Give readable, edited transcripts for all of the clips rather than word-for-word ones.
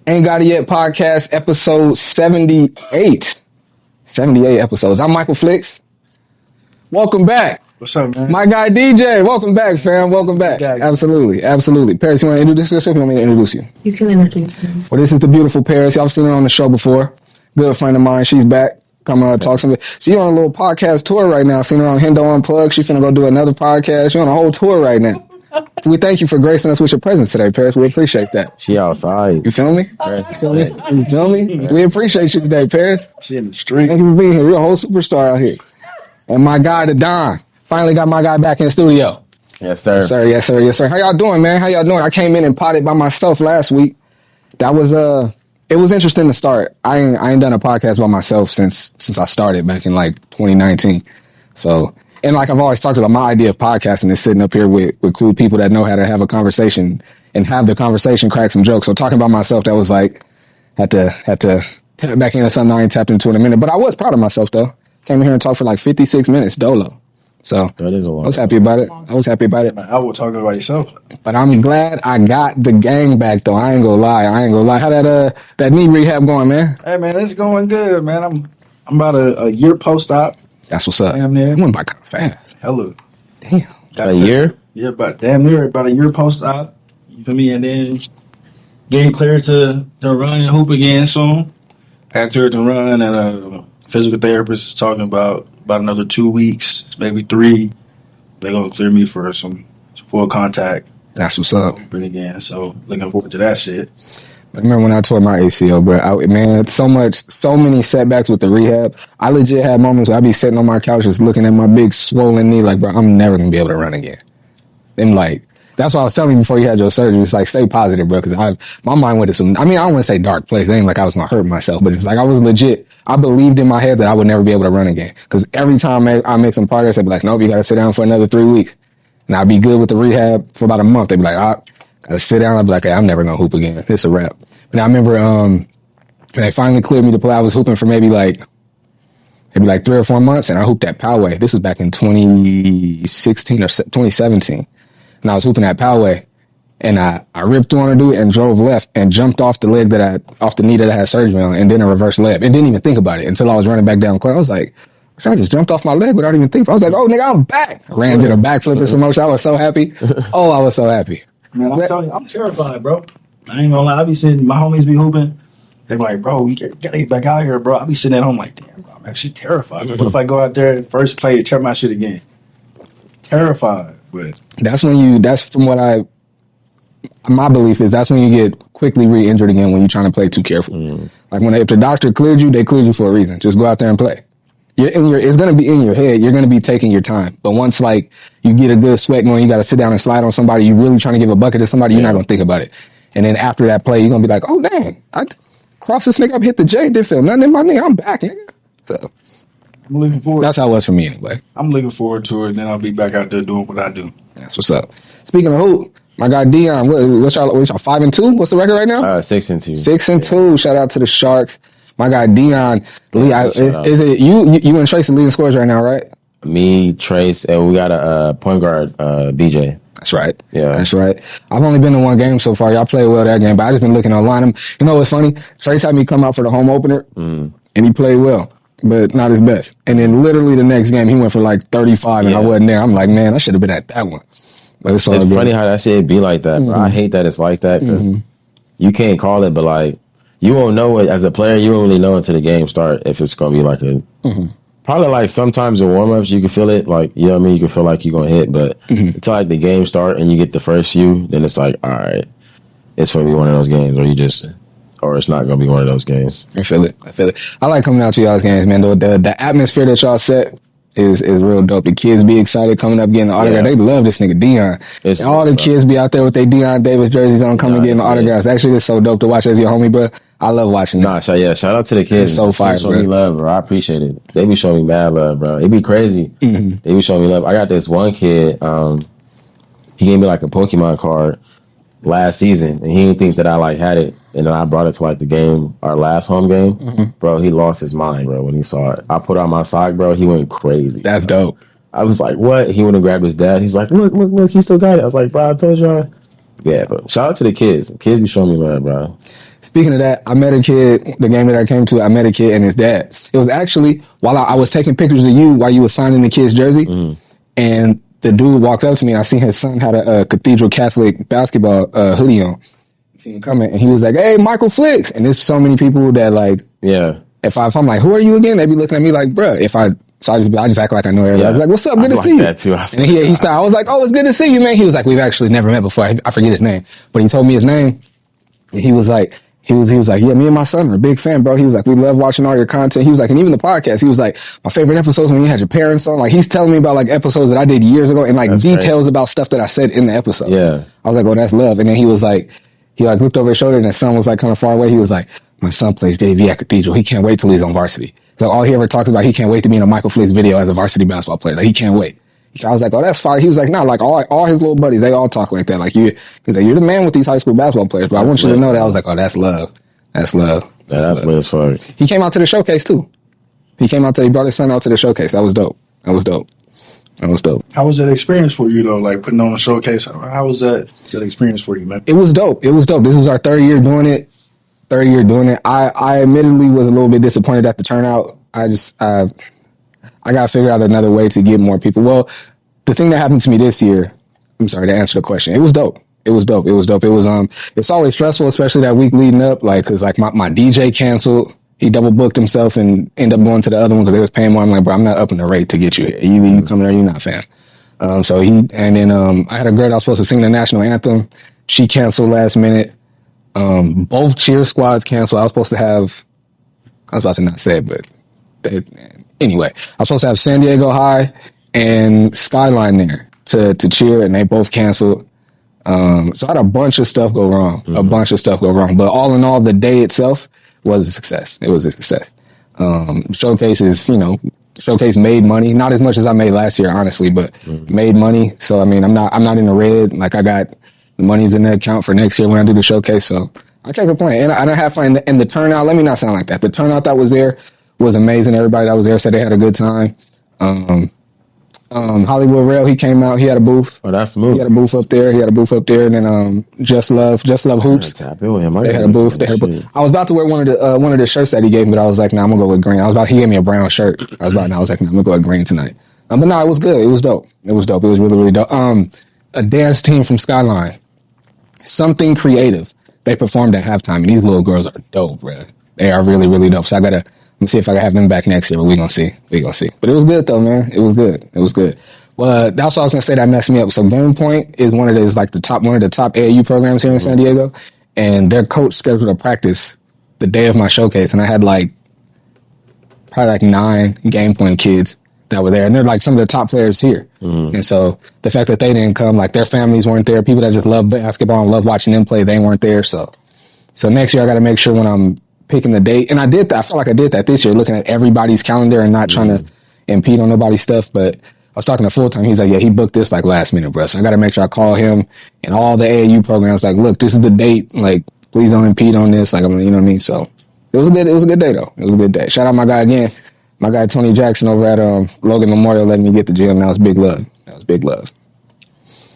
Ain't Got It Yet podcast, episode 78. 78 episodes. I'm Michael Flicks. Welcome back. What's up, man? My guy DJ. Welcome back, fam. Welcome back. Absolutely. Absolutely. Paris, you want to introduce yourself? You want me to introduce you? You can introduce me. Well, this is the beautiful Paris. Y'all seen her on the show before. Good friend of mine. She's back. Come talk some. She on a little podcast tour right now. Seen her on Hendo Unplugged. She's finna go do another podcast. She on a whole tour right now. We thank you for gracing us with your presence today, Paris. We appreciate that. She outside. You feel me? Paris. You feel me? We appreciate you today, Paris. She in the street. Thank you for being here. You're a whole superstar out here. And my guy, the Don. Finally got my guy back in the studio. Yes, sir. Yes, sir. Yes, sir. Yes, sir. How y'all doing, man? How y'all doing? I came in and potted by myself last week. That was it was interesting to start. I ain't done a podcast by myself since I started back in like 2019. So, and like I've always talked about, my idea of podcasting is sitting up here with cool people that know how to have a conversation and have the conversation, crack some jokes. So talking about myself, that was like had to tap back into something I ain't tapped into in a minute. But I was proud of myself though. Came in here and talked for like 56 minutes dolo. So that is a lot. I was happy about it. I will talk about yourself. But I'm glad I got the gang back though. I ain't gonna lie. How that knee rehab going, man? Hey man, it's going good, man. I'm about a year post-op. That's what's up. Damn near. It went by kind of fast. Hella. Damn. A year? Yeah, about damn near about a year post-op. You feel me? And then getting cleared to run and hoop again soon. Got cleared to run, and a physical therapist is talking about another 2 weeks, maybe 3. They're gonna clear me for some full contact. That's what's up. Hooping again. So looking forward to that shit. I remember when I tore my ACL, bro. Man, so many setbacks with the rehab. I legit had moments where I'd be sitting on my couch just looking at my big swollen knee, like, bro, I'm never gonna be able to run again. And like, that's what I was telling you before you had your surgery. It's like, stay positive, bro, because my mind went to some. I mean, I don't want to say dark place. It ain't like I was gonna hurt myself, but it's like I was legit. I believed in my head that I would never be able to run again. Because every time I make some progress, they'd be like, nope, you gotta sit down for another 3 weeks. And I'd be good with the rehab for about a month. They'd be like, gotta sit down. I'd be like, hey, I'm never gonna hoop again. It's a wrap. But I remember when they finally cleared me to play, I was hooping for maybe like 3 or 4 months, and I hooped at Poway. This was back in 2016 or 2017. And I was hooping at Poway, and I ripped through on a dude and drove left and jumped off the knee that I had surgery on, and then a reverse layup, and didn't even think about it until I was running back down the court. I was like, I just jumped off my leg without even thinking. I was like, oh, nigga, I'm back. I ran, did a backflip and some motion. I was so happy. Oh, I was so happy. Man, I'm telling you, I'm terrified, bro. I ain't gonna lie. I be sitting, my homies be hooping. They're like, bro, you gotta get back out here, bro. I be sitting at home like, damn, bro, I'm actually terrified. What if I go out there first play and tear my shit again? Terrified. But that's from what my belief is, that's when you get quickly re-injured again when you're trying to play too careful. Like if the doctor cleared you, they cleared you for a reason. Just go out there and play. It's going to be in your head. You're going to be taking your time. But once like you get a good sweat going, you got to sit down and slide on somebody, you're really trying to give a bucket to somebody, you're not going to think about it. And then after that play, you're going to be like, oh, dang, I crossed this nigga up, hit the J, didn't feel nothing in my knee. I'm back, nigga. So I'm looking forward. That's how it was for me anyway. I'm looking forward to it. Then I'll be back out there doing what I do. That's what's up. Speaking of hoop, my guy Dion, what's y'all 5-2? What's the record right now? 6-2. 6-2. Shout out to the Sharks. My guy Dion, Lee, is it you and Tracy leading scores right now, right? Me, Trace, and we got a point guard, BJ. That's right. Yeah, that's right. I've only been to one game so far. Y'all played well that game, but I just been looking online. You know what's funny? Trace had me come out for the home opener, and he played well, but not his best. And then literally the next game, he went for like 35, and I wasn't there. I'm like, man, I should have been at that one. But it's funny how that shit be like that, bro. I hate that it's like that because you can't call it, but like you won't know it as a player. You won't really know until the game start if it's gonna be like a. Probably like sometimes in warm-ups you can feel it, like, you know what I mean, you can feel like you're going to hit, but until like the game start and you get the first few, then it's like, all right, it's going to be one of those games, or it's not going to be one of those games. I feel it. I like coming out to y'all's games, man. The atmosphere that y'all set is real dope. The kids be excited coming up getting the autograph. They love this nigga Dion. All the kids be out there with their Dion Davis jerseys on coming getting the autographs. Actually, it's so dope to watch as your homie, bro. I love watching that. Shout out to the kids. It's so fire, bro. They show me love, bro. I appreciate it. They be showing me mad love, bro. It be crazy. They be showing me love. I got this one kid, he gave me like a Pokemon card last season, and he didn't think that I like had it. And then I brought it to like the game, our last home game. Bro, he lost his mind, bro, when he saw it. I put it on my sock, bro. He went crazy. That's dope. I was like, what? He went and grabbed his dad. He's like, look, he still got it. I was like, bro, I told y'all. Yeah, but shout out to the kids. The kids be showing me love, bro. Speaking of that, I met a kid, the game that I came to, I met a kid and his dad. It was actually while I was taking pictures of you while you were signing the kid's jersey, and the dude walked up to me and I seen his son had a Cathedral Catholic basketball hoodie on. Seen him coming and he was like, "Hey, Michael Flicks." And there's so many people that like, if I'm like, "Who are you again?" They be looking at me like, "Bruh," so I just act like I know everybody. I was like, "What's up? Good to see you." That too. And he started, I was like, "Oh, it's good to see you, man." He was like, "We've actually never met before." I forget his name, but he told me his name. And he was like, "Yeah, me and my son are a big fan, bro." He was like, "We love watching all your content." He was like, and even the podcast, he was like, "My favorite episodes when you had your parents on." Like, he's telling me about like episodes that I did years ago and like that's details about stuff that I said in the episode. Yeah. I was like, "Oh, that's love." And then he was like, he like looked over his shoulder and his son was like kind of far away. He was like, "My son plays JV at Cathedral. He can't wait till he's on varsity." So all he ever talks about, he can't wait to be in a Michael Flicks video as a varsity basketball player. Like, he can't wait. I was like, "Oh, that's fire." He was like, "No, like all his little buddies, they all talk like that. Like he's like, you're the man with these high school basketball players, but I want you to know that." I was like, "Oh, that's love. That's love." That's lit as fuck. He came out to the showcase too. He brought his son out to the showcase. That was dope. That was dope. How was that experience for you though? Like putting on a showcase. How was that experience for you, man? It was dope. This is our third year doing it. I admittedly was a little bit disappointed at the turnout. I got to figure out another way to get more people. Well, the thing that happened to me this year, I'm sorry to answer the question. It was dope. It's always stressful, especially that week leading up, like, cause like my DJ canceled. He double booked himself and ended up going to the other one because they was paying more. I'm like, "Bro, I'm not upping the rate to get you here. You come there, you're not, fam." I had a girl that was supposed to sing the national anthem. She canceled last minute. Both cheer squads canceled. I was about to not say it, but anyway, I was supposed to have San Diego High and Skyline there to cheer, and they both canceled. So I had a bunch of stuff go wrong. But all in all, the day itself was a success. It was a success. Showcase made money. Not as much as I made last year, honestly, but made money. So, I mean, I'm not in the red. Like, I got the money's in the account for next year when I do the showcase. So I can't complain. And I have fun. And the turnout, let me not sound like that. The turnout that was there was amazing. Everybody that was there said they had a good time. Hollywood Rail, he came out. He had a booth. Oh, that's smooth. He had a booth up there. And then Just Love Hoops. They had a booth. I was about to wear one of the shirts that he gave me, but I was like, "Nah, I'm gonna go with green." He gave me a brown shirt. I was like, "Nah, I'm gonna go with green tonight." But no, it was good. It was dope. It was really, really dope. A dance team from Skyline, Something Creative. They performed at halftime, and these little girls are dope, bro. They are really, really dope. So let me see if I can have them back next year, but we're gonna see. But it was good though, man. It was good. Well, that's what I was gonna say that messed me up. So Game Point is one of the top AAU programs here in San Diego, and their coach scheduled a practice the day of my showcase, and I had probably 9 Game Point kids that were there, and they're like some of the top players here. And so the fact that they didn't come, like their families weren't there, people that just love basketball and love watching them play, they weren't there. So next year I got to make sure when I'm picking the date, and I did that. I felt like I did that this year, looking at everybody's calendar and not trying to impede on nobody's stuff. But I was talking to Full Time. He's like, "Yeah, he booked this like last minute, bro." So I got to make sure I call him and all the AAU programs. Like, "Look, this is the date. Like, please don't impede on this." Like, you know what I mean? So it was a good day though. It was a good day. Shout out my guy again, my guy Tony Jackson over at Logan Memorial, letting me get the gym. That was big love.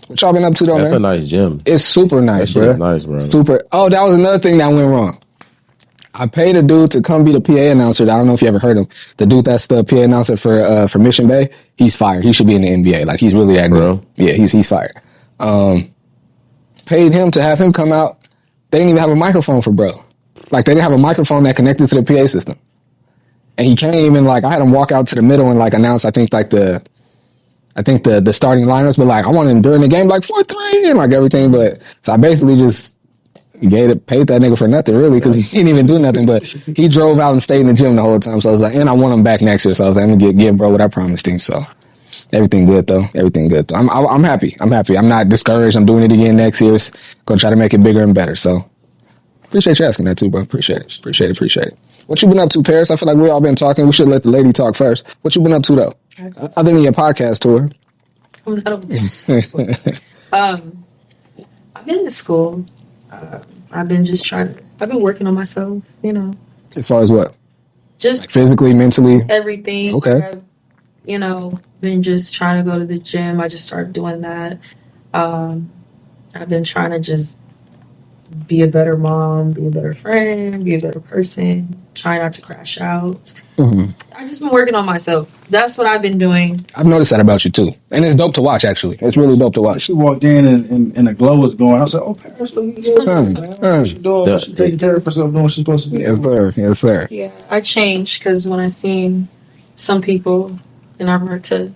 What y'all been up to though, man? That's a nice gym. It's super nice, bro. Nice, bro. Super. Oh, that was another thing that went wrong. I paid a dude to come be the PA announcer. I don't know if you ever heard him. The dude that's the PA announcer for Mission Bay, he's fired. He should be in the NBA. Like, he's really that good. Yeah, he's fired. Paid him to have him come out. They didn't even have a microphone for bro. Like, they didn't have a microphone that connected to the PA system. And he came and, like, I had him walk out to the middle and, like, announce, I think the starting lineups, but, like, I wanted him during the game, like, 4-3 and, like, everything. But, so I basically just paid that nigga for nothing, really, because he didn't even do nothing. But he drove out and stayed in the gym the whole time. So I was like, and I want him back next year. So I was like, I'm going to give bro what I promised him. So everything good, though. I'm happy. I'm not discouraged. I'm doing it again next year. Going to try to make it bigger and better. So appreciate you asking that, too, bro. Appreciate it. What you been up to, Paris? I feel like we all been talking. We should let the lady talk first. What you been up to, though? Other than your podcast tour. I've been in school. I've been working on myself, you know. As far as what? Just like physically, mentally? Everything. Okay. I've, been just trying to go to the gym. I just started doing that. I've been trying to just be a better mom, be a better friend, be a better person, try not to crash out. I just been working on myself. That's what I've been doing. I've noticed that about you too, and it's dope to watch. Actually, it's really dope to watch. She walked in and the glow was going. I was like, "Oh, Paris, looking good. What's she doing? She taking care of herself, doing what she's supposed to do." Yes, sir. Yes, sir. Yeah, I changed because when I seen some people, and I heard to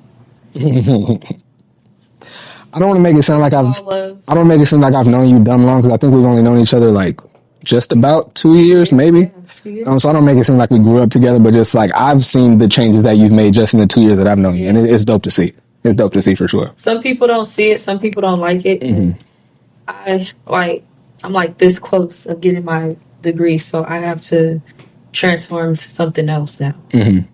I don't want to make it sound like all love. I don't make it seem like I've known you dumb long because I think we've only known each other like just about 2 years, maybe. Yeah, 2 years. So I don't make it seem like we grew up together, but just like I've seen the changes that you've made just in the 2 years that I've known you, and it's dope to see. It's dope to see for sure. Some people don't see it. Some people don't like it. I'm like this close of getting my degree, so I have to transform to something else now.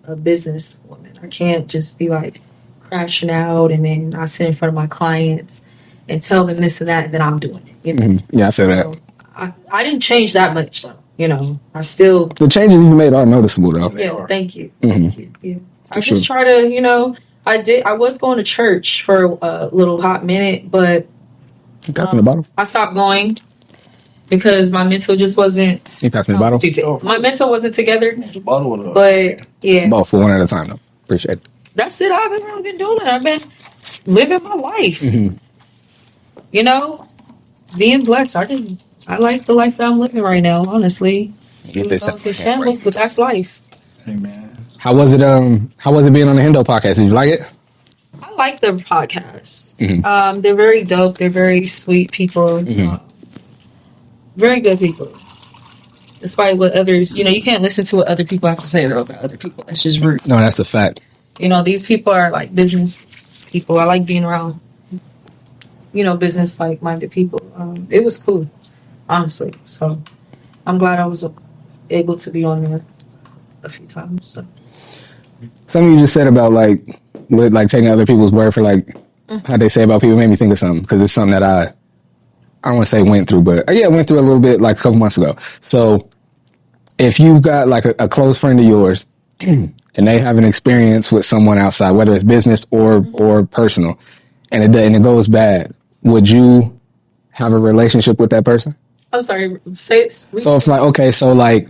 A business woman. I can't just be like crashing out and then I sit in front of my clients and tell them this and that, and then I'm doing it. You know? Yeah, I feel that. I didn't change that much though. You know, I still. The changes you made are noticeable though. Yeah, thank you. Thank you. Yeah. I just try to, you know, I was going to church for a little hot minute, but Talking the bottle? I stopped going because my mental just wasn't. You talking the bottle? Stupid. My mental wasn't together. The bottle of But yeah, About 4 one at a time though. Appreciate it. that's it. I've really been doing it. I've been living my life. You know, being blessed. I like the life that I'm living right now. Honestly, Get this up. families, but that's life. Hey man, How was it? How was it being on the Hendo podcast? Did you like it? I like the podcast. They're very dope. They're very sweet people. Very good people. Despite what others, you know, you can't listen to what other people have to say about other people. That's just rude. No, that's a fact. You know, these people are like business people. I like being around, you know, business like minded people. It was cool, honestly. So I'm glad I was able to be on there a few times. So. Something you just said about like taking other people's word for like how they say about people made me think of something because it's something that I don't want to say went through, but I went through a little bit like a couple months ago. So if you've got like a close friend of yours and they have an experience with someone outside, whether it's business or personal, and it goes bad, would you have a relationship with that person? I'm sorry. Say it. So it's like, okay, so like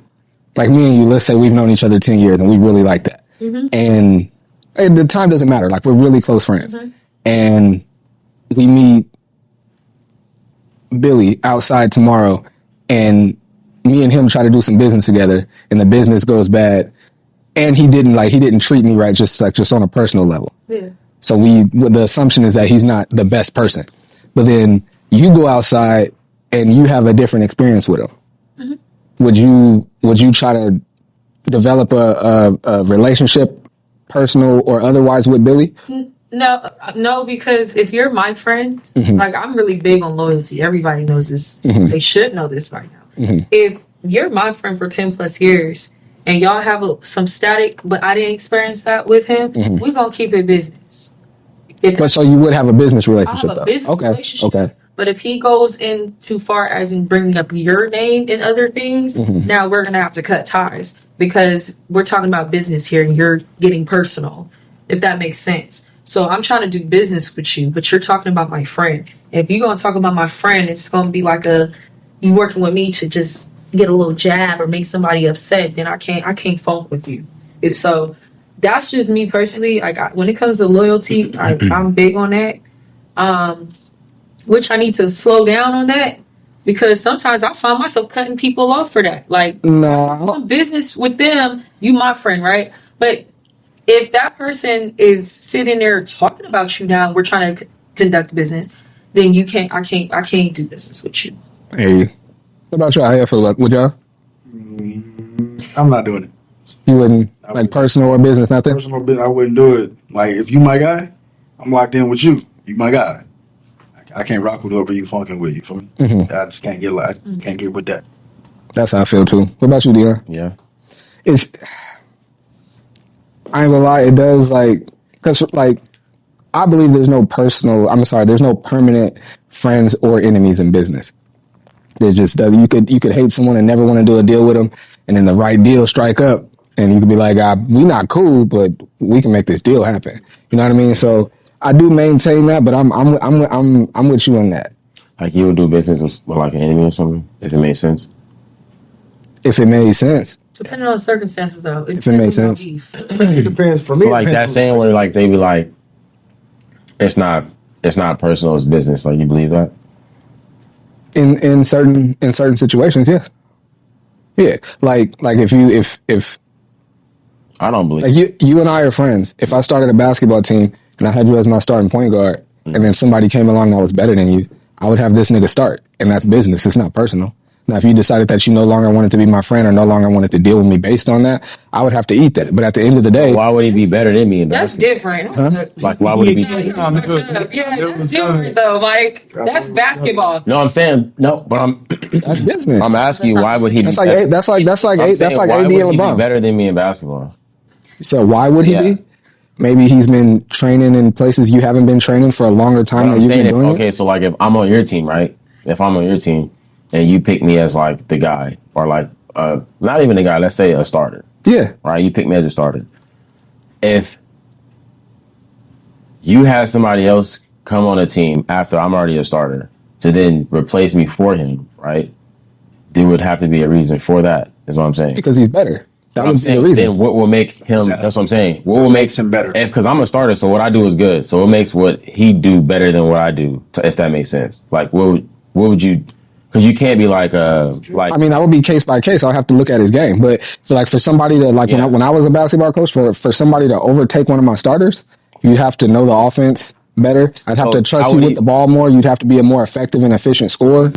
me and you, let's say we've known each other 10 years and we really like that. And the time doesn't matter. Like we're really close friends. And we meet Billy outside tomorrow and me and him try to do some business together and the business goes bad and he didn't treat me right just on a personal level. Yeah. So the assumption is that he's not the best person. But then you go outside and you have a different experience with him. Would you try to develop a relationship, personal or otherwise, with Billy? No, because if you're my friend, like I'm really big on loyalty. Everybody knows this. They should know this by now. If you're my friend for 10 plus years and y'all have some static, but I didn't experience that with him, we're going to keep it business. But so you would have a business relationship, I have a business relationship. Okay. But if he goes in too far as in bringing up your name and other things, now we're going to have to cut ties because we're talking about business here and you're getting personal, if that makes sense. So I'm trying to do business with you, but you're talking about my friend. If you're going to talk about my friend, it's going to be like you working with me to just get a little jab or make somebody upset, then I can't funk with you. So that's just me personally. When it comes to loyalty, I'm big on that. Which I need to slow down on that because sometimes I find myself cutting people off for that. Like, I'm doing business with them, you my friend, right? But if that person is sitting there talking about you now, we're trying to conduct business, then I can't do business with you. Hey, what about y'all? How y'all feel about? Would y'all? I'm not doing it. You wouldn't like personal or business, nothing. Personal business, I wouldn't do it. Like if you my guy, I'm locked in with you. You my guy. I can't rock with whoever you funking with. You feel me? I just can't get can't get with that. That's how I feel too. What about you, Dion? Yeah. I ain't gonna lie, it does because I believe there's no permanent friends or enemies in business. There just does. You could hate someone and never want to do a deal with them, and then the right deal strike up, and you could be like, we not cool, but we can make this deal happen. You know what I mean? So I do maintain that, but I'm with you on that. Like you would do business with like an enemy or something if it made sense. If it made sense. Depending on the circumstances, though. If it makes sense. It depends for me. So like that saying where like they be like, it's not personal, it's business. Like you believe that? In certain situations, yes. Yeah. Like if I don't believe. like you and I are friends. If I started a basketball team and I had you as my starting point guard, and then somebody came along that was better than you, I would have this nigga start, and that's business. It's not personal. Now, if you decided that you no longer wanted to be my friend or no longer wanted to deal with me based on that, I would have to eat that. But at the end of the day, Why would he be better than me? In That's basketball? different. Huh? Like why would he be? Yeah, that's different though. Like that's basketball. No, I'm saying no, but that's business. I'm asking you why would he? That's be like that's like I'm AD saying, and why would he be LeBron. better than me in basketball? So why would he Yeah. be? Maybe he's been training in places you haven't been training for a longer time But than I'm you've saying been doing okay, so like if I'm on your team, right? If I'm on your team and you pick me as like the guy or like not even the guy, let's say a starter, it. Yeah. right? You pick me as a starter. If you had somebody else come on a team after I'm already a starter to then replace me for him, right? There would have to be a reason for that, is what I'm saying. Because he's better. That I'm would be the saying, reason. then what will make him? That's what I'm saying. What will make him better? Because I'm a starter, so what I do is good. So what makes what he do better than what I do? If that makes sense. Like what would you? Because you can't be like I mean, that would be case by case. I'll have to look at his game. But so like for somebody to like when I was a basketball coach, for somebody to overtake one of my starters, you'd have to know the offense better. I'd have to trust you with the ball more. You'd have to be a more effective and efficient scorer.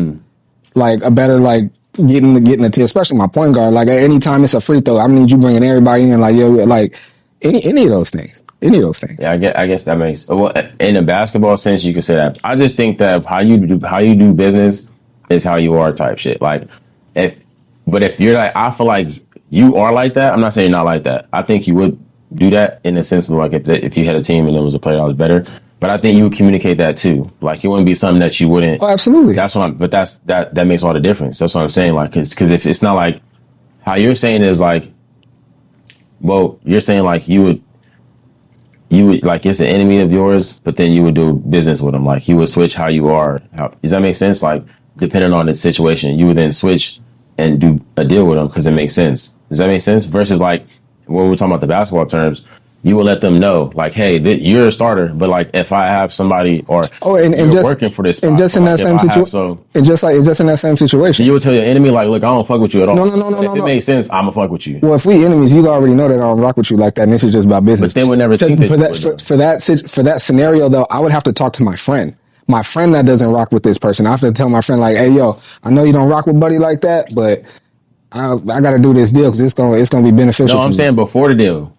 Like a better like getting the team, especially my point guard. Like at any time it's a free throw, I need you bringing everybody in. Like yo, like any of those things. Any of those things. Yeah, I guess that makes well in a basketball sense you could say that. I just think that how you do business is how you are type shit. Like if you're like I feel like you are like that. I'm not saying you're not like that. I think you would do that in the sense of like if you had a team and there was a player that was better. But I think you would communicate that too. Like it wouldn't be something that you wouldn't. Oh, absolutely. That's what I'm. But that makes all the difference. That's what I'm saying. Like because if it's not like how you're saying is like, well, you're saying like you would like it's an enemy of yours, but then you would do business with them. Like you would switch how you are. Does that make sense? Like depending on the situation, you would then switch and do a deal with them because it makes sense. Does that make sense? Versus like when we're talking about the basketball terms, you will let them know, like, hey, you're a starter, but like if I have somebody or and you're just working for this spot, and just in that same situation, and just in that same situation, you would tell your enemy, like, look, I don't fuck with you at all. No. If it makes sense, I'ma fuck with you. Well, if we enemies, you already know that I don't rock with you like that, and this is just about business. But then we never think for that scenario though, I would have to talk to my friend. My friend that doesn't rock with this person, I have to tell my friend like, hey, yo, I know you don't rock with buddy like that, but I got to do this deal because it's gonna be beneficial. No, I'm saying before the deal.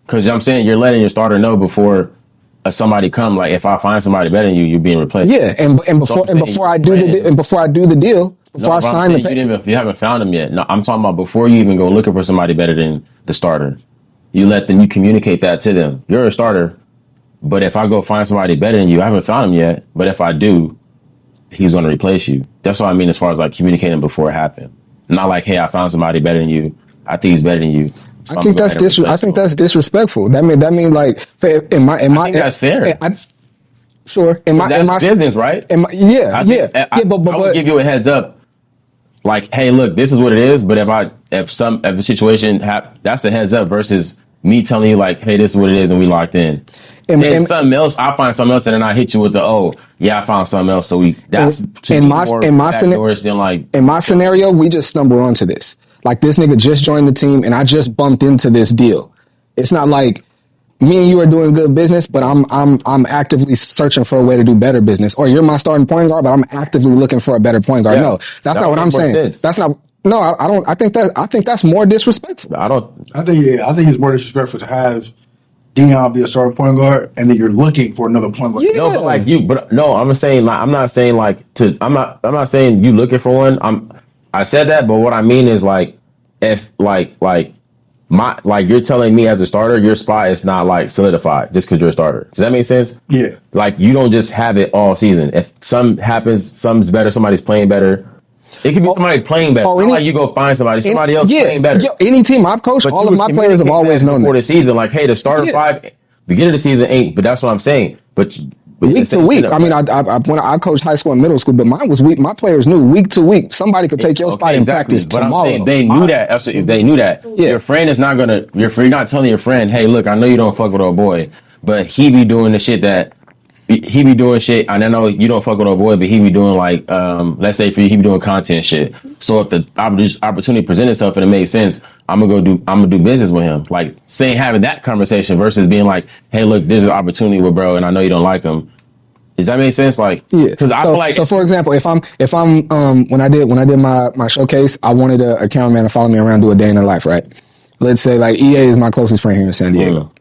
Because I'm saying you're letting your starter know before somebody come. Like if I find somebody better than you, you're being replaced. Yeah, and before I do the deal, before I sign the paper, you haven't found them yet. No, I'm talking about before you even go looking for somebody better than the starter. You communicate that to them. You're a starter, but if I go find somebody better than you, I haven't found him yet. But if I do, he's going to replace you. That's what I mean as far as like communicating before it happened. Not like, hey, I found somebody better than you. I think he's better than you. I think that's disrespectful. That mean like I think that's fair. Sure. That's business, right? I would give you a heads up. Like, hey, look, this is what it is. But if a situation that's a heads up versus me telling you like, hey, this is what it is, and we locked in. And something else, I find something else, and then I hit you with I found something else. So in my scenario, we just stumble onto this. Like this nigga just joined the team and I just bumped into this deal. It's not like me and you are doing good business, but I'm actively searching for a way to do better business. Or you're my starting point guard, but I'm actively looking for a better point guard. Yeah, no, that's not what I'm saying. Sense. That's not. No, I don't. I think that's more disrespectful. I think it's more disrespectful to have Dion be a starting point guard and then you're looking for another point guard. Yeah. No, but like you. But no, I'm saying like I'm not saying you looking for one. I said that, but what I mean is like if like you're telling me as a starter, your spot is not like solidified just because you're a starter. Does that make sense? Yeah. Like you don't just have it all season. If something happens, something's better, somebody's playing better. It could be somebody playing better. Not like you go find somebody else playing better. Any team I've coached, all of my players have always known before that. the season. Like, hey, the starter five, beginning of the season ain't. But that's what I'm saying. But week to week. I mean, I when I coached high school and middle school, but mine was week. My players knew week to week somebody could take your spot in practice but tomorrow. I'm saying they knew that. They knew that. Yeah. Your friend is not gonna. You're not telling your friend, hey, look, I know you don't fuck with old boy, but he be doing the shit that. He be doing shit, and I know you don't fuck with old boy, but he be doing like, let's say for you, he be doing content shit. So if the opportunity presents itself and it makes sense, I'm gonna do business with him. Like having that conversation versus being like, hey, look, there's an opportunity with bro, and I know you don't like him. Does that make sense? Like, yeah. Because I feel like, so for example, if I'm when I did my showcase, I wanted a cameraman to follow me around, do a day in their life, right? Let's say like EA is my closest friend here in San Diego.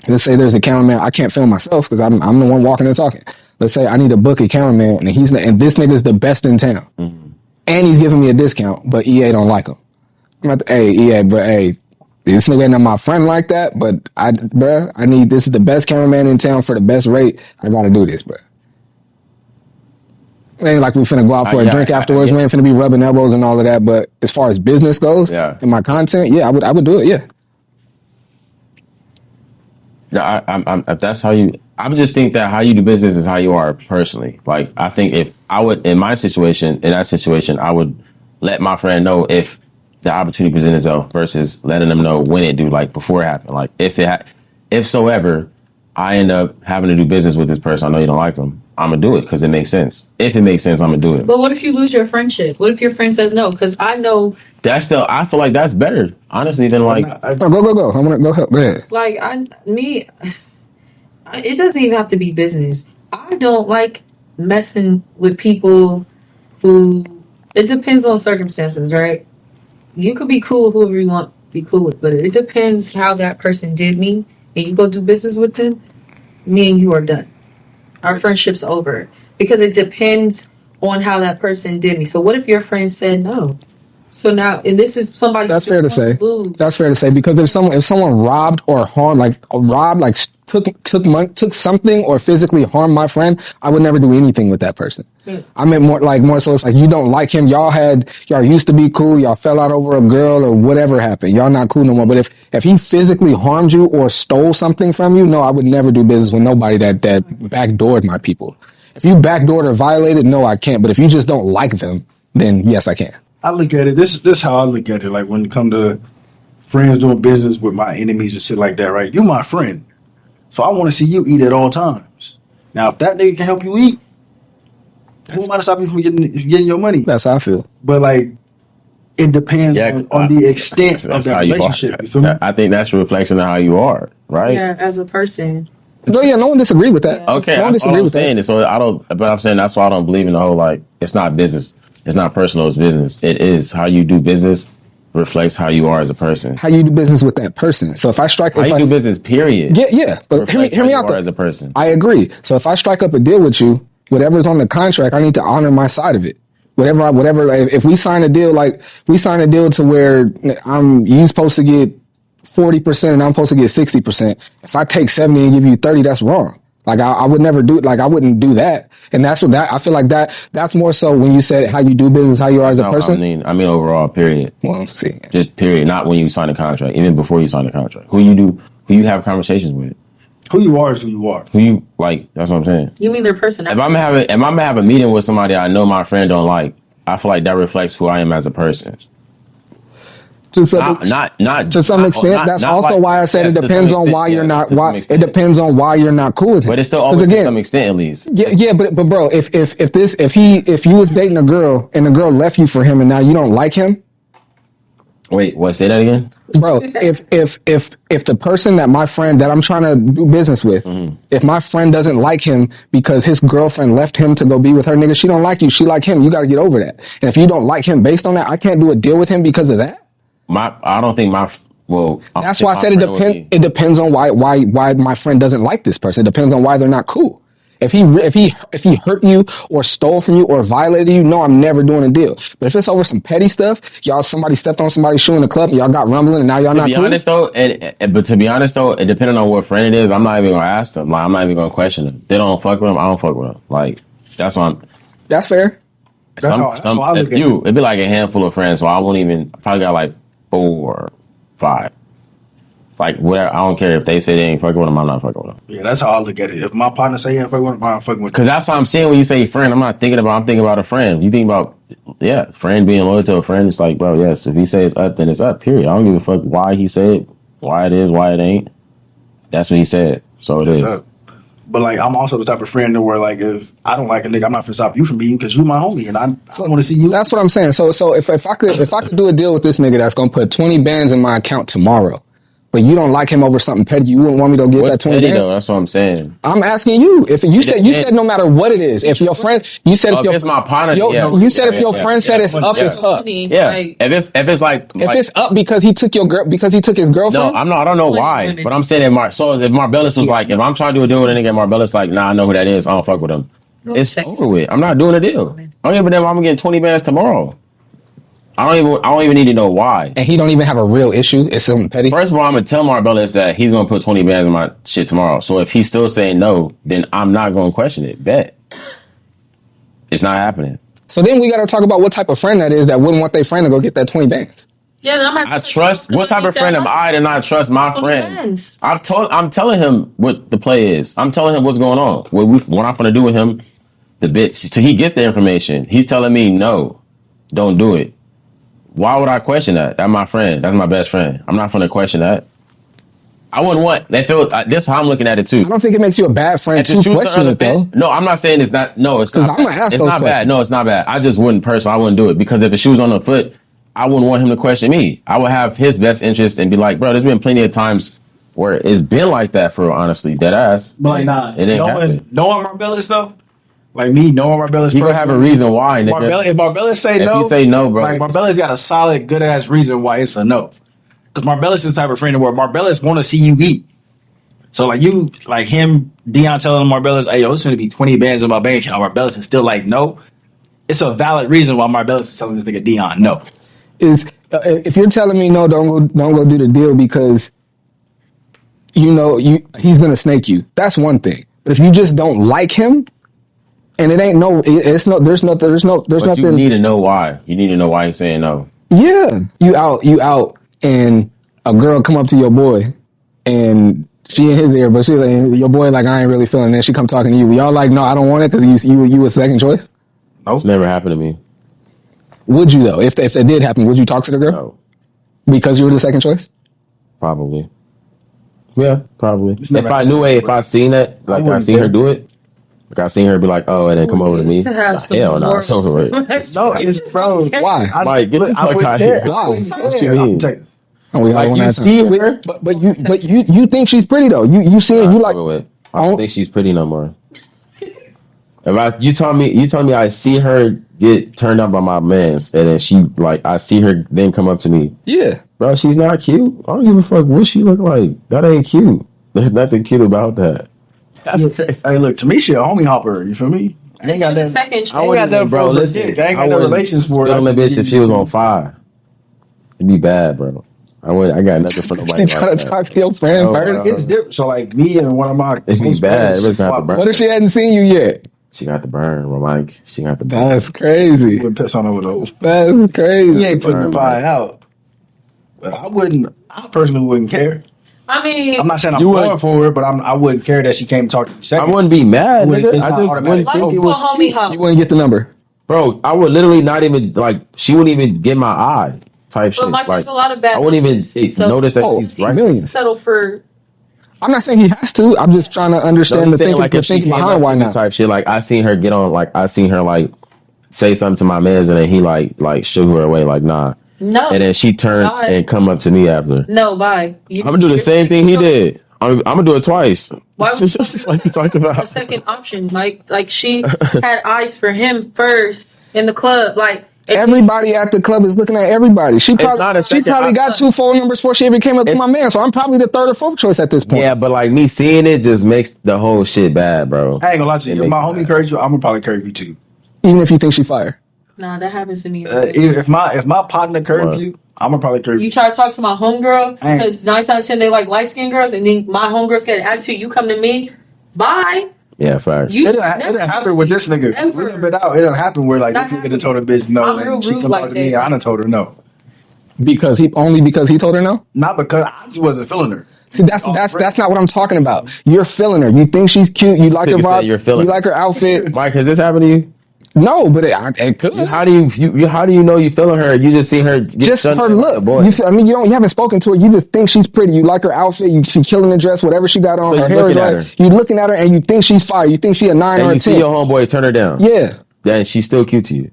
Let's say there's a cameraman. I can't film myself because I'm the one walking and talking. Let's say I need to book a cameraman, and this nigga's the best in town, and he's giving me a discount, but EA don't like him. I'm like, hey EA, bro, hey, this nigga ain't my friend like that, but this is the best cameraman in town for the best rate. I gotta do this, bro. It ain't like we finna go out for a drink afterwards. We ain't finna be rubbing elbows and all of that. But as far as business goes, and my content, I would do it. Yeah. Yeah, if that's how you, I would just think that how you do business is how you are personally. Like, I think if I would, in that situation, I would let my friend know if the opportunity presents itself versus letting them know when it do, like before it happened. Like if so ever I end up having to do business with this person, I know you don't like them, I'm gonna do it because it makes sense. If it makes sense, I'm gonna do it. But what if you lose your friendship? What if your friend says no? Because I know I feel like that's better, honestly, than like. Go. I want to go help. Go ahead. Like it doesn't even have to be business. I don't like messing with people who. It depends on circumstances, right? You could be cool with whoever you want to be cool with, but it depends how that person did me, and you go do business with them. Me and you are done. Our friendship's over because it depends on how that person did me. So what if your friend said no? So now, and this is somebody. That's fair to say. Lose. That's fair to say because if someone robbed or harmed, took money, took something or physically harmed my friend, I would never do anything with that person. I meant more so it's like you don't like him. Y'all used to be cool. Y'all fell out over a girl or whatever happened. Y'all not cool no more. But if he physically harmed you or stole something from you, no, I would never do business with nobody that backdoored my people. If you backdoored or violated, no, I can't. But if you just don't like them, then yes, I can. I look at it. This is how I look at it. Like when it come to friends doing business with my enemies and shit like that, right? You my friend, so I want to see you eat at all times. Now, if that nigga can help you eat, who am I to stop you from getting your money? That's how I feel. But like, it depends on the extent of that relationship. You feel me? I think that's a reflection of how you are, right? Yeah, as a person. No, no one disagreed with that. Yeah. Okay, no one disagreed with that. So I'm saying that's why I don't believe in the whole like it's not business. It's not personal, it's business. It is how you do business reflects how you are as a person. How you do business with that person. So if I strike, do business, period. Yeah. But hear me out though. As a person, I agree. So if I strike up a deal with you, whatever's on the contract, I need to honor my side of it. Whatever. Like, if we sign a deal to where you supposed to get 40% and I'm supposed to get 60%. If I take 70 and give you 30, that's wrong. Like I would never do. Like I wouldn't do that. And that's what I feel like that's more so when you said how you do business, how you are as a person. I mean overall, period. Well, see. Just period. Not when you sign a contract. Even before you sign a contract. Who you have conversations with. Who you are is who you are. Who you like. That's what I'm saying. You mean their personality. If I'm gonna have a meeting with somebody I know my friend don't like, I feel like that reflects who I am as a person. To some extent, that's also why I said it depends on why you're not. It depends on why you're not cool with him. But it's still always to some extent, at least. Yeah. But bro, if you was dating a girl and the girl left you for him and now you don't like him. Wait, what? Say that again, bro. If the person that I'm trying to do business with, if my friend doesn't like him because his girlfriend left him to go be with her nigga, she don't like you. She like him. You got to get over that. And if you don't like him based on that, I can't do a deal with him because of that. I don't think that's why I said it depends on why my friend doesn't like this person. It depends on why they're not cool. If he hurt you or stole from you or violated you, no, I'm never doing a deal. But if it's over some petty stuff, somebody stepped on somebody's shoe in the club and y'all got rumbling and now y'all not cool. To be honest though, and depending on what friend it is, I'm not even gonna ask them. Like I'm not even gonna question them. They don't fuck with them, I don't fuck with them. Like that's why that's fair. It'd be like a handful of friends, so I won't even. I probably got like 4 or 5. Like, whatever. I don't care if they say they ain't fucking with him. I'm not fucking with him. Yeah, that's how I look at it. If my partner say he ain't fucking with him, I'm fucking with him. Because that's what I'm saying when you say friend. I'm thinking about a friend. You think about, friend being loyal to a friend. It's like, bro, yes, if he says it's up, then it's up, period. I don't give a fuck why he said it, why it is, why it ain't. That's what he said. So it is. But like, I'm also the type of friend that where like, if I don't like a nigga, I'm not finna stop you from being because you my homie and I want to see you. That's what I'm saying. So if I could do a deal with this nigga that's gonna put 20 bands in my account tomorrow, but you don't like him over something petty, you wouldn't want me to get that 20 bands? That's what I'm saying. I'm asking you. If you said no matter what it is, if your friend, you said if it's my partner, you said if your friend said it's up, it's up. Yeah. Like, if it's up because he took your girl, because he took his girlfriend. No, I don't know why, but I'm saying if Marbellis was like, if I'm trying to do a deal with a nigga, Marbellis like, nah, I know who that is. I don't fuck with him. It's over with. I'm not doing a deal. I don't even know if I'm getting 20 bands tomorrow. I don't even need to know why. And he don't even have a real issue. It's something petty. First of all, I'm gonna tell Marbellis that he's gonna put 20 bands in my shit tomorrow. So if he's still saying no, then I'm not gonna question it. Bet. It's not happening. So then we gotta talk about what type of friend that is that wouldn't want their friend to go get that 20 bands. yeah, I trust. What type of friend am I to not trust my friend? I'm telling him what the play is. I'm telling him what's going on. What I'm gonna do with him, the bits. So he get the information. He's telling me no, don't do it. Why would I question that? That's my friend. That's my best friend. I'm not gonna question that. I wouldn't want. They feel. This is how I'm looking at it too. I don't think it makes you a bad friend to question it though. No, I'm not saying it's not. No, it's not. I'm gonna ask it's those not questions. bad. No, it's not bad. I just wouldn't personally. I wouldn't do it because if the shoe's on the foot, I wouldn't want him to question me. I would have his best interest and be like, bro, there's been plenty of times where it's been like that for real, honestly, dead ass. But like, nah, it didn't happen. Knowing Marbellis though. Like me, knowing Marbellis, he gonna have a reason why. Nigga. If Marbellis say no, if he say no, bro, like Marbellis got a solid, good ass reason why it's a no. Because Marbellis is the type of friend where Marbellis want to see you eat. So like you, like him, Dion telling Marbellis, "Hey, yo, it's gonna be 20 bands in my bank account." Marbellis is still like, "No." It's a valid reason why Marbellis is telling this nigga Dion no. Is if you're telling me no, don't go do the deal because he's gonna snake you. That's one thing. But if you just don't like him. And it ain't there's nothing. You need to know why. You need to know why he's saying no. Yeah. You out and a girl come up to your boy and she in his ear, but she's like, your boy like, I ain't really feeling it. And she come talking to you. Y'all like, no, I don't want it because you was second choice? No. It's never happened to me. Would you though? If that did happen, would you talk to the girl? No. Because you were the second choice? Probably. Yeah, probably. If I seen it, like I seen her do it, like I seen her be like, oh, and then come over to me. Hell no, it's over with. No, it's bro. Why? Like, get the fuck out of here. Why? What you mean? Like you see her, but you think she's pretty though. You see her, you like. I don't think she's pretty no more. You told me I see her get turned on by my mans, and then she like I see her then come up to me. Yeah, bro, she's not cute. I don't give a fuck what she look like. That ain't cute. There's nothing cute about that. That's crazy. Hey, look, to me, she a homie hopper. You feel me? I ain't got that. I got that, bro. Listen, I ain't got no relations for it. On the bitch if she was on fire, it'd be bad, bro. I got nothing for nobody. She trying to talk to your friend first. It's different. So like me and one of my, it'd be bad. What if she hadn't seen you yet? She got the burn, Mike. She got the burn. That's crazy. Would piss on over those. That's crazy. He ain't putting the pie out. But I personally wouldn't care. I mean, I'm not saying I'm going for it, but I wouldn't care that she came to talk to me second. I wouldn't be mad, nigga. I just wouldn't think it was homie. You wouldn't get the number. Bro, I would literally not even, like, she wouldn't even get my eye type shit. Mike, there's a lot of bad. I wouldn't even notice that he's right. Millions. Settle for. I'm not saying he has to. I'm just trying to understand the thinking behind why not. Type shit. Like, I seen her get on, like, I seen her, like, say something to my mans, and then he, like shoo her away, like, nah. No. And then she turned and come up to me after. No, bye. I'm gonna do the same thing he did. I'm gonna do it twice. Why would you talking about? A second option, Mike. Like she had eyes for him first in the club. Like everybody at the club is looking at everybody. She probably got 2 phone numbers before she ever came up to my man. So I'm probably the 3rd or 4th choice at this point. Yeah, but like me seeing it just makes the whole shit bad, bro. I ain't gonna lie to you. If my homie curved you, I'm gonna probably curve you too. Even if you think she fire. Nah, that happens to me. If my partner curved you, I'm gonna probably curve you. You try to talk to my homegirl because 9 times 10 they like light skinned girls, and then my homegirls get an attitude. You come to me, bye. Yeah, facts. It didn't happen with this nigga. It didn't happen where like this nigga done told a bitch no, and she come out to me and I done told her no. Because he told her no? Not because I just wasn't feeling her. See, that's not what I'm talking about. You're feeling her. You think she's cute. You like her vibe. You like her outfit. Mike, has this happened to you? No, but it could. How do you know you feeling her? You just see her. Just her look. You haven't spoken to her. You just think she's pretty. You like her outfit. She killing the dress. Whatever she got on. So her hair is right. You looking at her and you think she's fire. You think she a 9 or a 10. You see your homeboy turn her down. Yeah. Then she's still cute to you.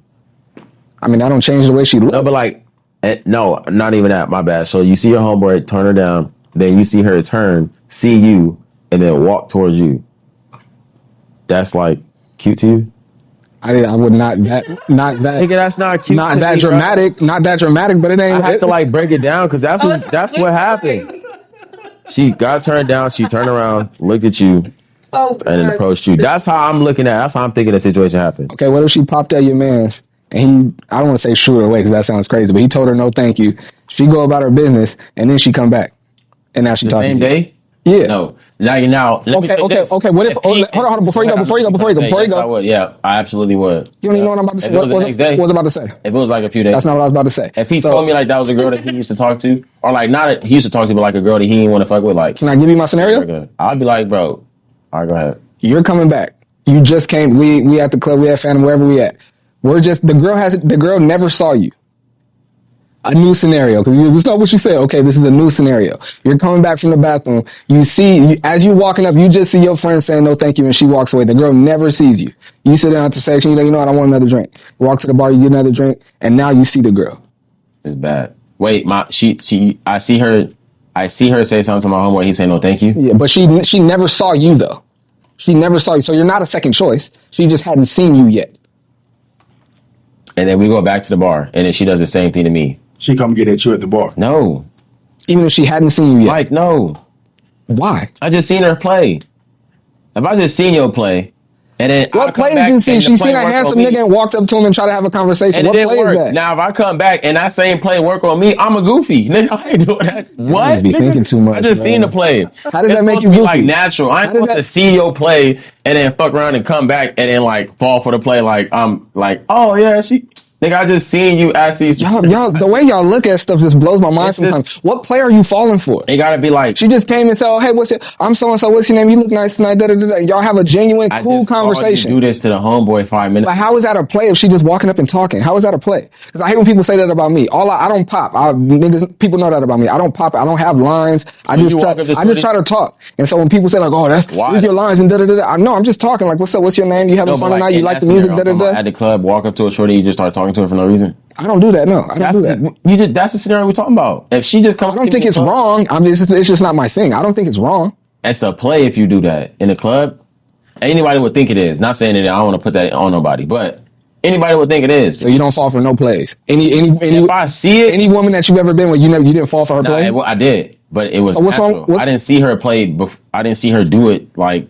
I mean, I don't change the way she looks. No, but like, no, not even that. My bad. So you see your homeboy turn her down. Then you see her turn, see you, and then walk towards you. That's like cute to you. I would not that. Nigga, that's not cute. Not that dramatic. Bro. Not that dramatic. But it ain't. I have to like break it down because that's what happened. She got turned down. She turned around, looked at you, and then approached you. That's how I'm looking at. That's how I'm thinking the situation happened. Okay, what if she popped at your man's and I don't want to say shoo her away because that sounds crazy, but he told her no, thank you. She go about her business and then she come back and now she talking. Same day? Yeah. No. Now. Okay. What if? Hold on. Before you go. I would. Yeah, I absolutely would. You don't even know what I'm about to say. If it was the next day. What was I about to say? If it was like a few days. That's not what I was about to say. If he told me like that was a girl that he used to talk to, or like not he used to talk to, but like a girl that he didn't want to fuck with, like. Can I give you my scenario? I'd be like, bro. All right, go ahead. You're coming back. You just came. We at the club. We at Phantom. Wherever we at. The girl never saw you. A new scenario, because that's not what you said. Okay, this is a new scenario. You're coming back from the bathroom. You see, as you walking up, you just see your friend saying no thank you, and she walks away. The girl never sees you. You sit down at the section, you're like, you know what, I want another drink. You walk to the bar, you get another drink, and now you see the girl. It's bad. Wait, I see her say something to my homeboy, he say no thank you? Yeah, but she never saw you, though. She never saw you, so you're not a second choice. She just hadn't seen you yet. And then we go back to the bar, and then she does the same thing to me. She come get at you at the bar. No. Even if she hadn't seen you yet. Like, no. Why? I just seen her play. If I just seen you play, and then what play did you see? She seen a handsome nigga and walked up to him and tried to have a conversation. What play is that? Now, if I come back and that same play work on me, I'm a goofy. Nigga, I ain't doing that. What? You be thinking too much. I just seen the play. How did that make you goofy? Like natural. I ain't supposed to see your play and then fuck around and come back and then like fall for the play. Like I'm like, oh yeah, she. Nigga, I just seen you ask these. Y'all, the way y'all look at stuff just blows my mind sometimes. What play are you falling for? It gotta be like. She just came and said, oh, hey, I'm so-and-so, what's your name? You look nice tonight, da-da-da-da. Y'all have a genuine, cool conversation. I do this to the homeboy 5 minutes. But how is that a play if she just walking up and talking? How is that a play? Because I hate when people say that about me. I don't pop. People know that about me. I don't pop. I don't have lines. I just try to talk. And so when people say like, oh, where's your lines and da-da-da-da. I'm just talking like, what's up? What's your name? You having fun tonight? You like the music? Da-da-da. At the club, walk up to a shorty, you just start talking to her for no reason. I don't do that. No, I don't do that. That's the scenario we're talking about. If she just comes, I don't think it's wrong. It's just not my thing. I don't think it's wrong. It's a play if you do that in the club. Anybody would think it is. Not saying that I don't want to put that on nobody, but anybody would think it is. So you don't fall for no plays. If I see it, any woman that you've ever been with, you didn't fall for her play. I did, but it was. So what's wrong? I didn't see her play. I didn't see her do it like.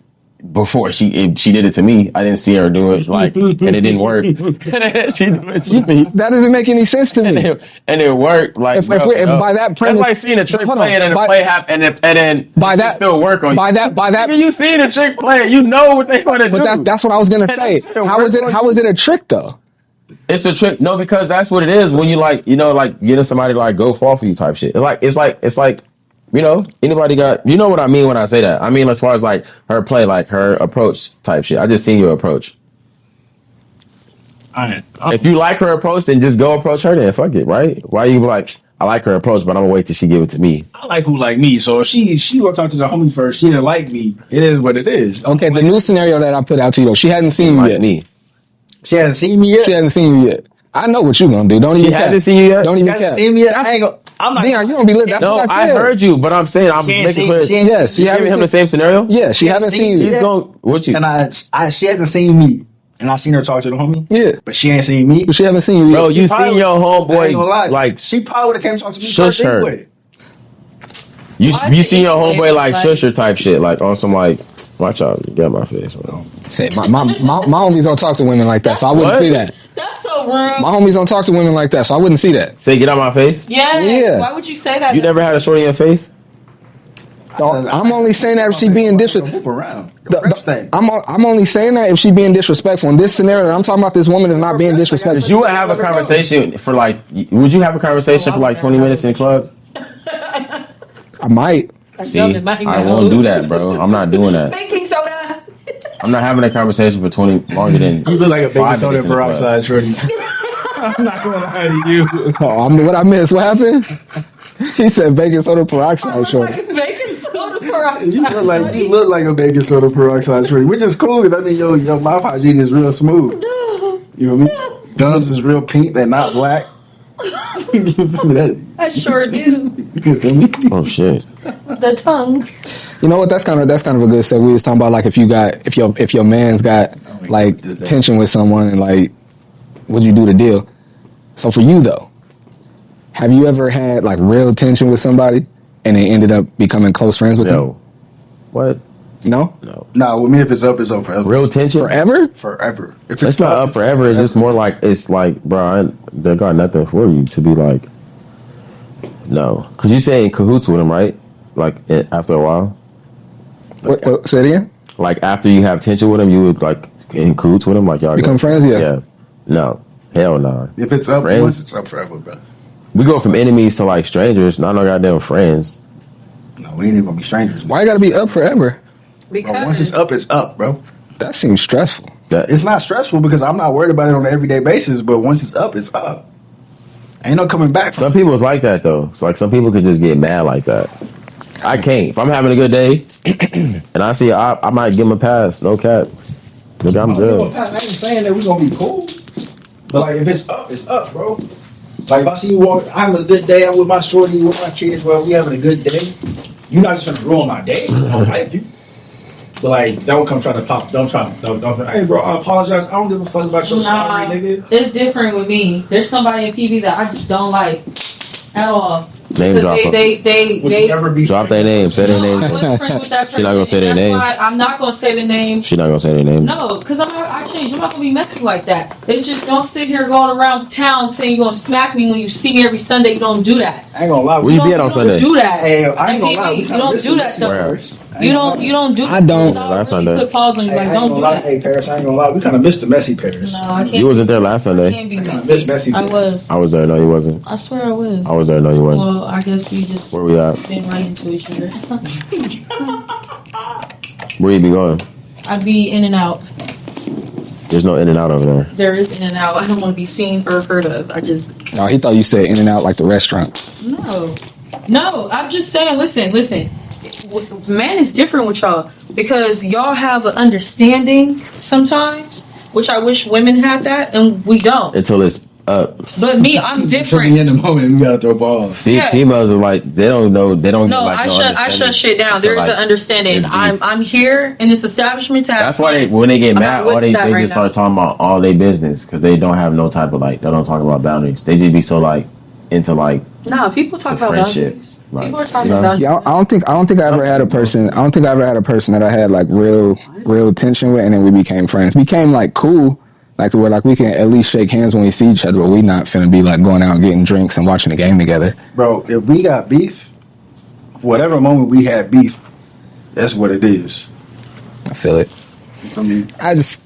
Before she did it to me, I didn't see her do it like, and it didn't work. She did it to me. That doesn't make any sense to me. And it worked. Like, if by that premise, that's like seeing a trick play and then the play happen, and then by that still work on you. By that, you seen a trick play, you know what they're gonna do. But that's what I was gonna say. How is it a trick though? It's a trick. No, because that's what it is when you like getting somebody to like go fall for you type shit. It's like. You know, anybody got, you know what I mean when I say that. I mean, as far as like her play, like her approach type shit. I just seen your approach. If you like her approach, then just go approach her then. Fuck it, right? Why you like, I like her approach, but I'm gonna wait till she give it to me. I like who like me. So if she will talk to the homie first. She didn't like me. It is what it is. Okay, the new scenario that I put out to you though, she hadn't seen you yet. Me. She hasn't seen me yet? She hasn't seen you yet. I know what you gonna do. Don't even cap. She hasn't seen you yet? Don't even cap. Seen me yet? I ain't gonna. I'm not. Dion, you don't be lit. That's no, what I said. I heard you, but I'm saying I'm making clear. Yes, she giving him the same scenario. Yeah, she hasn't seen you. He's going. What you? And she hasn't seen me, and I seen her talk to the homie. Yeah, but she ain't seen me. But she haven't seen you. Bro, you seen your homeboy like she probably would have came to talk to me. Shush her. Anyway. You see your homeboy like shusher type shit, like on some like, watch out, you got my face. Say my homies don't talk to women like that, so I wouldn't see that. That's so rude. My homies don't talk to women like that, so I wouldn't see that. Say get out my face. Yeah. Why would you say that? You never had a shorty in your face? I'm only saying that if she being disrespectful. Move around. Reps thing. I'm only saying that if she being disrespectful. In this scenario, I'm talking about this woman is not being disrespectful. You would have a conversation for like. Would you have a conversation for like 20 minutes in the club? I might. See, I won't do that, bro. I'm not doing that. Baking soda. I'm not having a conversation for 20 longer than. You look like a baking 5 soda minutes in the club. peroxide, shorty. I'm not gonna lie to you. Oh, what I missed? What happened? He said baking soda peroxide. Short. Baking soda peroxide. You look like a baking soda peroxide, shorty, which is cool because I mean your mouth hygiene is real smooth. You know what I mean? Gums is real pink. They're not black. I sure do. You feel me? Oh shit. The tongue. You know what? That's kind of a good segue. We was talking about like if your man's got like tension with someone and like would you do the deal? So for you though, have you ever had like real tension with somebody and they ended up becoming close friends with them? What? No. Nah, with me if it's up forever. Real tension? Forever? Forever. If It's not up forever. It's just more like it's like, bro, they got nothing for you to be like. No, because you say in cahoots with him, right? Like after a while. What, say it again? Like after you have tension with him, you would like in cahoots with him, like y'all Become friends? Yeah. Yeah. No, hell no. If it's up Friends? once, it's up forever, bro. We go from enemies to like strangers, not no goddamn friends. No, we ain't even gonna be strangers. Why you gotta be up forever? Bro, once it's up, bro. That seems stressful. It's not stressful because I'm not worried about it on an everyday basis, but once it's up, it's up. Ain't no coming back. Some people is like that though. It's like some people could just get mad like that. I can't. If I'm having a good day and I see I might give him a pass. No cap. Nigga, I'm good. I ain't saying that we gonna be cool, but like if it's up, bro. Like if I see you walk, I'm having a good day. I'm with my shorty, with my kids. Well, we having a good day. You're not just gonna ruin my day. I don't like you. But like, don't come trying to pop. Don't. Hey, bro, I apologize. I don't give a fuck about your sorry, nigga. It's different with me. There's somebody in PV that I just don't like at all. Name drop. They ever be drop their name. Say their name. I wasn't friends with that person. She not gonna say their That's name. why I'm not gonna say the name. She not gonna say their name. No, because I changed. I'm not gonna be messy like that. It's just don't sit here going around town saying you're gonna smack me when you see me every Sunday. You don't do that. I ain't gonna lie. Where you be at on Sunday? You don't do that. Hey, I ain't gonna lie. You don't do that stuff. You don't do. I don't. Last Sunday. Put pause on you. Like, don't do that. Hey, Paris, I ain't gonna lie. We kind of missed the messy Paris. No, I can't. You wasn't there last I Sunday. can't be Miss messy. messy I Paris. was. I was there. No, you wasn't. I swear I was. I was there. No, you wasn't. Well, I guess we just Where we at? been right into each other. Where you be going? I'd be in and out. There's no in and out over there. There is in and out. I don't want to be seen or heard of. I just No, he thought you said in and out like the restaurant. no. I'm just saying. Listen. Man is different with y'all because y'all have an understanding sometimes, which I wish women had that, and we don't. Until it's up. But me, I'm Took me different. in the moment and we gotta throw balls. Yeah. Females are like they don't know. They don't. No, like, I no shut shit down. So, There is like, an understanding. it's beef. I'm here in this establishment to have That's why fun. when they get I'm mad, not with all they that right just now. start talking about all their business because they don't have no type of like they don't talk about boundaries. They just be so like into like Nah, people talk the about friendship. boundaries. Like, People are talking you know? about Yeah, I don't think I ever had a person. I don't think I ever had a person that I had like real tension with, and then we became friends. Became like cool, like to where like we can at least shake hands when we see each other, but we not finna be like going out and getting drinks and watching the game together. Bro, if we got beef, whatever moment we had beef, that's what it is. I feel it. I mean, I just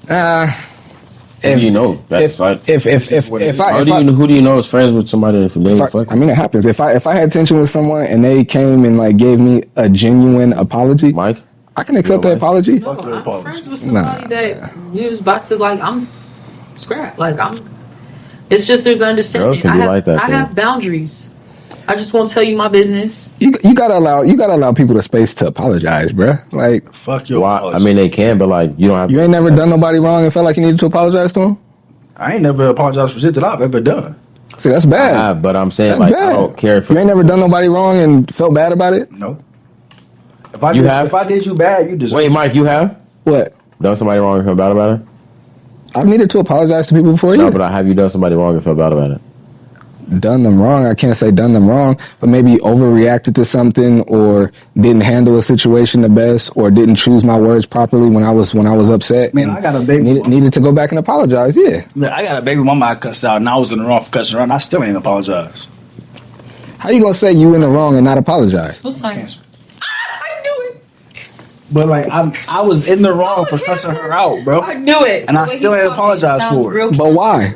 Who do you know? That's like, who do you know is friends with somebody if they don't fuck? I mean, it happens. If I had tension with someone and they came and like gave me a genuine apology, Mike? I can accept that Mike? apology. No, Fuck the I'm apology. friends with somebody that you was about to like. I'm scrap. Like I'm. It's just there's an understanding. Girls can be like that, I though. have boundaries. I just won't tell you my business. You gotta allow people the space to apologize, bruh. Like fuck your Well, I apology. mean, they can, but like you don't have. you ain't never done nobody wrong and felt like you needed to apologize to them. I ain't never apologized for shit that I've ever done. See, that's bad. But I'm saying That's like bad. I don't care if You ain't never done nobody wrong and felt bad about it. No. If I did you bad, you deserve. Wait, Mike, you have What? done somebody wrong and felt bad about it? I've needed to apologize to people before. No, Yeah, but have you done somebody wrong and felt bad about it? done them wrong. I can't say done them wrong, but maybe overreacted to something or didn't handle a situation the best or didn't choose my words properly when I was upset. Man, and I got a baby. needed to go back and apologize. Yeah. Man, I got a baby mama I cussed out, and I was in the wrong for cussing around. I still ain't apologized. How you gonna say you in the wrong and not apologize? What's that? Cancer. I But like I was in the wrong for cussing her out, bro. I knew it. And I The way still he's ain't talking, apologized sounds for it. real But why?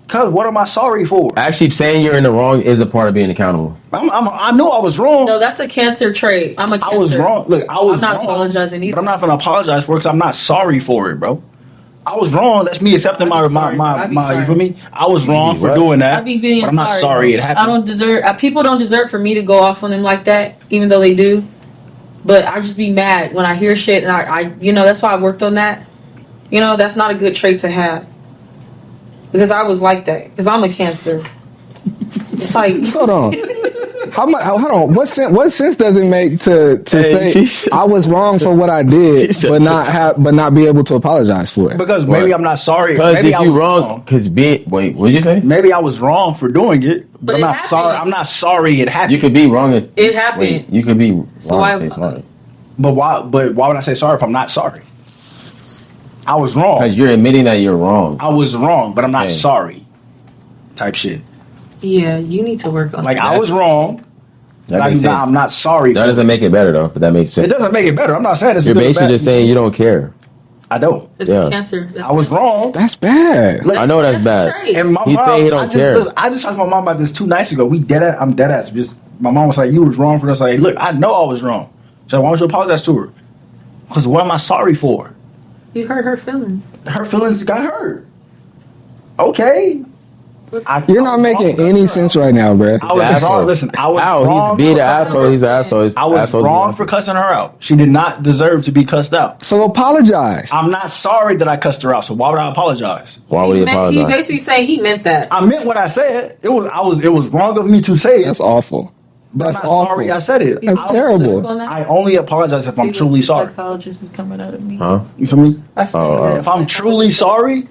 Cause what am I sorry for? Actually, saying you're in the wrong is a part of being accountable. I knew I was wrong. No, that's a cancer trait. I'm a cancer. I was wrong. Look, I was I'm not wrong, apologizing either. But I'm not gonna apologize for it because I'm not sorry for it, bro. I was wrong. That's me accepting I'd be sorry, I'd be my you sorry. feel me? I was wrong for What? doing that. I be being but I'm not sorry. sorry it I happened. don't deserve. People don't deserve for me to go off on them like that, even though they do. But I just be mad when I hear shit, and I that's why I worked on that. That's not a good trait to have. Because I was like that. Because I'm a cancer. It's like Hold on. Hold on. What sense does it make to say I was wrong for what I did, but not be able to apologize for it? Because maybe I'm not sorry. Because Maybe if you wrong, because wait, what did you say? Maybe I was wrong for doing it, but But I'm it not sorry. happened. I'm not sorry it happened. You could be wrong. It happened. Wait, you could be wrong So why- and say sorry. But why? But why would I say sorry if I'm not sorry? I was wrong. Because you're admitting that you're wrong. I was wrong, but I'm not Okay. sorry. Type shit. yeah, you need to work on Like that. I was wrong. That But makes sense. I'm not sorry. That for doesn't it. make it better though, but that makes sense. It doesn't make it better. I'm not saying it's You're good or basically bad. just saying you don't care. I don't. It's Yeah. a cancer. I was wrong. That's bad. Look, I know that's a bad. trait. And my He's mom, saying he don't care. I just talked to my mom about this 2 nights ago. I'm dead ass. Just my mom was like, "You was wrong for this." Like, look, I know I was wrong. So why don't you apologize to her? Because what am I sorry for? You hurt her feelings. Her feelings got hurt. Okay. You're not making any sense right now, bro. I was Asshole. wrong. Listen, I was Ow, wrong. he's being for an cussing asshole. her- He's an asshole. He's I was assholes wrong be for assholes. cussing her out. She did not deserve to be cussed out. So apologize. I'm not sorry that I cussed her out. So why would I apologize? Why would he He apologize? basically saying he meant that. I meant what I said. It was wrong of me to say it. That's awful. But That's I'm not awful. sorry I said it. That's terrible. I only apologize if I'm truly sorry. Psychologist is coming out of me. Huh? You feel me? Oh, If I'm truly sorry,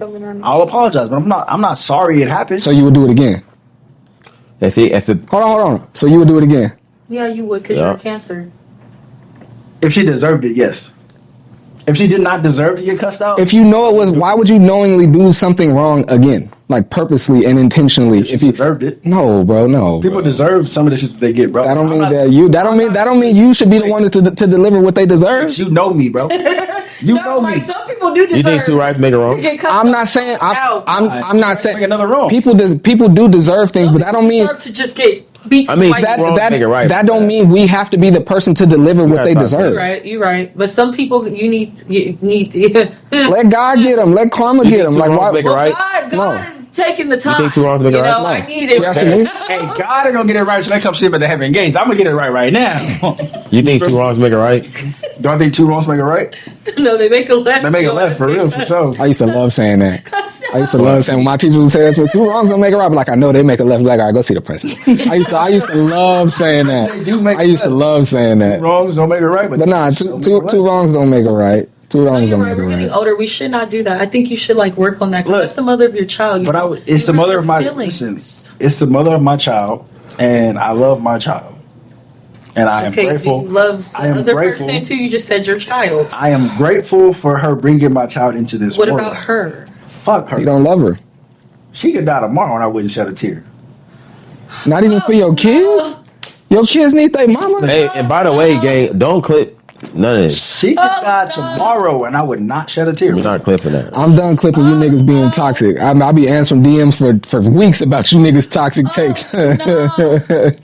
I'll apologize. But I'm not sorry it happened. So you would do it again. if it Hold on. So you would do it again. Yeah, you would because Yeah. you're a cancer. If she deserved it, yes. If she did not deserve to get cussed out, If you know it was, why would you knowingly do something wrong again, like purposely and intentionally? she If you deserved it. no, bro, no. People bro. deserve some of the shit that they get, bro. That don't I'm mean not- that you. That don't mean you should be the one to deliver what they deserve. You know me, bro. You know me. Like some people do deserve. you think 2 rights make it wrong? to get cut I'm off. not saying Out. I'm not Make saying another wrong. people do deserve things, but that don't mean deserve to just get beat. I mean, like, that- wrongs make it right. that don't mean we have to be the person to deliver what they gotta stop deserve. you're right. But some people you need to. Let God get them. Let karma You get think them. two Like wrongs why? make it Well, right? God No. is taking the time. think 2 wrongs make it right? No, No. I need it. You asking me? Hey, God ain't gonna get it right. So they come see me at the Heaven Gates. I'm gonna get it right now. You think 2 wrongs make it right? Do I think 2 wrongs make it right? No, they make a left. They make it left for real, for sure. I used to love saying that. I used to love saying when my teachers would say that's what 2 wrongs don't make it right. But like I know they make a left. Like all right, go see the principal. I used to love saying that. They do make I used to left. love saying that. Wrongs don't make it right, But nah, two wrongs don't make it right. 2 wrongs You're don't right. make We're it getting right. older. We should not do that. I think you should like work on that. 'Cause Look, that's the mother of your child. But it's the mother of my listen. It's the mother of my child, and I love my child, and I am Okay, grateful. you love the I am other grateful. person too. You just said your child. I am grateful for her bringing my child into this What world. about her? Fuck her. You don't love her. She could die tomorrow, and I wouldn't shed a tear. Not even for your kids. Your kids need their mama. Hey, and by the way, gang, don't clip none of this. She could die tomorrow, and I would not shed a tear. We're not clipping that. I'm done clipping you niggas being toxic. I'll be answering DMs for weeks about you niggas toxic takes.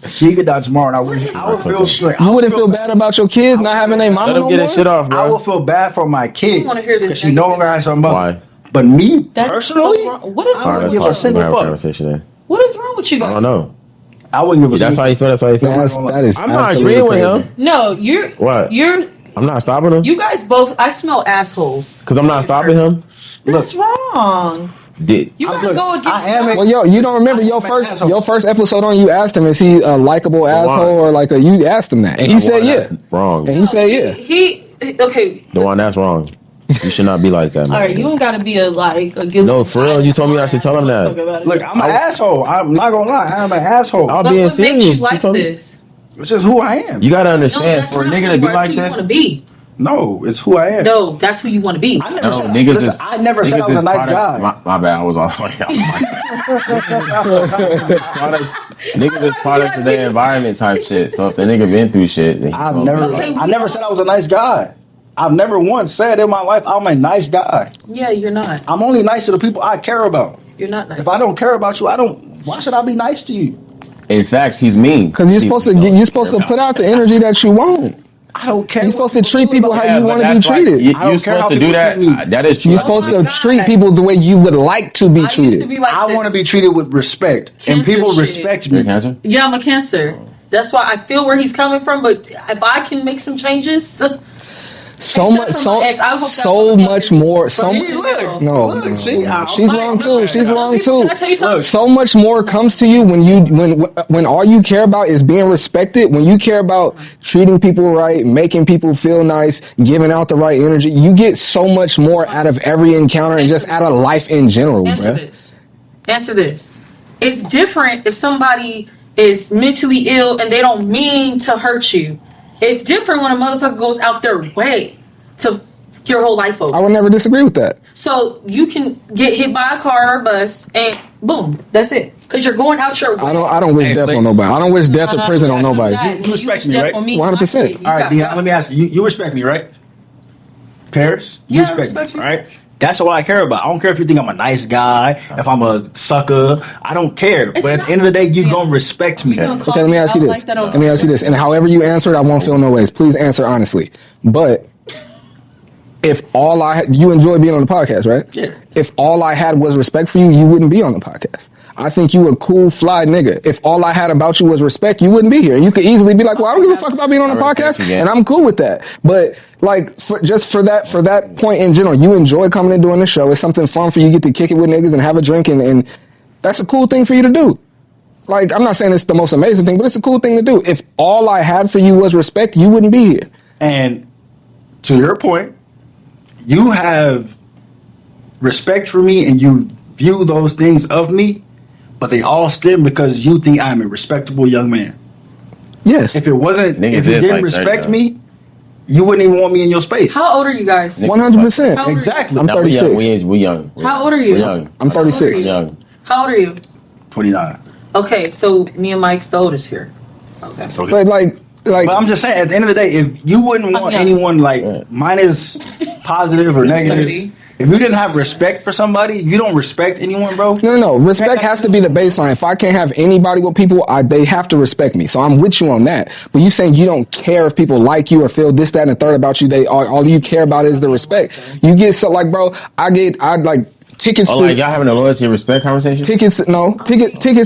She could die tomorrow, and I wouldn't. I would feel. You wouldn't feel bad about your kids not having their mama Let him no get more? his shit off, I bro. will feel bad for my kid. wanna hear this because she no negative. longer has her mother. Why? But me That's personally, so wrong. What is I wrong? don't Alright, give a let's single have a fuck. conversation then. What is wrong with you I guys? don't know. I wouldn't give a That's single. how you feel. That's how you feel. That is I'm not absolutely agreeing with crazy. him. No, you're What? you're I'm not stopping him you guys both. I smell assholes. because I'm not stopping him. That's wrong. Did You gotta look, go against. I am God. Well, yo, you don't remember your first episode on? You asked him, is he a likable asshole or like a? You asked him that, and he said yeah, That's wrong. and he said yeah. He okay. The one that's wrong. You should not be like that, man. All right, you don't gotta be a guilty. No, for real, you told me I should tell him that. Look, I'm an asshole. I'm not gonna lie. I'm an asshole. I'll But be what serious. makes you You like told me- this? It's just who I am. You gotta No, understand, that's for a not nigga who to you be are, like who you this, wanna be. No, it's who I am. No, that's who you want to be. I never No, said, niggas listen, is- I never said I niggas was a is nice products- guy. My bad. I was off. Niggas is products of their environment type shit. So if the nigga been through shit, then I've well, never, Okay, I never said I was a nice guy. I've never once said in my life I'm a nice guy. Yeah, you're not. I'm only nice to the people I care about. You're not nice. If I don't care about you, why should I be nice to you? In fact, he's mean. Because you're supposed to put out the energy that you want. I don't care. You're supposed to treat people how you want to be that's like- treated. you- I don't You're care how supposed to do people that. treat me. That is true. You're supposed to God. treat people the way you would like to be I used to treated. be like I this. want to be treated with respect, and Cancer people shit. respect You're a me. Cancer? Yeah, I'm a Cancer. That's why I feel where he's coming from. But if I can make some changes, So Except much, for so my ex, I hope so that's much what more. I'm So saying. Look, no, look, no, see, no. I- She's like, wrong too. She's Some wrong people- too. Can I tell you something? So much more comes to you when all you care about is being respected. When you care about treating people right, making people feel nice, giving out the right energy, you get so much more out of every encounter and just out of life in general, Answer bruh. this. Answer this. It's different if somebody is mentally ill and they don't mean to hurt you. It's different when a motherfucker goes out their way to your whole life over. I would never disagree with that. So you can get hit by a car or a bus and boom, that's it. Because you're going out your way. I don't wish Hey, death please. on nobody. I don't wish death or prison on nobody. You respect me, wish death right? on me, 100%. you All right, got Dion, dropped. let me ask you. You respect me, right? Paris, you Yeah, I respect respect me, you. right? That's what I care about. I don't care if you think I'm a nice guy, if I'm a sucker. I don't care. It's But at not- the end of the day, you Yeah. gonna respect me. You gonna call Okay, let me ask you out this. like that on- Let me ask you this. And however you answer it, I won't feel no ways. Please answer honestly. But if all you enjoy being on the podcast, right? Yeah. If all I had was respect for you, you wouldn't be on the podcast. I think you a cool, fly nigga. If all I had about you was respect, you wouldn't be here. And you could easily be like, well, I don't give a fuck about being on the I respect podcast. you, yeah. And I'm cool with that. But like, for that point in general, you enjoy coming and doing the show. It's something fun for you. You get to kick it with niggas and have a drink. And that's a cool thing for you to do. Like, I'm not saying it's the most amazing thing, but it's a cool thing to do. If all I had for you was respect, you wouldn't be here. And to your point, you have respect for me and you view those things of me, but they all stem because you think I'm a respectable young man. Yes. If it wasn't, Niggas if you is didn't like that, respect though. me, you wouldn't even want me in your space. How old are you guys? 100%. How old are you? Exactly. I'm Now, we 36. young. How old are you? We're young. I'm 36. We're young. How old are you? 29. Okay, so me and Mike's the oldest here. Okay. But like, But I'm just saying, at the end of the day, if you wouldn't want young. anyone like Yeah. minus positive or negative, 30. if you didn't have respect for somebody, you don't respect anyone, bro. no. Respect has to be the baseline. If I can't have anybody with people, they have to respect me. So I'm with you on that. But you saying you don't care if people like you or feel this, that, and the third about you. All you care about is the respect. You get so like, bro, I like tickets Oh, to. like y'all having a loyalty and respect conversation? Tickets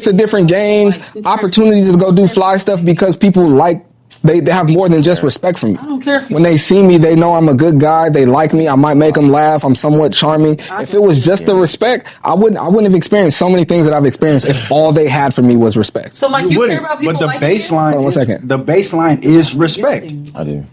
to different games, opportunities to go do fly stuff because people like they have more than just respect for me. I don't care if you When they see me, they know I'm a good guy. They like me. I might make them laugh. I'm somewhat charming. If it was just the respect, I wouldn't have experienced so many things that I've experienced if all they had for me was respect. So Mike, you care wouldn't. about people But the like baseline, Hold on one is, second. the baseline is respect. I do.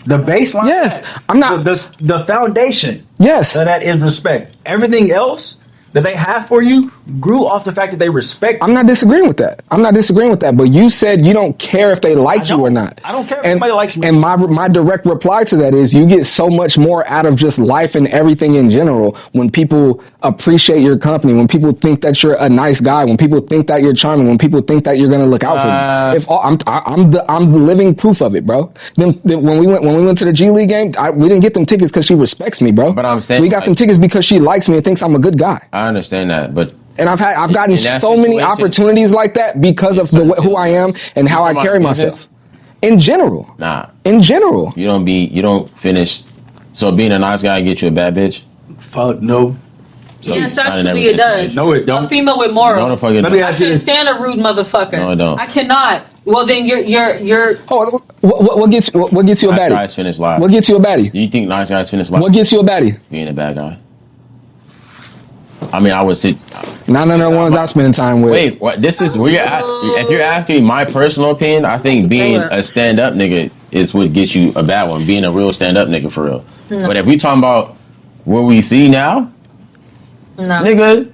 The baseline, Yes, I'm not- the foundation. Yes. So that is respect. Everything else that they have for you grew off the fact that they respect. I'm not disagreeing with that. But you said you don't care if they like you or not. I don't care if and, somebody likes me. And my direct reply to that is you get so much more out of just life and everything in general when people appreciate your company, when people think that you're a nice guy, when people think that you're charming, when people think that you're gonna look out for them. If I'm the living proof of it, bro. Then when we went to the G League game, we didn't get them tickets because she respects me, bro. But I'm saying, we got them tickets because she likes me and thinks I'm a good guy. I understand that, but And I've gotten In that so many situation- opportunities like that because of who I am and how I talking carry about myself. business? In general. nah. In general. You don't finish. So being a nice guy get you a bad bitch. Fuck no. So Yes, you kinda never actually it does. situation. No, it A don't. female with No, morals. the fuck it Let me don't. I ask you can't this. stand a rude motherfucker. No, I don't. I cannot. Well, then you're. Oh, what gets you a Nice baddie? guys finish live. What gets you a baddie? Do you think nice guys finish live? What gets you a baddie? Being a bad guy. I mean, I would sit. None of the ones I'm spending time with. Wait, what? This is if you're asking me my personal opinion, I think being a stand-up nigga is what gets you a bad one. Being a real stand-up nigga for real. But if we talking about what we see now, No. nigga,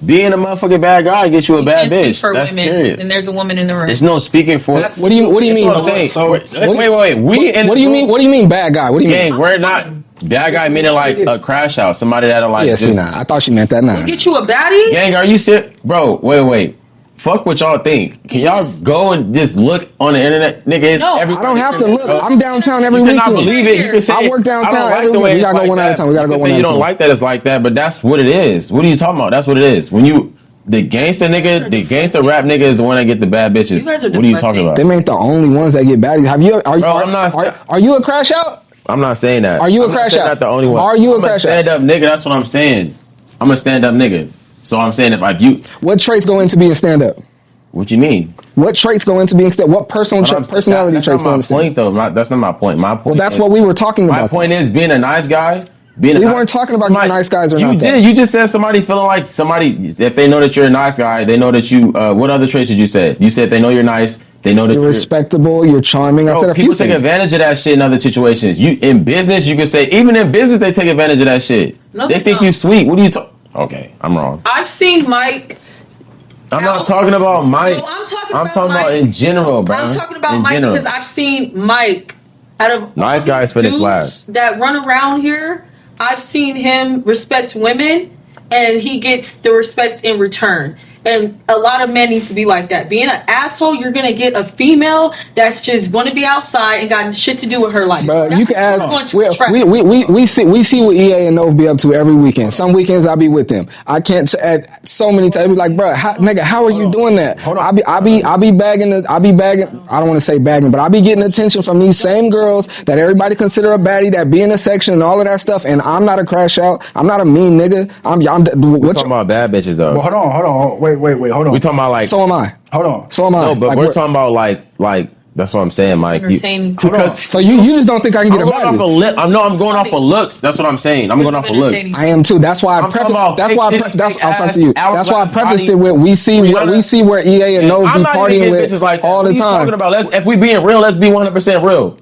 Being a motherfucking bad guy gets you a bad can't speak bitch. for That's women, period. and there's a woman in the room. There's no speaking for. That's- What do you mean? That's what I'm saying. So- wait. What do you mean? What do you mean bad guy? What do you mean? Gang, we're not bad guy meaning like a crash out. Somebody that'll like. Yeah, see, nah. I thought she meant that. Nah. Get you a baddie? Gang, are you serious? Bro, wait. Fuck what y'all think. Can y'all go and just look on the internet? Nigga, it's No, I don't have to look. I'm downtown every You weekend. cannot believe it. You can say I work downtown I don't like every the way weekend. We gotta it's go one at a that. time. We gotta You go can one say at a you don't time. like that it's like that, but that's what it is. What are you talking about? That's what it is. When you the gangster nigga, the gangster rap nigga is the one that get the bad bitches. You guys are What are you talking about? Them ain't the only ones that get baddies. Have you? Are you? Bro, I'm not- Are you a crash out? I'm not saying that. Are you a I'm not crash saying out? Not the only one. Are you a I'm crash out? stand up nigga. That's what I'm saying. I'm a stand up nigga. So I'm saying if you, What traits go into being stand up? what you mean? What traits go into being stand? What personality that's traits not go my into stand? point though. That's not my point. My point. Well, that's is, what we were talking My about. point is being a nice guy. We weren't talking about being nice guys or not, though. You just said somebody feeling like somebody. If they know that you're a nice guy, they know that you. What other traits did you say? You said they know you're nice. They know that You're respectable. You're charming. I said a few people take things. advantage of that shit in other situations. You in business, you can say even in business they take advantage of that shit. No, they they think don't. you sweet. What are you talking? Okay, I'm wrong. I've seen Mike. I'm not talking about Mike. No, I'm talking about Mike. in general, bro. I'm talking about in Mike general. because I've seen Mike out of Nice all guys these finish dudes last. that run around here. I've seen him respect women, and he gets the respect in return. And a lot of men need to be like that. Being an asshole, you're gonna get a female that's just want to be outside and got shit to do with her life. But That's you can what ask. you're going to attract. We see what EA and Nove be up to every weekend. Some weekends I be with them. I can't at so many times. Be like, bro, nigga, how are you doing that? I be bagging. I don't want to say bagging, but I be getting attention from these same girls that everybody consider a baddie, that be in a section and all of that stuff. And I'm not a crash out. I'm not a mean nigga. We're talking about bad bitches though. Well, hold on. Wait, hold on. We talking about like So am I. Hold on. So am I. no, but Like, we're talking about like that's what I'm saying, Mike. Entertaining. So you just don't think I can get I'm a going off baddie? of I'm going off of looks. That's what I'm saying. I'm going off of looks. I am too. That's why I I'm talking about prefaced. That's why. fake That's fake I'll talk ass to you. That's why I hourglass prefaced body. it with we see where EA and Nove be I'm not even partying getting with bitches like that. all What the are you time. talking about? If we being real, let's be 100% real.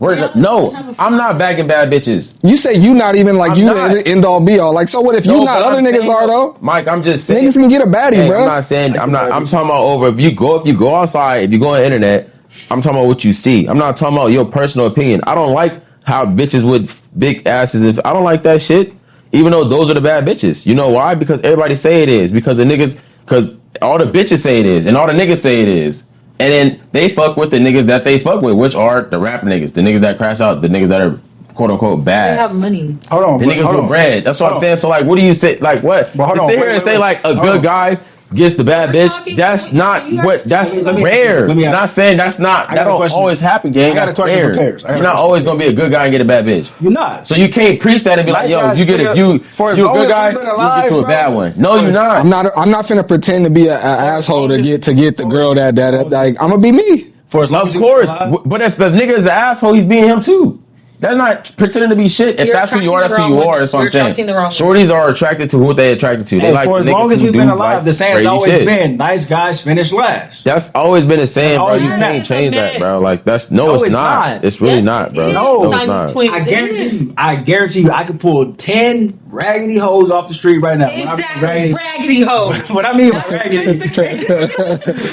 I'm not bagging bad bitches. You say you not even like I'm you not. the end all be all. Like so what if you No, not? but Other I'm niggas saying, are though. Mike, I'm just saying. Niggas can get a baddie, Hey, bro. I'm not saying I'm talking about over. If you go outside, if you go on the internet, I'm talking about what you see. I'm not talking about your personal opinion. I don't like how bitches with big asses. If I don't like that shit, even though those are the bad bitches. You know why? Because everybody say it is. Because the niggas, because all the bitches say it is, and all the niggas say it is. And then they fuck with the niggas that they fuck with, which are the rap niggas, the niggas that crash out, the niggas that are quote unquote bad. They have money. Hold on. The niggas with bread. That's what I'm saying. So like, what do you say? Like what? But hold To on, sit here wait, and wait, say wait. like a Hold good on. guy gets the bad We're bitch. talking- That's you not guys- what. That's let me- rare. let me ask- Not saying that's not. I That got a don't question. always happen, gang. I got a That's question rare. for Paris. I got a You're not question. always gonna be a good guy and get a bad bitch. You're not. So you can't preach that and be like, Nice yo, guys you get figure- a you for as you a long good as guy, you've been you alive, get to a bro. bad one. No, you're not. I'm not finna pretend to be an asshole to get the girl that like I'm gonna be me. For as long as Of you course, been alive. but if the nigga is an asshole, he's being him too. That's not pretending to be shit. If You're that's who you are, that's attracting who the you wrong are. That's what women. I'm saying. You're attracting the wrong Shorties are attracted to who they attracted to. They Hey, like for as niggas long as who we've do been alive, like the saying's crazy always shit. been nice guys finish last. That's always been a saying, bro. always You been can't that. change It's a that, myth. bro. Like that's No, it's it's not. not. It's really Yes, not, it bro. is. No. it's Siamese not. twins. I It guarantee is. you. I guarantee you. I could pull 10 raggedy hoes off the street right now. When I mean Exactly. Raggedy hoes. What I mean by raggedy.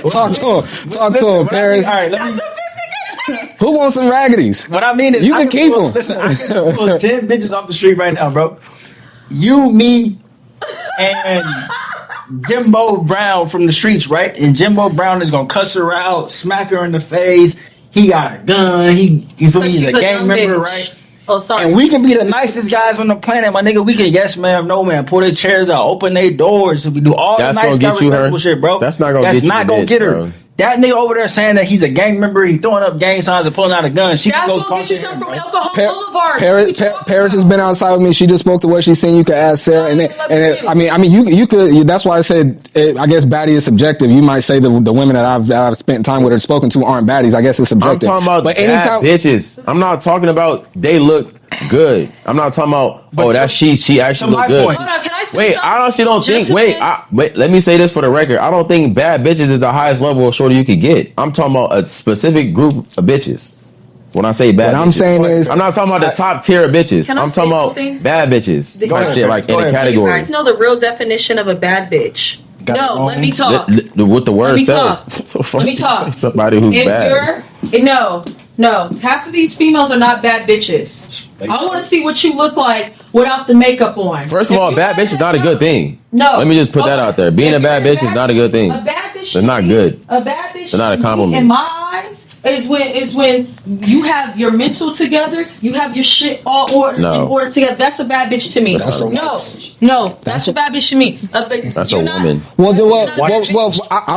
Talk to him, Paris. All right, let me. Who wants some raggities? What I mean is, You I can keep pull- 'em. Listen, I can pull 10 bitches off the street right now, bro. You, me, and Jimbo Brown from the streets, right? And Jimbo Brown is gonna cuss her out, smack her in the face. He got a gun. You feel me? He's She's a gang dumb member, bitch. right? Oh, sorry. And we can be the nicest guys on the planet, my nigga. We can yes ma'am, no man, pull their chairs out, open their doors. We do all That's the nice gonna guy get you her. respectable shit, bro. That's not gonna get you the bitch, get her. bro. That nigga over there saying that he's a gang member, he throwing up gang signs and pulling out a gun. She That's can go gonna talk get you to him, something from bro. Alcohol Boulevard. What are Paris, you talking Paris has about? been outside with me. She just spoke to what she's seen. You could ask Sarah, I mean, you could. That's why I said. I guess baddie is subjective. You might say the women that I've spent time with or spoken to aren't baddies. I guess it's I'm subjective. talking about but bad anytime bitches. I'm not talking about they look good. I'm not talking about that she actually my look good. point- Hold on, can I say Wait, something? I honestly don't think. Gentlemen, Wait. Let me say this for the record. I don't think bad bitches is the highest level of shorty you could get. I'm talking about a specific group of bitches. When I say bad, What I'm bitches. saying is- I'm not talking about the top tier of bitches. Can I I'm say talking about something? bad bitches Go type ahead, shit, like go in a ahead. you category. guys know the real definition of a bad bitch. No, let me talk. What the word Let me says. talk. Let me talk. Somebody who's If bad. no, half of these females are not bad bitches. I want to see what you look like without the makeup on. First of all, bad bitch is not a good thing. No. Let me just put that out there. Being a bad bitch is not a good thing. A bad bitch. It's not good. A bad bitch. It's not a compliment. In my eyes, is when you have your mental together, you have your shit all in order together. That's a bad bitch to me. That's that's a bad bitch to me. That's a woman.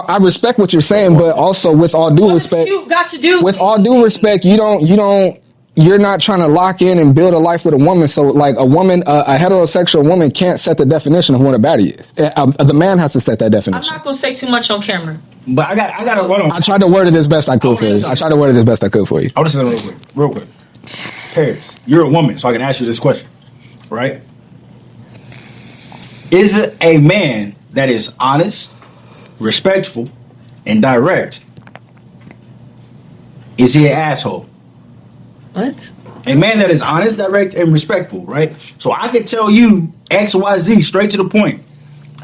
I respect what you're saying, but also with all due respect, you got to do with all due respect, you're not trying to lock in and build a life with a woman. So like a woman, a heterosexual woman can't set the definition of what a baddie is. The man has to set that definition. I'm not gonna say too much on camera. But I got to run on. I tried to word it as best I could for you. I tried to word it as best I could for you. I'll just say real quick. Paris, you're a woman, so I can ask you this question, right? Is it a man that is honest, respectful, and direct? Is he an asshole? What? A man that is honest, direct, and respectful, right? So I can tell you X, Y, Z straight to the point.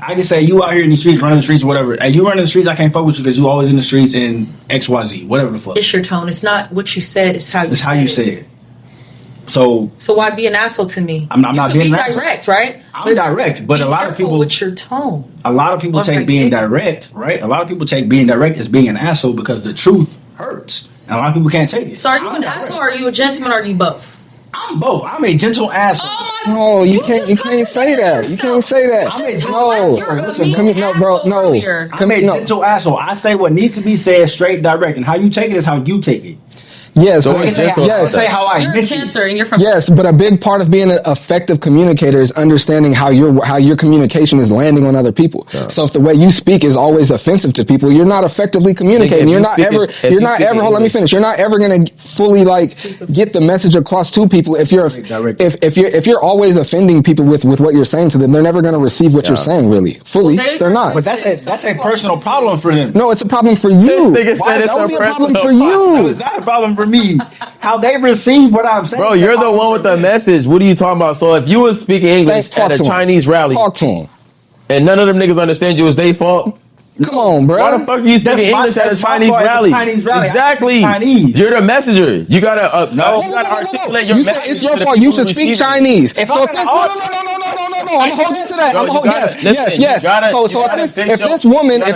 I can say you out here in the streets, running the streets, whatever. Hey, you running the streets, I can't fuck with you because you always in the streets and X, Y, Z, whatever the fuck. It's your tone. It's not what you said. It's how you. It's how you say it. So why be an asshole to me? I'm not being an asshole. Direct, right? I'm direct, but a lot of people with your tone. A lot of people take being direct, right? A lot of people take being direct as being an asshole because the truth hurts, and a lot of people can't take it. So are you an asshole? Or are you a gentleman? Or are you both? I'm both. I'm a gentle asshole. No, you can't say that. You can't say that. I'm a gentle asshole. I say what needs to be said straight, direct, and how you take it is how you take it. Yes, so say how I you're meant Cancer and you're from. Yes, but a big part of being an effective communicator is understanding how your communication is landing on other people. Yeah. So if the way you speak is always offensive to people, you're not effectively communicating. Hold on, let me finish. You're not ever going to fully get the message across to people if you're always offending people with what you're saying to them. They're never going to receive what you're saying really fully. They're not. But that's a personal problem for them. No, it's a problem for you. That would be a problem for you. It's not a problem for me. How they receive what I'm saying. Bro, you're the one with the message. What are you talking about? So if you was speaking English at a Chinese rally, talk to him, and none of them niggas understand you, it's their fault. Come on, bro. Why the fuck are you speaking English at a Chinese rally? Exactly. You're the messenger. You gotta articulate your message. It's your fault. You should speak Chinese. No. I'm gonna hold you to that. Yes. So if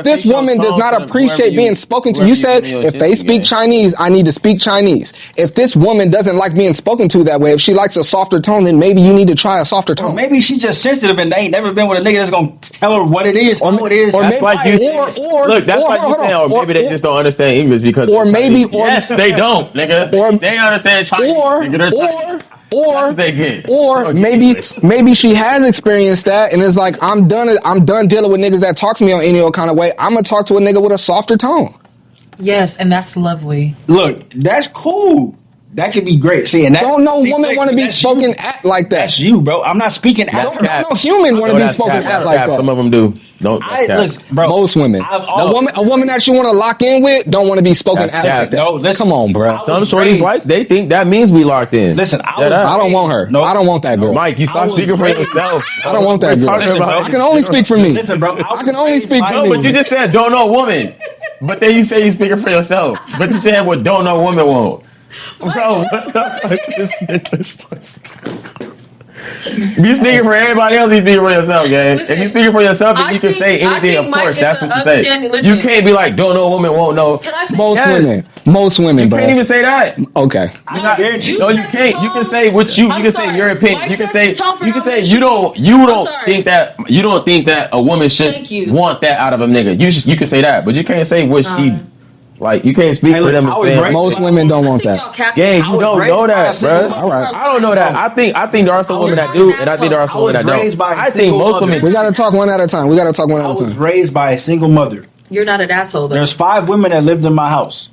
this woman does not appreciate being spoken to, you said if they speak Chinese, I need to speak Chinese. If this woman doesn't like being spoken to that way, if she likes a softer tone, then maybe you need to try a softer tone. Or maybe she's just sensitive and they ain't never been with a nigga that's gonna tell her what it is, how it is. Or maybe look, that's like you saying, or maybe they just don't understand English because yes, they don't, nigga. They understand Chinese. Or maybe she has experienced that and is like, I'm done dealing with niggas that talk to me on any old kind of way. I'm gonna talk to a nigga with a softer tone. Yes, and that's lovely. Look, that's cool. That could be great. See, and don't no woman want to be spoken at like that. That's you, bro. I'm not speaking at. No human want to be spoken at like that. Some of them do. Listen, bro, most women. A woman that you want to lock in with don't want to be spoken at like that. No, come on, bro. Some shorties like they think that means we locked in. Listen, I don't want her. No, I don't want that girl. Mike, you stop speaking for yourself. I don't want that girl. I can only speak for me. Listen, bro. I can only speak for me. But you just said don't know woman. But then you say you speaking for yourself. But you said what don't know woman won't. Bro, what's up with this nigga? You speaking for everybody else, you speaking for yourself, gang. If you speaking for yourself, then you can say anything, of course. That's what you say. You can't be like, don't know woman, won't know. Most women, bro. You can't even say that. Okay. No, you can't. You can say what you can say your opinion. You can say you don't think that a woman should want that out of a nigga. You can say that, but you can't say what she. Like, you can't speak for them and say most women don't want that. Yeah, you don't know that, bro. All right. I don't know that. I think there are some women that do, and I think there are some women that don't. I think most women. We gotta talk one at a time. I was raised by a single mother. You're not an asshole, though. There's 5 women that lived in my house.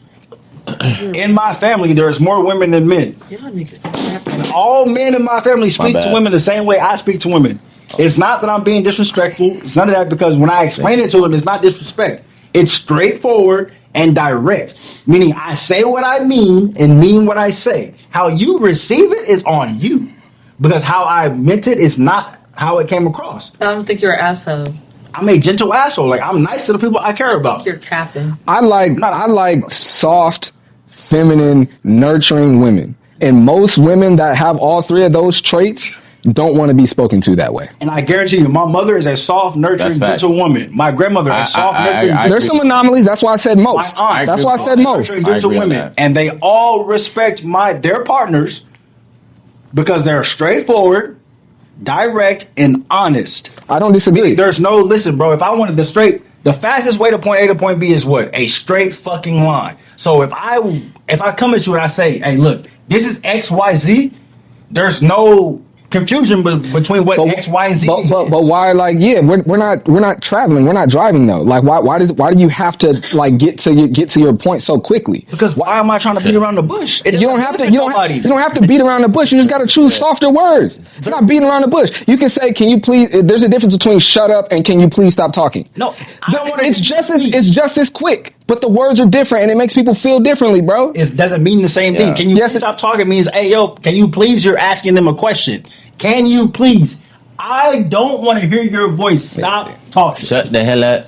In my family, there's more women than men. And all men in my family speak to women the same way I speak to women. It's not that I'm being disrespectful. It's none of that, because when I explain it to them, it's not disrespect. It's straightforward and direct, meaning I say what I mean and mean what I say. How you receive it is on you, because how I meant it is not how it came across. I don't think you're an asshole. I'm a gentle asshole. Like I'm nice to the people I care about. You're capping. I like soft, feminine, nurturing women. And most women that have all three of those traits don't want to be spoken to that way. And I guarantee you, my mother is a soft, nurturing, gentle woman. My grandmother is soft, nurturing. There's some anomalies. That's why I said most. My aunt, that's why I said most. Gentle women, and they all respect their partners because they're straightforward, direct, and honest. I don't disagree. There's no listen, bro. If I wanted the fastest way to point A to point B is what? A straight fucking line. So if I come at you and I say, hey, look, this is XYZ, there's no confusion between what X, Y, and Z. But why? Like, yeah, we're not traveling. We're not driving though. Like, why do you have to like get to your point so quickly? Because why am I trying to beat around the bush? You don't have to beat around the bush. You just got to choose softer words. It's not beating around the bush. You can say, "Can you please?" There's a difference between "shut up" and "Can you please stop talking." No, it's just as quick. But the words are different, and it makes people feel differently, bro. It doesn't mean the same thing. Can you stop talking? Means, hey, yo, can you please? You're asking them a question. Can you please? I don't want to hear your voice. Stop talking. Shut the hell up.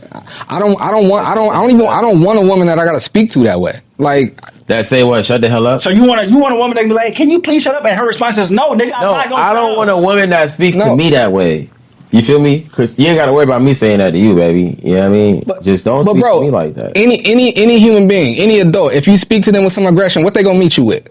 I don't want a woman that I gotta speak to that way. Like that say what? Shut the hell up. So you want a woman that be like, can you please shut up? And her response is, no, nigga. No, I don't want a woman that speaks to me that way. You feel me? Because you ain't got to worry about me saying that to you, baby. You know what I mean? Just don't speak to me like that. Any human being, any adult, if you speak to them with some aggression, what they gonna meet you with?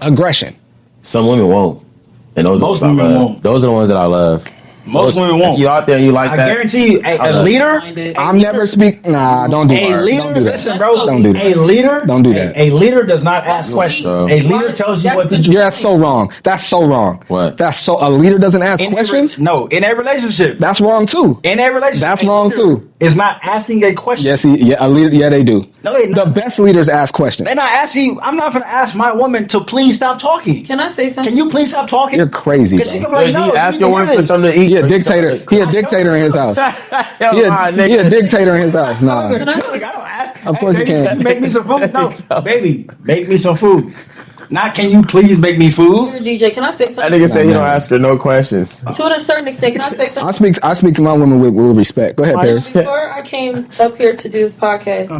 Aggression. Some women won't. And most women won't. Those are the ones that I love. Most women won't. If you out there and you like that, I guarantee you, a leader. I'm never speak. Nah, don't do that. Don't do that. Listen, bro. Don't do that. A leader. Don't do that. A leader does not ask questions. A leader tells you what to do. Yeah, that's so wrong. That's so wrong. What? A leader doesn't ask questions? No, in a relationship. That's wrong too. In a relationship. That's wrong too. Is not asking a question. Yes, a leader. Yeah, they do. No, they the best leaders ask questions. They're not asking you. I'm not going to ask my woman to please stop talking. Can I say something? Can you please stop talking? You're crazy. She can be like, no, ask your woman for something to eat. He a dictator. He a dictator in his house. He a dictator in his house. Nah. I don't ask. Of course you can. Make me some food. No, baby, make me some food. Not can you please make me food? DJ, can I say something? That nigga said he don't ask her no questions. To a certain extent, can I say something? I speak to my woman with respect. Go ahead, Paris. Before I came up here to do this podcast,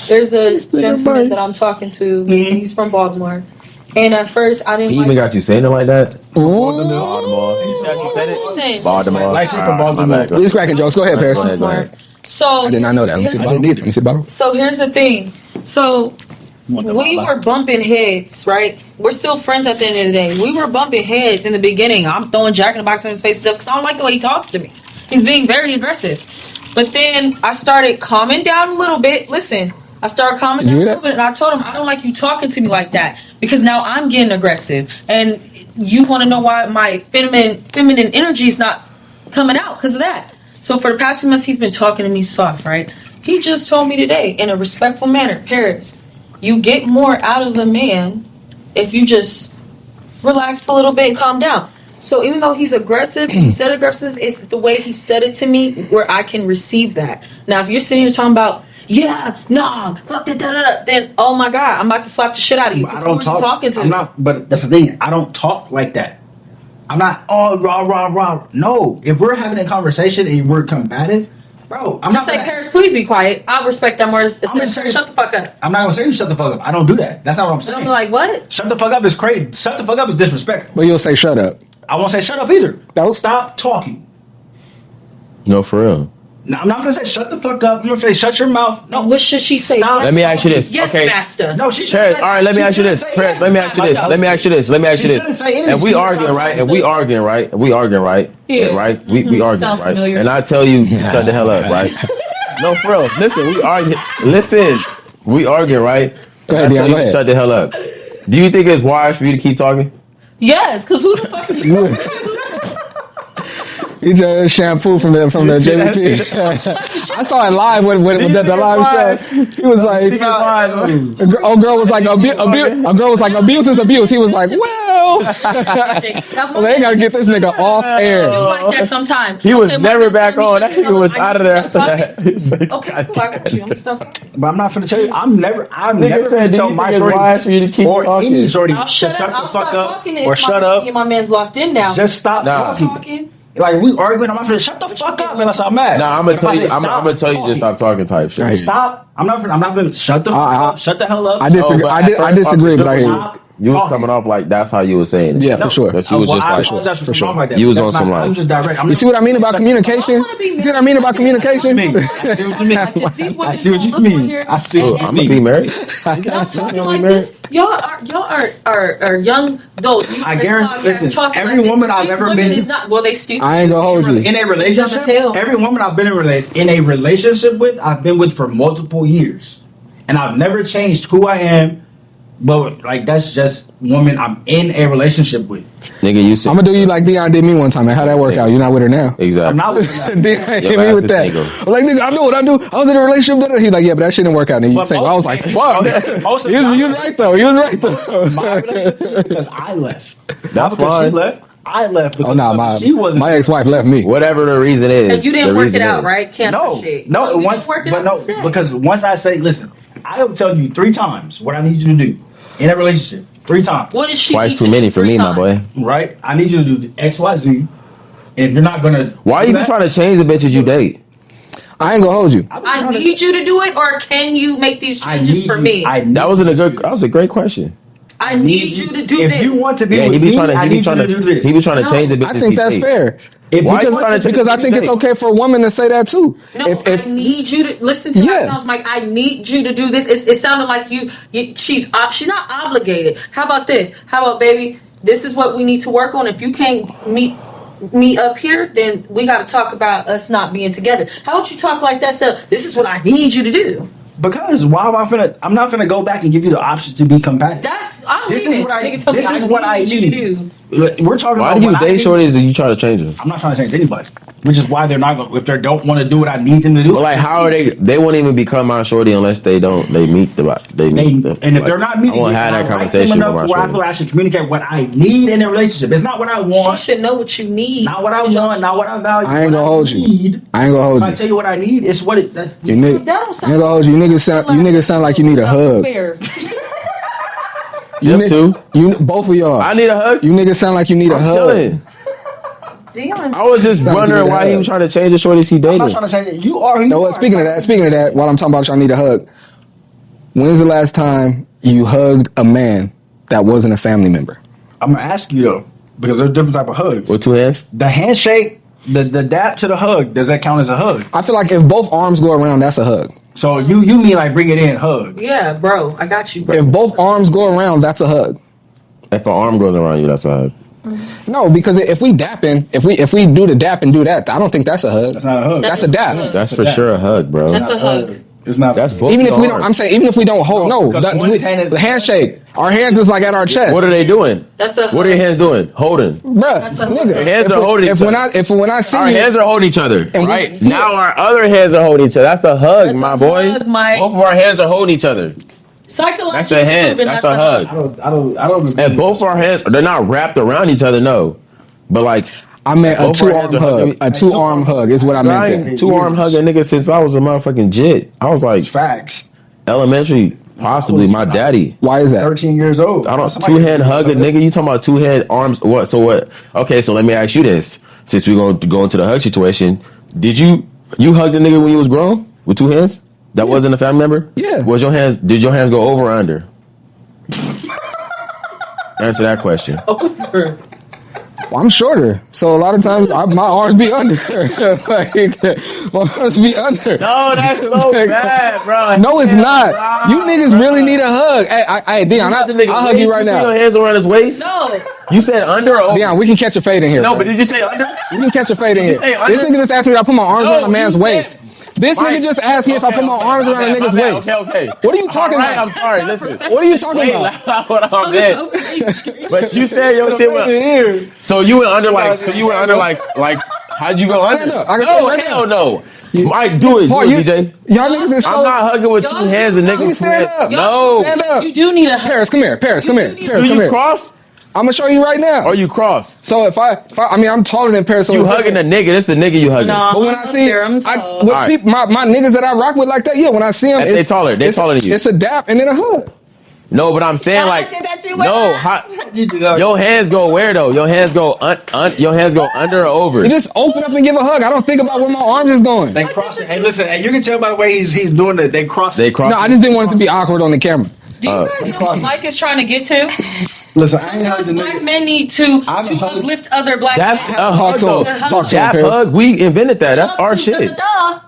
there's a gentleman that I'm talking to. He's from Baltimore. And at first, I didn't. He even got you saying it like that. Baltimore. He said it. Listen. Baltimore. Like she's from Baltimore. He's cracking jokes. Go ahead, Paris. Go ahead. So I did not know that. Let me see the bottle. Let me see the bottle. So here's the thing. So we were bumping heads, right? We're still friends at the end of the day. We were bumping heads in the beginning. I'm throwing Jack in the Box in his face because I don't like the way he talks to me. He's being very aggressive. But then I started calming down a little bit. Listen, I started calming down a little bit, and I told him, I don't like you talking to me like that because now I'm getting aggressive. And you want to know why my feminine energy is not coming out because of that. So for the past few months, he's been talking to me soft, right? He just told me today in a respectful manner, Paris, you get more out of a man if you just relax a little bit and calm down. So even though he's aggressive, he said aggressive, it's the way he said it to me where I can receive that. Now, if you're sitting here talking about, fuck that, then, oh my God, I'm about to slap the shit out of you. I don't talk. But that's the thing. I don't talk like that. I'm not, rah. No. If we're having a conversation and we're combative, bro, I'm not say, Paris, please be quiet. I'll respect that more. Shut the fuck up. I'm not going to say you shut the fuck up. I don't do that. That's not what I'm saying. I'm like, what? Shut the fuck up is crazy. Shut the fuck up is disrespectful. But you'll say shut up. I won't say shut up either. Stop talking. No, for real. No, I'm not going to say shut the fuck up. I'm going to say shut your mouth. No. What should she say? Stop. Let me ask you this. Yes, okay. master. No, she Paris, all right, let me ask you this. Paris, let me ask you this. Let me ask you this. And we arguing, right? We arguing, right? Yeah. Right? We arguing, Sounds right? familiar. And I tell you, shut the hell up, right? No, for real. Listen, we arguing. We arguing, right? Go ahead, Dion, go ahead. Shut the hell up. Do you think it's wise for you to keep talking? Yes, because who the fuck are you? He just shampoo from the JVP. I saw it live with the live show. He was like, a girl was like, abuse is abuse. He was like, well, they ain't gotta get this nigga off air. Like that sometime. He was never back on. That nigga was out of there after that. Okay, cool, I got you. I'm stuck. But I'm not finna tell you. I'm never said, gonna tell my shorty wise for you to keep or talking. any shorty I'll shut shut up. the fuck up Talking or shut up. My man's locked in now. Just stop talking. Like we arguing, I'm not finna shut the fuck up unless I'm mad. Nah, I'm gonna If tell I you. say I'm stop gonna tell you just talking, stop talking type shit. Right. Stop. I'm not finna shut the fuck up. Shut the hell up. I disagree. but I at first, disagree, but I hear you. Stop You was talking. coming off like that's how you was saying it. Yeah, for sure. That you was just I like, apologize for for sure. sure. Like that. You was That's on some not- I'm like- just direct. You see what I mean about communication? I wanna be You see what I mean about communication? I see what you mean. Like, these I women see what you don't look on mean. here I see oh, what you I'm gonna be mean. married. Y'all talking like this. Y'all are young adults. You I on this guarantee- podcast listen, talking every like this. woman I've These ever women been- is not. Well, they stupid. I ain't gonna hold you. In a relationship, Dumb as hell. every woman I've been in a relationship with, I've been with for multiple years, and I've never changed who I am. But like that's just woman I'm in a relationship with. Nigga, you said I'm gonna do you like Dion did me one time, man. How'd that work out? You're not with her now. exactly. I'm not with her. Dion hit Your me ass with is that. single. I'm like, nigga, I know what I do. I was in a relationship. He's like, yeah, but that shit didn't work out. And you But single. I was like, most- fuck. most of You the was right though. You was right though. My relationship because I left. That's Not because fine. she left. I left because Oh no, she wasn't. my ex-wife left me. Whatever the reason is, And you the didn't work reason it out, is. right? Cancel shit. No. You Once, didn't work it but out. no, Sick. because once I say, listen, I will tell you 3 times what I need you to do in a relationship. 3 times, What is she? Twice need too to many do for 3 me, my times? boy. right? I need you to do the X, Y, Z. And if you're not gonna, Why do you that, trying to change the bitches you date? I ain't gonna hold you. I need you to do it, or can you make these changes for me? That was a great question. I need you to do if this. you want to be Yeah, with he be me, trying to. I He need be trying you to do this. to. He be trying to No, change the bitches. I think he that's date. fair. If Why you you trying to change Because the I think bitches it's you date? okay for a woman to say that too. No, If I need you to listen to Yeah. that sounds like I need you to do this. It sounded like she's not obligated. How about this? How about, baby, this is what we need to work on. If you can't meet up here, then we got to talk about us not being together. How about you talk like that? So this is what I need you to do. Because why am I finna? I'm not finna go back and give you the option to be compatible. I'm This is leaving. what I- Nigga told me this is what I need you to need. do. We're talking Why about do you what I date need. shorties and you try to change them? I'm not trying to change anybody, which is why they're not going. If they don't want to do what I need them to do, But like, how are they? They won't even become my shorty unless they don't. They meet the. and if they're not meeting, I won't it, have I that like conversation them with enough my where I feel shorty. I should communicate what I need in a relationship. It's not what I You want, should know what you need. not what I want, not what I value. I ain't what gonna hold you. need. I ain't gonna hold If I you. tell you what I need, it's what it. You niggas, That don't I sound ain't gonna hold you. You niggas sound like you need a hug. Fair. You Them two. You both of y'all. I need a hug. You niggas sound like you need a I'm hug. chilling. Dion. I was just Sound like you wondering need a why he hug. was trying to change the shorties he I'm dated. not trying to change it. You are who you No, are. speaking of that, while I'm talking about y'all need a hug. When's the last time you hugged a man that wasn't a family member? I'm gonna ask you though, because there's different type of hugs. With 2 hands? The handshake, the dap to the hug, does that count as a hug? I feel like if both arms go around, that's a hug. So you mean like bring it in, hug? Yeah, bro, I got you, bro. If both arms go around, that's a hug. If an arm goes around you, that's a hug. No, because if we dapping, if we do the dap and do that, I don't think that's a hug. That's not a hug. That's a dap. That's for sure a hug, bro. That's a hug. It's not. That's both. Even if your we don't, arms. I'm saying even if we don't hold, no, because one hand is- the handshake. Our hands is like at our chest. What are they doing? That's a What are your hands doing? Holding. Bruh, That's a- nigga. Your hands if are holding each when other. when I see Our you, hands are holding each other, And we- right? yeah. Now our other hands are holding each other. That's a hug, That's my a boy. hug, Mike. Both of our hands are holding each other. Psychologically That's a hand. proven, That's a hug. I don't agree. And both our hands, they're not wrapped around each other, no. But like, I meant a both our 2-arm hands are hug. hugging- A 2-arm hug is what I I meant. ain't there. 2-arm hugging nigga since I was a motherfucking jit. I was like Facts. elementary, possibly. My daddy. Why is that? 13 years old. I don't Somebody- 2-hand hug a nigga. You talking about 2-hand arms? What? So what? Okay, so let me ask you this: since we gonna go into the hug situation, did you hug the nigga when you was grown with 2 hands? That wasn't a family member. Yeah. Was your hands? Did your hands go over or under? Answer that question. Over. Well, I'm shorter, so a lot of times my arms be under. Like, my arms be under. No, that's so bad, bro. No, it's not. You niggas really need a hug. Hey, Dion, I'll hug you right Put now. your hands around his waist. No. You said under or over? Dion, we can catch a fade in here. No, bro. but did you say under? We can catch a fade in Did here. you say under? This nigga just asked me if I put my arms No, around a man's you said- waist. This Mike. nigga just asked me if I put my arms around a nigga's waist. Okay. What are you talking All right, about? I'm sorry. Listen. What are you talking Wait, about? that's what I meant. But you said your shit went. So you went under like. So you went under like. How'd you go under? Stand up. I can No, stand right hell now. no. Mike, do it, Paul, do you, it, DJ. y'all niggas is so. I'm not hugging with 2 hands and nigga. You stand up. No. Stand up. You do need a hug. Paris, come here. Paris, come here. Paris, Do come you here. cross I'm gonna show you right now. or you cross? So if I mean, I'm taller than Paris. So You it's hugging a different. nigga. This a nigga you hugging. No. But when I see, I'm I, tall. with Alright. people, my niggas that I rock with like that, yeah. When I see them, They taller. They taller than you. It's a dap and then a hug. No, but I'm saying I like did that too, no. Your hands go where though? Your hands go your hands go under or over. You just open up and give a hug. I don't think about where my arms is going. They cross it. Hey, listen, hey, you can tell by the way he's doing it. They cross. They cross. No, I just didn't want it to be awkward on the camera. Do you guys know what Mike is trying to get to? Listen, I ain't Sometimes hugging black nigga. men need to uplift other black That's men. a hug. Talk to him. Talk to him. Dap Perry. hug. We invented that. That's our shit.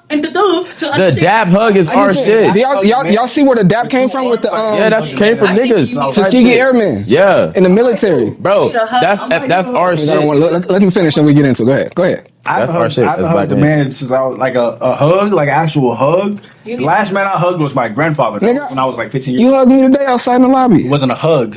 The dab hug is our shit. Do y'all see where the dap came from with the Yeah, that's came from niggas. Tuskegee Airmen Yeah, in the military? bro. That's our shit. Let me finish and we get into it. Go ahead. That's our shit. I've That's hugged a black men. man since I was like a hug, like an actual hug. The last man I hugged was my grandfather Nigga, when I was like 15 years You old. hugged me today outside in the lobby. It wasn't a hug.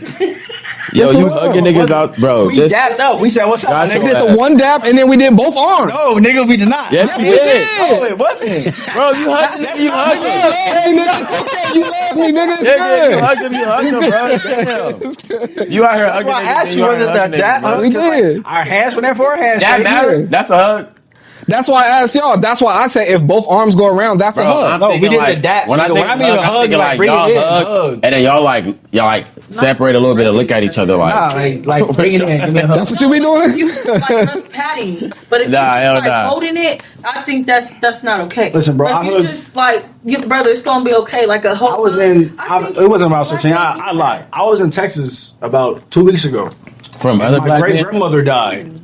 Yo, Yes, you it was. hugging niggas out, bro. We dapped up. We said, "What's up, Gotcha. We did nigga?" the one dap and then we did both arms. No, nigga, we did not. Yes, we we did. did. No, it wasn't. Bro, you hugging him, you hugging him. Hey, nigga, it's okay. You love me, nigga. It's Yeah, you good. hugged him, bro. Damn. You out here That's hugging why I niggas, asked you, out was here it that hugging dap niggas, bro. hug? We 'Cause, like, did. our hands went there for a handshake. That matter? That's a hug. That's why I asked y'all. That's why I said if both arms go around, that's a Bro, hug. I'm No, we thinking did like, the dap, when I nigga. think When I mean hug, a I'm hug, thinking like, like bring y'all it in, hug, hug. and then y'all separate a little bit and look at each other like. Nah, like bring it in. Give me a hug. That's what you be doing? You like patting, but if Nah, you hell just like nah. holding it, I think that's not okay. Listen, bro, But I if you hugged- just like, brother, it's gonna be okay. Like a whole. I was in. It wasn't about 16. I lied. I was in Texas about 2 weeks ago. From other My black great men. grandmother died.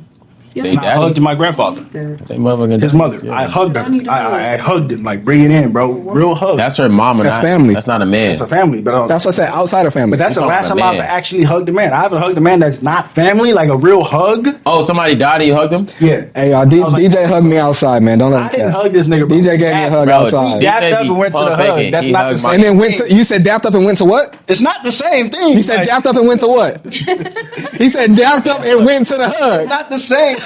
They And I hugged daddies. my grandfather, They motherfucking his daddies, mother. yeah. I hugged him. I hugged him. Like bring it in, bro. Real hug. That's her mama. That's not, family. That's not a man. It's a family, but That's what I said. Outside of family. But that's the I'm last talking time about I've man. actually hugged a man. I haven't hugged a man that's not family, like a real hug. Oh, somebody died and you hugged him? Yeah. Hey, y'all, was like- DJ hugged me outside, man. Don't let I me didn't cap. hug this nigga. Bro. DJ gave me a hug Bro, outside. he Dapped said up he and went to the pump hug. faking. That's He not hugged the my- same. And then went to, you said dapped up and went to what? It's not the same thing. He said Like, dapped up and went to what? He said dapped up and went to the it's hug. not the same thing.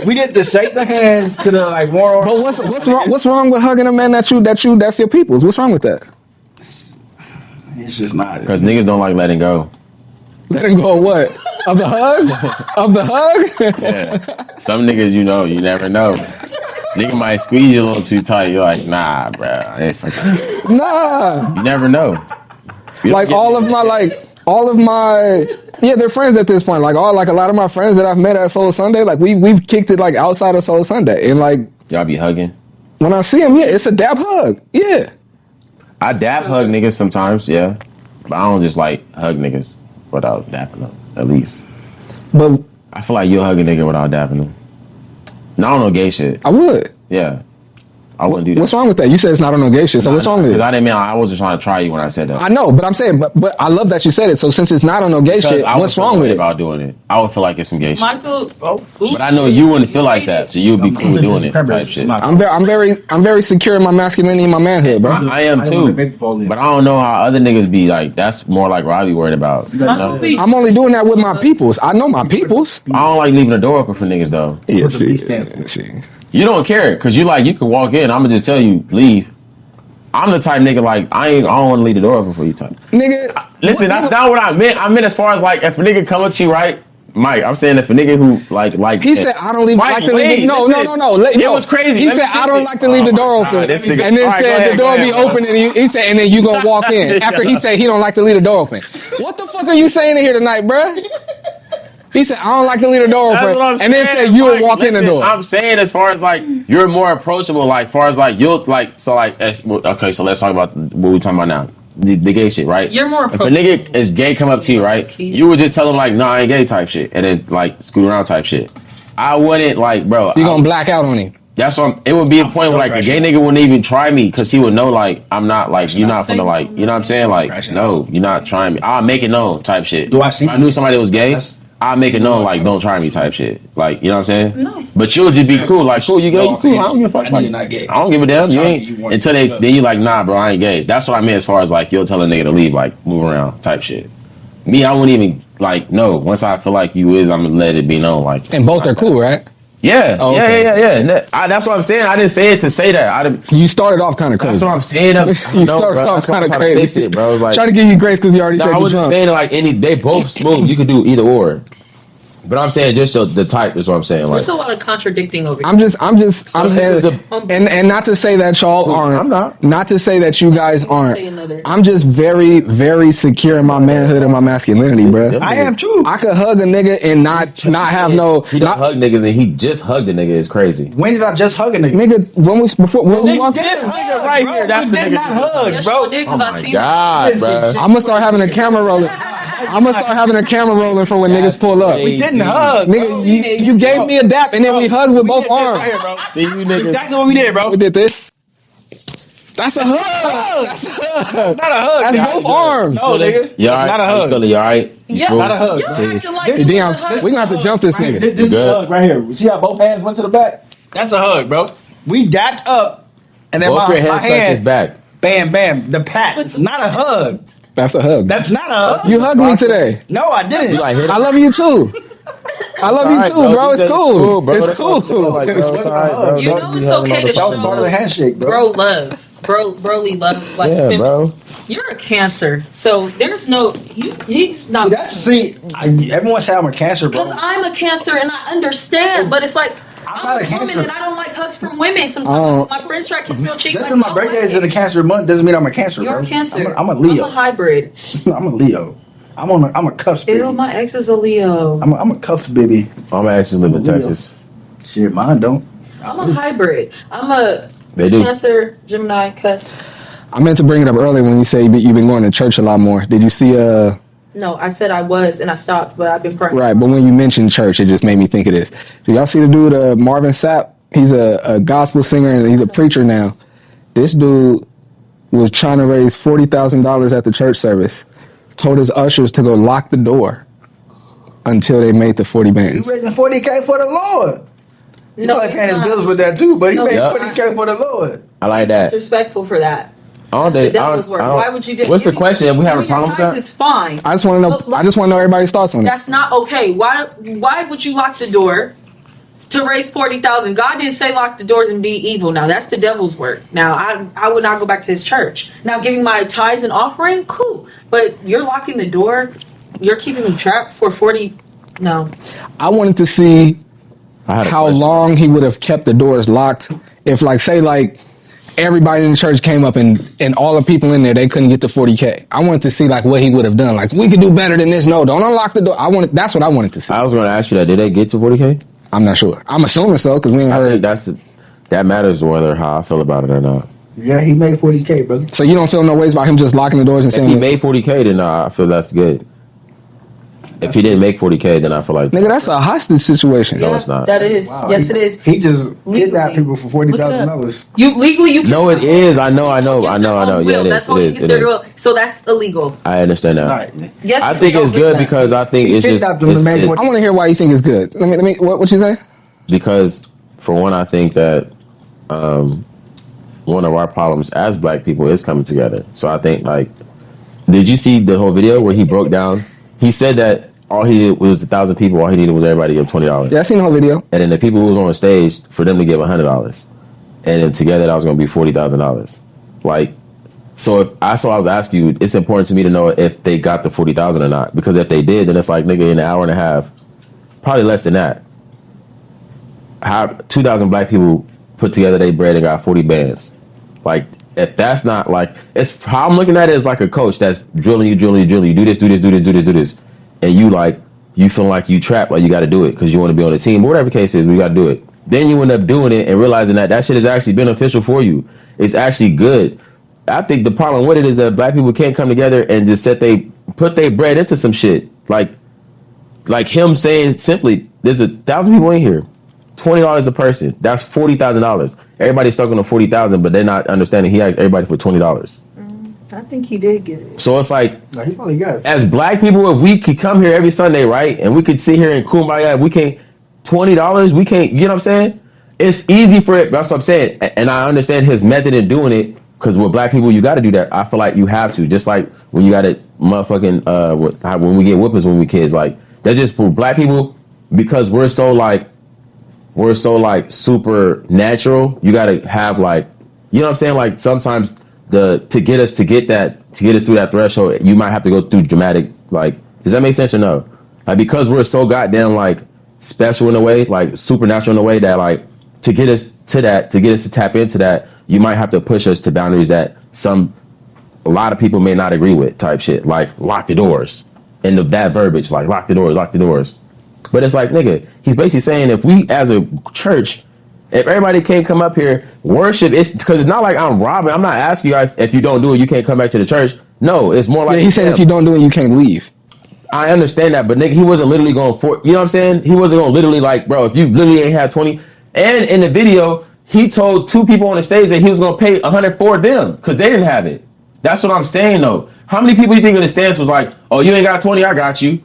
We did the shake the hands to the like war. But what's wrong with hugging a man that's your people's? What's wrong with that? It's just not. Because niggas don't like letting go. Let him go of what? Of the hug? Of the hug? Yeah. Some niggas, you know, you never know. Nigga might squeeze you a little too tight. You're like, nah, bro. I ain't fucking. Nah. You never know. You Like don't get all of my yeah, they're friends at this point. Like a lot of my friends that I've met at Soul Sunday, like we've kicked it like outside of Soul Sunday. And like y'all be hugging. when I see them, yeah, it's a dap hug. Yeah. I dap hug niggas sometimes, yeah. But I don't just like hug niggas without dapping them, at least. But I feel like you'll hug a nigga without dapping them. No, no gay shit. I would. Yeah. I wouldn't do that. What's wrong with that? You said it's not on no gay shit, so what's wrong with Because it? I didn't mean I wasn't trying to try you when I said that. I know, but I'm saying, but I love that you said it. So since it's not on no gay Because shit, I would what's feel wrong that with way it? about doing it? I would feel like it's some gay shit. Michael. But I know you wouldn't feel like that, so you'd be cool with doing it type shit. I'm very secure in my masculinity and my manhood, bro. I am too. But I don't know how other niggas be like. That's more like what I be worried about. You Michael know? B. I'm only doing that with my peoples. I know my peoples. I don't like leaving the door open for niggas though. Yeah, What the B stand for? see. You don't care because you can walk in. I'm gonna just tell you leave. I'm the type nigga like I don't want to leave the door open for you type. Nigga, Listen, that's not what I meant. I meant as far as like if a nigga come up to you, right, Mike. I'm saying if a nigga who like he said I don't Mike, like to wait, leave. No. It was crazy. He Let me said I fix don't it. like to leave the Oh door my God, open, this nigga- and then All right, said go ahead, the door go be ahead, open, and he said, and then you gonna walk in. After he said he don't like to leave the door open. What the fuck are you saying in here tonight, bruh? He said I don't like to leave the door That's what open, I'm and then saying, said you will Mike. walk in the Listen, door. I'm saying as far as like you're more approachable, like far as like you'll like so like okay, so let's talk about what we're talking about now. The gay shit, right? You're more If a nigga is gay come up to you, right? You would just tell him like, nah, I ain't gay type shit, and then like scoot around type shit. I wouldn't like, bro. You gonna black out on him. That's what it would be a point where like a gay nigga wouldn't even try me because he would know like I'm not like you're not gonna like you know what I'm saying like no you're not trying me. I'll make it known type shit. Do I see- If I knew somebody that was gay, That's- I'll make it known like don't try me type shit. Like you know what I'm saying? No. But you'll just be cool like cool you gay No, you cool I don't give a fuck. I know Like, you're not gay. I don't give a damn. You Try me, ain't you want until it. then you like nah bro I ain't gay. That's what I meant as far as like you'll tell a nigga to leave like move around type shit. Me I wouldn't even like no once I feel like you is I'm gonna let it be known like And both are cool, right? yeah Oh, okay. yeah. That's what I'm saying. I didn't say it to say that. I didn't. You started off kind of That's crazy. what I'm saying. You started off kind of crazy. Fix it, bro. Like, Trying to give you grace because you already no, said I you wasn't drunk. saying like they both smooth. You could do either or. But I'm saying just the type is what I'm saying. Like, There's a lot of contradicting over here. I'm and not to say that y'all aren't. I'm not to say that you guys Say aren't. another. I'm just very, very secure in my manhood and my masculinity, bro. I am too. I could hug a nigga and not have no. He don't hug niggas and he just hugged a nigga. It's crazy. When did I just hug a nigga? Nigga, when we walked in, This nigga right here, that's the did nigga. not hug, Yes, bro. you did, 'cause Oh I my seen god, bro. I'm gonna start having a camera rolling. I'm gonna start having a camera rolling for when niggas pull up. We didn't hug, Nigga, bro. you gave me a dap and then we hugged with both did this arms. right here, bro. See you niggas. Exactly what we did, bro. We did this. That's a hug. That's a hug. Not a hug. That's nigga. both arms. No, nigga. You alright? Not a How you hug. feeling? You alright? Yeah, Not a hug. You're bro. acting like Hey, this damn, is a hug. we gonna have to jump this Right, nigga. this is good? a hug right here. See how both hands went to the back? That's a hug, bro. We dapped up, and then Both my your hands touch his hand, back. bam, bam, the pat. It's not a hug. That's a hug. That's not a hug. You hugged me today. No, I didn't. You like hit I him? love you too. I love you Alright, too, bro. It's It's cool. bro. It's That's what I'm saying, cool. like, bro, It's it's cool. alright, bro. You know Don't be it's having okay all to the That was part of the show handshake, bro. bro love. Broly love. Like, Yeah, bro. You're a Cancer, so there's no, he's not. Everyone say I'm a Cancer, bro. Because I'm a Cancer and I understand, but it's like, I'm I'm not a a woman Cancer. and I don't like hugs from women. Sometimes my friends try to kiss me on cheek. Just Like, because my no birthday is way. in a Cancer month doesn't mean I'm a Cancer, You're bro. a Cancer. I'm a Leo. I'm a hybrid. I'm a Leo. I'm a cuffs baby. Ew, my ex is a Leo. I'm a cuffs baby. I'm actually live in Leo. Texas. Shit, mine don't. I'm a hybrid. I'm a They do. Cancer, Gemini, cuss. I meant to bring it up earlier when you say you've been going to church a lot more. Did you see No, I said I was and I stopped, but I've been praying. right? But when you mentioned church, it just made me think of this. Did y'all see the dude Marvin Sapp? He's a gospel singer and he's a preacher now. This dude was trying to raise $40,000 at the church service. Told his ushers to go lock the door until they made the 40 You bands. raising 40K for the Lord. You No, probably it's paying his not. bills with that too, but he No, made it's 40K for the Lord. I like that. Disrespectful for that. I don't That's the think- I devil's don't- work. I don't- Why would you do? What's the question? If we have a giving your problem with tithes that? is fine. I just want to know. But I just want to know everybody's thoughts on it. That's not okay. Why would you lock the door to raise 40,000? God didn't say lock the doors and be evil. Now that's the devil's work. Now I would not go back to his church. Now giving my tithes and offering, cool. But you're locking the door. You're keeping me trapped for 40. No. I wanted to see I had a how question. long he would have kept the doors locked if, like, say, like, everybody in the church came up and all the people in there, they couldn't get to 40K. I wanted to see, like, what he would have done. Like, we could do better than this. No, don't unlock the door. That's what I wanted to see. I was going to ask you that. Did they get to 40K? I'm not sure. I'm assuming so because we ain't I think heard. that matters whether how I feel about it or not. Yeah, he made 40K, brother. So you don't feel no ways about him just locking the doors and If saying, he made 40K, then I feel that's good. If he didn't make 40K, then I feel like nigga, that's a hostage situation. No, it's not. That is. Wow, Yes, it is. He just Legally. kidnapped people for Look it up. $40,000. You legally you. No, it is. I know. Against their own Yeah, will. it That's is. holding It is. against It their is. will. So that's illegal. I understand that. Right. Yes, I think it's good because I think He it's just kidnapped them and made it's- I want to hear why you think it's good. Let me. What you say? because for one, I think that one of our problems as Black people is coming together. So I think did you see the whole video where he broke down? He said that all he did was 1,000 people. All he needed was everybody to give $20. Yeah, I seen the whole video. And then the people who was on the stage for them to give $100, and then together that was going to be $40,000. So I was asking you, it's important to me to know if they got the 40,000 or not, because if they did, then it's like nigga in an hour and a half, probably less than that. How 2,000 Black people put together their bread and got 40 bands. If that's not it's how I'm looking at it is like a coach that's drilling you. Do this. And you feel like you trapped, like you got to do it because you want to be on the team, or whatever the case is, we got to do it. Then you end up doing it and realizing that shit is actually beneficial for you. It's actually good. I think the problem with it is that Black people can't come together and just put their bread into some shit. Like him saying simply, there's 1,000 people in here, $20 a person. That's $40,000. Everybody's stuck on the 40,000, but they're not understanding. He asked everybody for $20. I think he did get it. So it's like, No, he probably got it. as Black people, if we could come here every Sunday, right, and we could sit here and kumbaya, we can't $20. We can't. You know what I'm saying? It's easy for it. That's what I'm saying, and I understand his method in doing it. Because with Black people, you got to do that. I feel like you have to. Just like when you got to motherfucking when we get whippings when we kids. That's just for Black people, because we're so super natural. You got to have you know what I'm saying? Sometimes to get us through that threshold, you might have to go through dramatic. Does that make sense or no? Like, because we're so goddamn like special in a way, like supernatural in a way that like to get us to tap into that, you might have to push us to boundaries that a lot of people may not agree with, type shit. Like lock the doors, and that verbiage, like lock the doors. But it's like, nigga, he's basically saying if we as a church, if everybody can't come up here, worship, it's because it's not like I'm robbing. I'm not asking you guys if you don't do it, you can't come back to the church. No, it's more like he said if you don't do it, you can't leave. I understand that, but nigga, he wasn't literally going for, you know what I'm saying? He wasn't going to literally like, bro, if you literally ain't had 20, and in the video, he told 2 people on the stage that he was going to pay 100 for them because they didn't have it. That's what I'm saying though. How many people do you think in the stance was like, oh, you ain't got 20, I got you.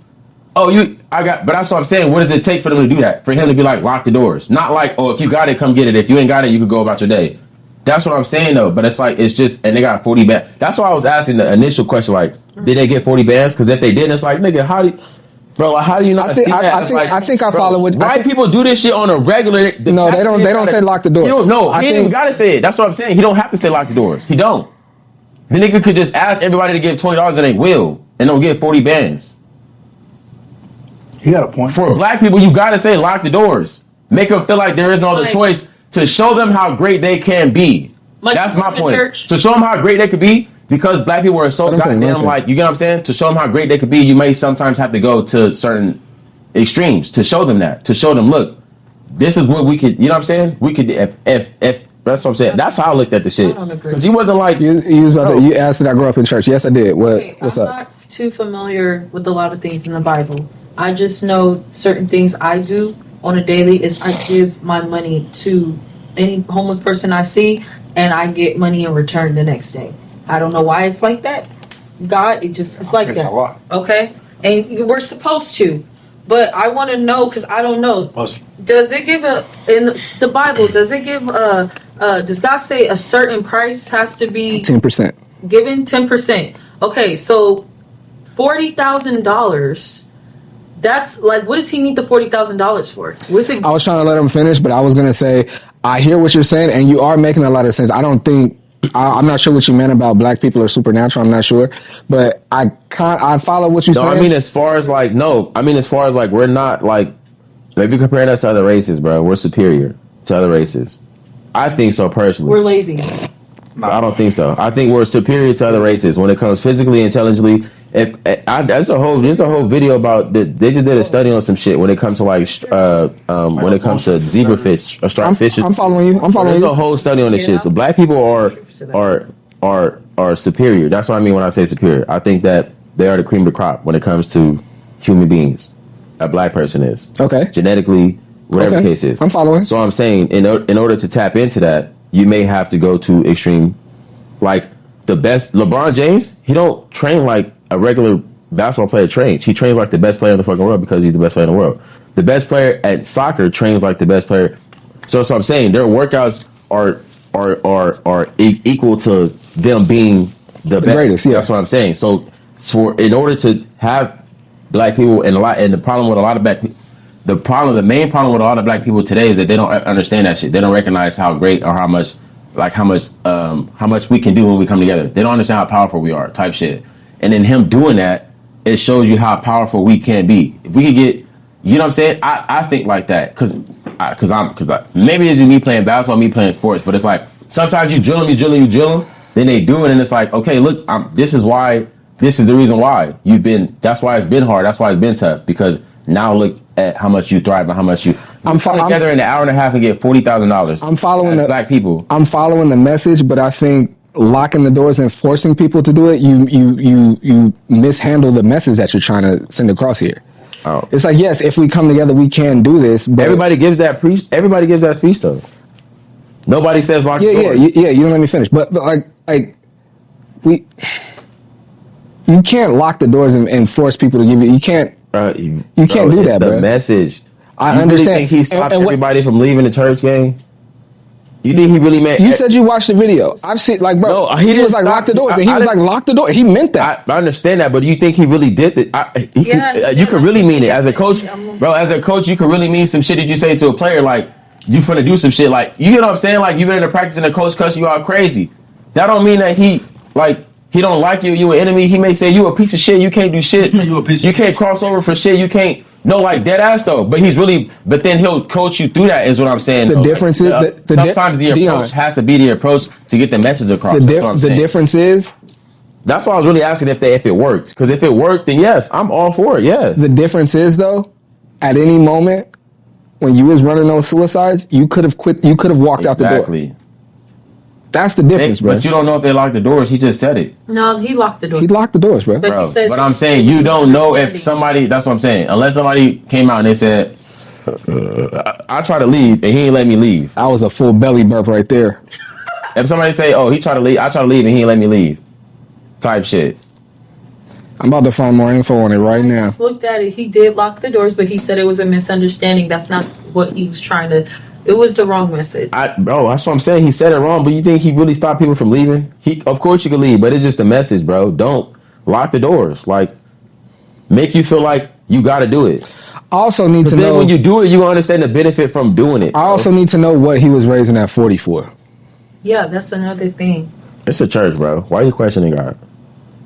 Oh, but that's what I'm saying. What does it take for them to do that? For him to be like, lock the doors. Not like, oh, if you got it, come get it. If you ain't got it, you could go about your day. That's what I'm saying though. But it's like, it's just, and they got 40 bands. That's why I was asking the initial question, like, did they get 40 bands? Because if they didn't, it's like, nigga, how do you not see that? I think I follow what white people do this shit on a regular. No, they don't say lock the door. He ain't even gotta say it. That's what I'm saying. He don't have to say lock the doors. He don't. The nigga could just ask everybody to give $20 and they will, and they'll get 40 bands. He got a point. For black people, you gotta say lock the doors. Make them feel like there is no other choice to show them how great they can be. That's my point. To show them how great they could be, because black people are so goddamn like, you get what I'm saying? To show them how great they could be, you may sometimes have to go to certain extremes to show them that. To show them, look, this is what we could, you know what I'm saying? We could, if that's what I'm saying. That's how I looked at the shit. Because he wasn't like... You asked did I grow up in church. Yes, I did. What's up? I'm not too familiar with a lot of things in the Bible. I just know certain things I do on a daily is I give my money to any homeless person I see, and I get money in return the next day. I don't know why it's like that. God, it's like that. Okay? And we're supposed to. But I want to know, because I don't know. Does it give in the Bible, does it give does God say a certain price has to be 10%? Given 10%. Okay, so $40,000. That's like, what does he need the $40,000 for? What's it? I was trying to let him finish, but I was gonna say I hear what you're saying, and you are making a lot of sense. I don't think I'm not sure what you meant about black people are supernatural. I'm not sure, but I follow what you're saying. I mean, as far as like we're not like, if you compare us to other races, bro, we're superior to other races. I think so personally. We're lazy. I don't think so. I think we're superior to other races when it comes physically, intelligently. There's a whole video about they just did a study on some shit when it comes to like when it comes to zebrafish or striped fishes. I'm following you. There's a whole study on this shit. So black people are superior. That's what I mean when I say superior. I think that they are the cream of the crop when it comes to human beings. A black person is genetically, whatever the case is. I'm following. So I'm saying in order to tap into that, you may have to go to extreme, like the best. LeBron James, he don't train like a regular basketball player trains. He trains like the best player in the fucking world because he's the best player in the world. The best player at soccer trains like the best player. So I'm saying their workouts are equal to them being the best. Greatest, yeah. That's what I'm saying. So in order to have black people and the problem with a lot of black people. The main problem with a lot of black people today is that they don't understand that shit. They don't recognize how great or how much we can do when we come together. They don't understand how powerful we are, type shit. And in him doing that, it shows you how powerful we can be. If we could get, you know what I'm saying? I think like that because maybe it's me playing basketball, me playing sports, but it's like sometimes you drill them, then they do it, and it's like, okay, look, this is the reason why that's why it's been hard, that's why it's been tough, because now look at how much you thrive and how much you come together in an hour and a half and get $40,000. I'm following black people. I'm following the message, but I think locking the doors and forcing people to do it, you mishandle the message that you're trying to send across here. Oh. It's like, yes, if we come together, we can do this. But everybody gives that speech though. Nobody says lock the doors. Yeah, you don't let me finish. But you can't lock the doors and force people to give you. You can't. You can't do that, bro. The message. I understand. Really think he stopped everybody from leaving the church game? You think he really meant? You said you watched the video. I've seen, like, bro. No, he was like, lock the doors, and he was like, lock the door. He meant that. I understand that, but do you think he really did it? You could really mean it as a coach, bro. As a coach, you could really mean some shit that you say to a player, like you finna do some shit, like you know what I'm saying? Like you been in the practice and the coach cuss you out crazy. That don't mean that he like he don't like you, you an enemy. He may say you a piece of shit, you can't do shit. You a piece of You shit. can't cross over for shit, you can't. No, like dead ass though. But then he'll coach you through that. Is what I'm saying. The though. difference is sometimes the approach Dion, has to be the approach to get the message across. That's what I'm the saying. difference is That's why I was really asking if it worked. Because if it worked, then yes, I'm all for it. Yeah. the difference is though, at any moment when you was running those suicides, you could have quit. You could have walked out the door. Exactly. That's the difference, bro. But you don't know if they locked the doors. He just said it. No, he locked the door. He locked the doors, bro. But Bro, he said but I'm saying you don't know if somebody. That's what I'm saying. Unless somebody came out and they said, "I tried to leave and he ain't let me leave." That was a full belly burp right there. If somebody say, "Oh, he tried to leave," I tried to leave and he ain't let me leave. Type shit. I'm about to find more info on it right now. Just looked at it. He did lock the doors, but he said it was a misunderstanding. That's not what he was trying to. It was the wrong message. Bro, that's what I'm saying. He said it wrong, but you think he really stopped people from leaving? Of course you can leave, but it's just a message, bro. Don't lock the doors. Like, make you feel like you got to do it. I also need to Then know. when you do it, you understand the benefit from doing it. I bro. also need to know what he was raising at 40 for. Yeah, that's another thing. It's a church, bro. Why are you questioning God?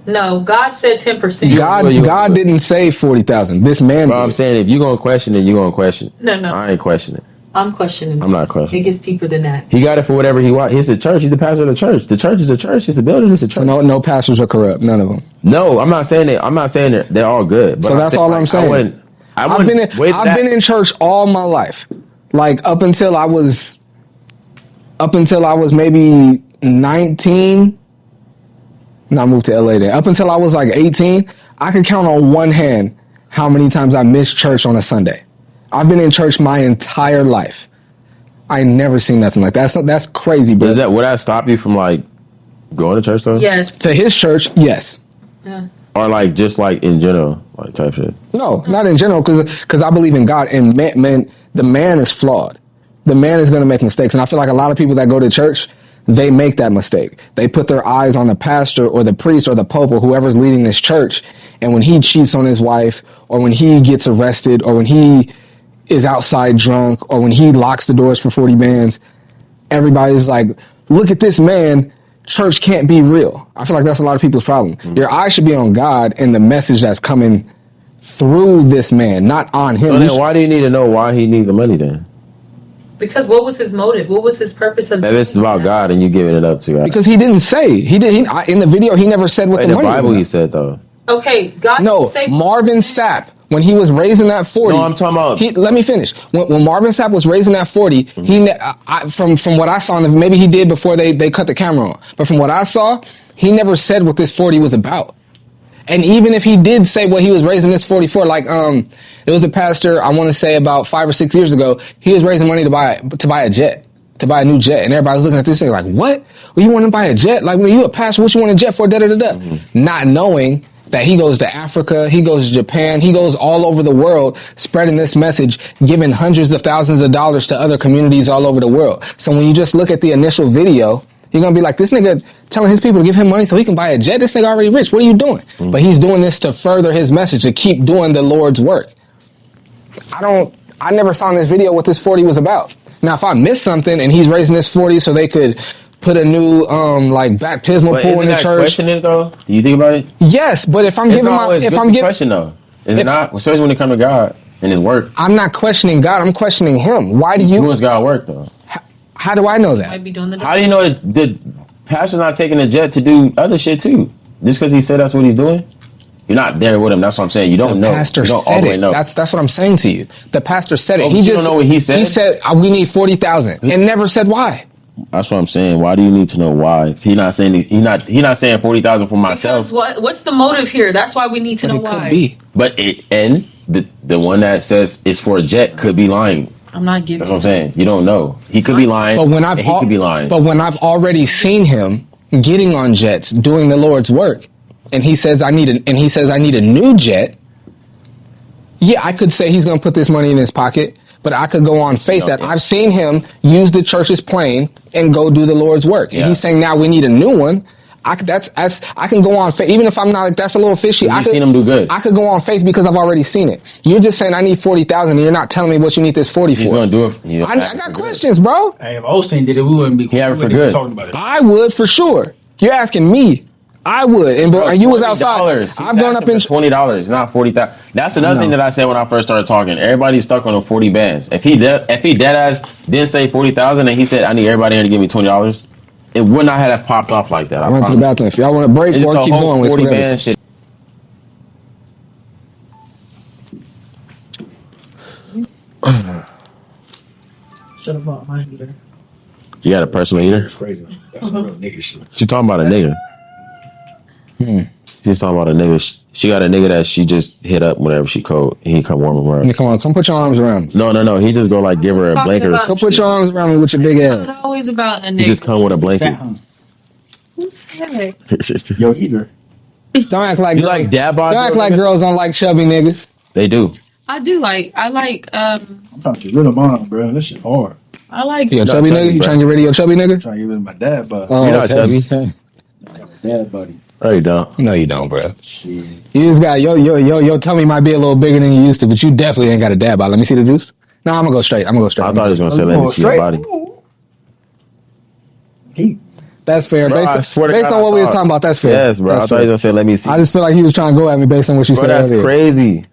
No, God said 10%. God didn't say 40,000. This man. Bro, I'm did. saying if you're going to question it, you're going to question it. No. I ain't questioning. I'm questioning. I'm not It questioning. gets deeper than that. He got it for whatever he wants. He's a church. He's the pastor of the church. The church is a church. It's a building. It's a church. No pastors are corrupt. None of them. No, I'm not saying that. I'm not saying that they're all good. But So that's all I'm saying. I've been in church all my life, like up until I was maybe 19. And I moved to LA then. Up until I was like 18, I could count on one hand how many times I missed church on a Sunday. I've been in church my entire life. I ain't never seen nothing like that. That's crazy, bro. Would that stop you from like going to church though? Yes. To his church, yes. Yeah. Or like just like in general, like type shit. No, not in general, because I believe in God, and man, the man is flawed. The man is going to make mistakes, and I feel like a lot of people that go to church, they make that mistake. They put their eyes on the pastor or the priest or the pope or whoever's leading this church, and when he cheats on his wife, or when he gets arrested, or when he is outside drunk, or when he locks the doors for 40 bands, everybody's like, look at this man. Church can't be real. I feel like that's a lot of people's problem. Your eyes should be on God and the message that's coming through this man, not on him. So then why do you need to know why he needs the money then? Because what was his motive? What was his purpose of? If it's about God and you giving it up to God. Because he didn't say. In the video, he never said what In the the money Bible, was he about. said though. Okay, God. No, didn't say Marvin Sapp, when he was raising that 40. No, I'm talking about. Let me finish. When Marvin Sapp was raising that 40, from what I saw, maybe he did before they cut the camera on, but from what I saw, he never said what this 40 was about. And even if he did say what he was raising this 40 for, like it was a pastor, I want to say about 5 or 6 years ago, he was raising money to buy a jet, to buy a new jet, and everybody was looking at this thing like, what? Well, you want to buy a jet? Like, when you a pastor, what you want a jet for? Not knowing that he goes to Africa, he goes to Japan, he goes all over the world spreading this message, giving hundreds of thousands of dollars to other communities all over the world. So when you just look at the initial video, you're going to be like, this nigga telling his people to give him money so he can buy a jet? This nigga already rich. What are you doing? But he's doing this to further his message, to keep doing the Lord's work. I never saw in this video what this 40 was about. Now, if I missed something and he's raising this 40 so they could put a new baptismal pool in the church. Questioning it though? Do you think about it? Yes, but if I'm question though, is it not? Especially when it comes to God and His work. I'm not questioning God. I'm questioning Him. Why do you? Doing God's work though. How do I know that? Might be doing the. How do you know that the pastor's not taking a jet to do other shit too? Just because he said that's what he's doing? You're not there with him. That's what I'm saying. You don't know. The pastor you don't said all the way it. know. That's what I'm saying to you. The pastor said it. Oh, He but you just don't know what he said? He said we need 40,000 and never said why. That's what I'm saying. Why do you need to know why? If he's not saying he not saying 40,000 for myself. Because what's the motive here? That's why we need to know It why. could be. But the one that says it's for a jet could be lying. I'm not giving. That's what I'm saying. You don't know. He could be lying. But when he could be lying. But when I've already seen him getting on jets, doing the Lord's work, and he says I need a new jet. Yeah, I could say he's going to put this money in his pocket, but I could go on faith that I've seen him use the church's plane and go do the Lord's work. And he's saying now we need a new one. I can go on faith, even if I'm not like that's a little fishy. You've seen him do good. I could go on faith because I've already seen it. You're just saying I need 40,000, and you're not telling me what you need this 40 for. He's going to do it. You I got questions, bro. Hey, if Osteen did it, we wouldn't be have it for good. talking about it. I would for sure. You're asking me. I would, and you was outside. $20. I've grown up in $20, not 40,000. That's another thing that I said when I first started talking. Everybody's stuck on the 40 bands. If he dead ass didn't say 40,000 and he said I need everybody here to give me $20, it would not have popped off like that. I went to the bathroom. If y'all want to break or keep going with 40 band shit. Should have bought my heater. You got a personal heater? That's crazy. That's some real nigga shit. She talking about a nigga. She's talking about a nigga. She got a nigga that she just hit up whenever she cold. And he come warm her up. Come put your arms around me. No. He just go like give her a blanket or Come something. put your arms around me with your big It's ass. always about a He nigga. just come with a blanket. Who's that? Yo, eater. Don't act like You like dad bod? Don't act like girls don't like chubby niggas. They do. I do like. I like. I'm talking to your little mom, bro. This shit hard. I like. You a chubby chubby, nigga? You bro. trying to get rid of your chubby nigga? I'm trying to get rid of my dad, but Oh, You're not okay. chubby. dad buddy. No, you don't. No, you don't, bro. Shit. You just got your tummy might be a little bigger than you used to, but you definitely ain't got a dad bod. Let me see the juice. No, I'm gonna go straight. I thought he was gonna say let me see your body. That's fair. Bro, I Based swear to based God, on what we I was thought- talking about, that's fair. Yes, bro. That's I thought he fair. was gonna say let me see. I just feel like he was trying to go at me based on what you Bro, said that's earlier. crazy.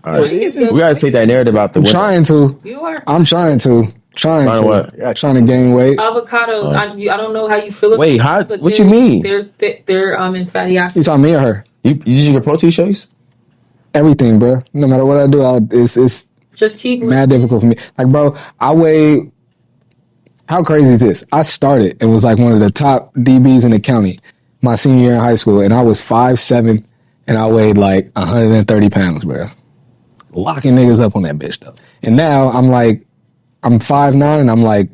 All right. We gotta take that narrative out the I'm window. trying to. You are. I'm trying to. Trying what? Trying to gain weight. Avocados. I don't know how you feel. Wait, about how- them, but what you mean? They're in fatty You acids. talking me or her? You use your protein shakes? Everything, bro. No matter what I do, it's Just keep. mad difficult for me. Like, bro, I weigh. How crazy is this? I started and was like one of the top DBs in the county my senior year in high school, and I was 5'7", and I weighed like 130 pounds, bro. Locking niggas up on that bitch though. And now I'm 5'9", and I'm like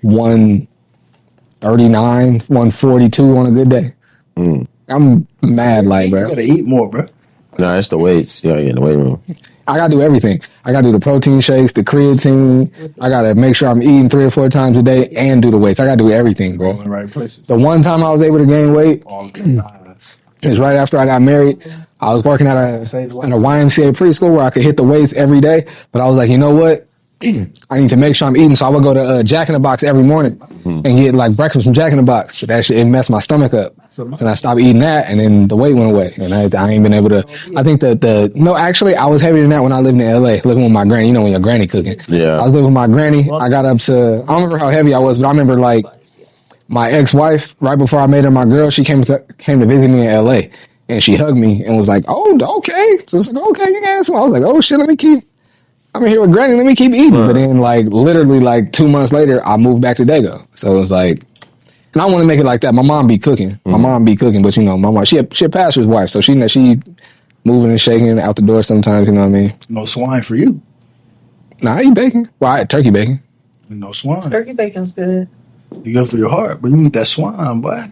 139, 142 on a good day. I'm mad, like, You bro. gotta eat more, bro. No, it's the weights. You gotta get in the weight room. I gotta do everything. I gotta do the protein shakes, the creatine. I gotta make sure I'm eating 3 or 4 times a day and do the weights. I gotta do everything, In bro. the right places. The one time I was able to gain weight All the time. is right after I got married. I was working at a YMCA preschool where I could hit the weights every day, but I was like, you know what? I need to make sure I'm eating. So I would go to Jack in the Box every morning and get like breakfast from Jack in the Box. But that shit, it messed my stomach up. And I stopped eating that, and then the weight went away. And I ain't been able to. I think no, actually, I was heavier than that when I lived in LA, living with my granny. You know, when your granny cooking. Yeah. I was living with my granny. I got up to, I don't remember how heavy I was, but I remember like my ex-wife, right before I made her my girl, she came to visit me in LA. And she hugged me and was like, oh, okay. So it's like, okay, you guys. So I was like, oh shit, I'm here with Granny, let me keep eating. But then like literally like 2 months later, I moved back to Dago. So it was like, and I want to make it like that. My mom be cooking. My mom be cooking, but you know, my mom, she a pastor's wife. So she moving and shaking out the door sometimes, you know what I mean? No swine for you. Nah, I eat bacon. Well, I eat turkey bacon. No swine. Turkey bacon's good. You go for your heart, but you need that swine, boy.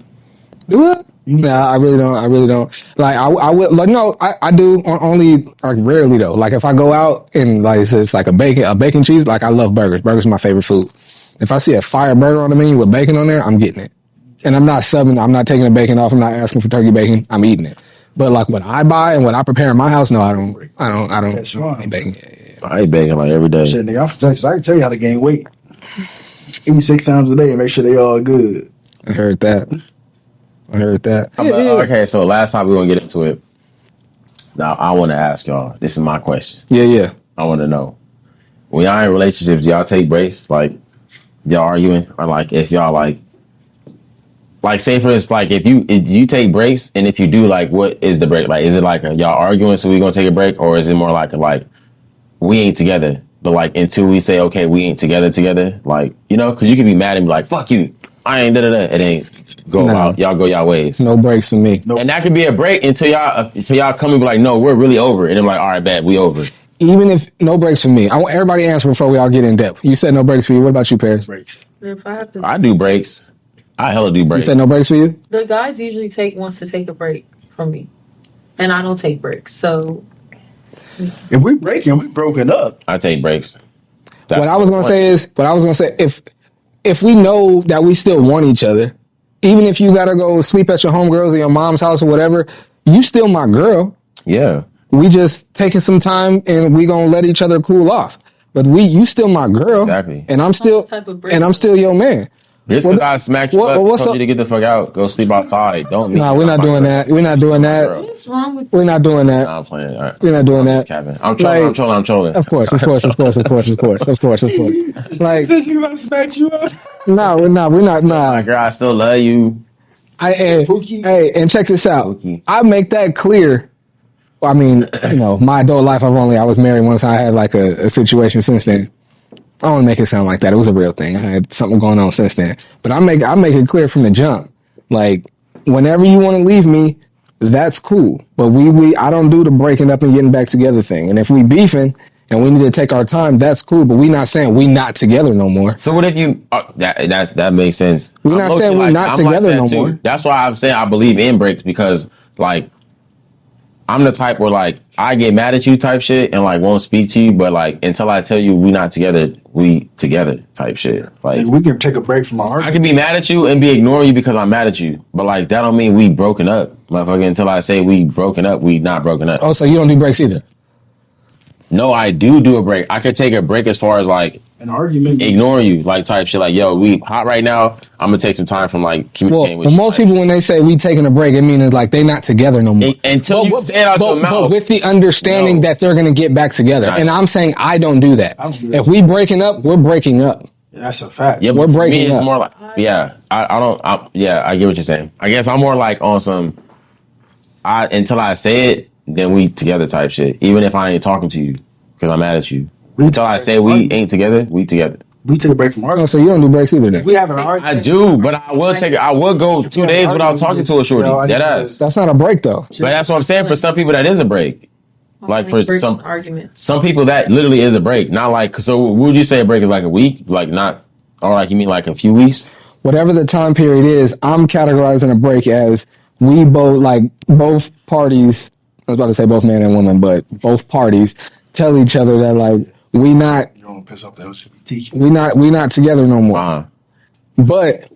Do it? Nah, I really don't. Like I would like no, I do only like rarely though. Like if I go out and like it's like a bacon cheese, like I love burgers. Burgers are my favorite food. If I see a fire burger on the menu with bacon on there, I'm getting it. And I'm not subbing, I'm not taking the bacon off, I'm not asking for turkey bacon, I'm eating it. But like what I buy and what I prepare in my house, no, I don't eat bacon. Yeah. I eat bacon like every day. Shit, nigga, I'm from Texas. I can tell you how to gain weight. Eat 6 times a day and make sure they all good. I heard that. Okay, so last time we gonna get into it. Now I want to ask y'all. This is my question. Yeah. I want to know. When y'all in relationships, do y'all take breaks? Like y'all arguing, or like if y'all like say for instance, like if you take breaks, and if you do, like what is the break? Like is it like y'all arguing, so we gonna take a break, or is it more like we ain't together, but like until we say okay, we ain't together, like you know, because you could be mad and be like fuck you, I ain't da. It ain't go out. Y'all go y'all ways. No breaks for me. Nope. And that could be a break until y'all come and be like, no, we're really over. And I'm like, all right, bet we over. Even if no breaks for me. I want everybody to answer before we all get in depth. You said no breaks for you. What about you, Paris? Breaks. If I have to, I do breaks. I hella do You breaks. said no breaks for you? the guys usually wants to take a break from me, and I don't take breaks. So If we breaking, we broken up. I take breaks. What I was gonna say, if we know that we still want each other, even if you gotta go sleep at your homegirls or your mom's house or whatever, you still my girl. Yeah. We just taking some time and we gonna let each other cool off. But you still my girl, Exactly. and I'm still type of break? your man. Just because I smacked you up, what's told up? you to get the fuck out, go sleep outside. Don't mean No, we're not doing that. We're not doing that. What's wrong with We're not doing that. Nah, I'm playing. All right. We're not doing that. I'm trolling. Of course. Like, I smacked you up. no, we're not. My Nah. girl, I still love you. Hey, and check this out. Pookie. I make that clear. I mean, my adult life, I was married once. I had like a situation since then. I don't want to make it sound like that. It was a real thing. I had something going on since then. But I make it clear from the jump. Like, whenever you want to leave me, that's cool. But I don't do the breaking up and getting back together thing. And if we beefing and we need to take our time, that's cool. But we not saying we not together no more. So what if you? That makes sense. We're not saying we're not together no more. That's why I'm saying I believe in breaks because like I'm the type where like I get mad at you type shit and like won't speak to you, but like until I tell you we not together, we together type shit. Like we can take a break from our I can be mad at you and be ignoring you because I'm mad at you, but like that don't mean we broken up, motherfucker. Until I say we broken up, we not broken up. Oh, so you don't do breaks either? No, I do a break. I could take a break as far as like an argument, ignoring you, like type shit. Like, yo, we hot right now. I'm gonna take some time from like communicating with you. Most people when they say we taking a break, it means like they not together no more. Until you say it out your mouth. But with the understanding that they're gonna get back together, and I'm saying I don't do that. If we breaking up, we're breaking up. That's a fact. Yeah, we're breaking up. It's more like, I get what you're saying. I guess I'm more like on some. Until I say it, then we together type shit. Even if I ain't talking to you because I'm mad at you. Until I say we ain't together, we together. We take a break from arguing. Oh, so you don't do breaks either then? We have an argument. I do, but I will go 2 days without talking to a shorty. That's not a break though. But that's what I'm saying. For some people, that is a break. Like for some arguments, some people that literally is a break. Not like, so would you say a break is like a week? Like not, or like you mean like a few weeks? Whatever the time period is, I'm categorizing a break as we both parties. I was about to say both man and woman, but both parties tell each other that like we not. You don't want to piss off the LGBT. We not together no more. Uh-huh. But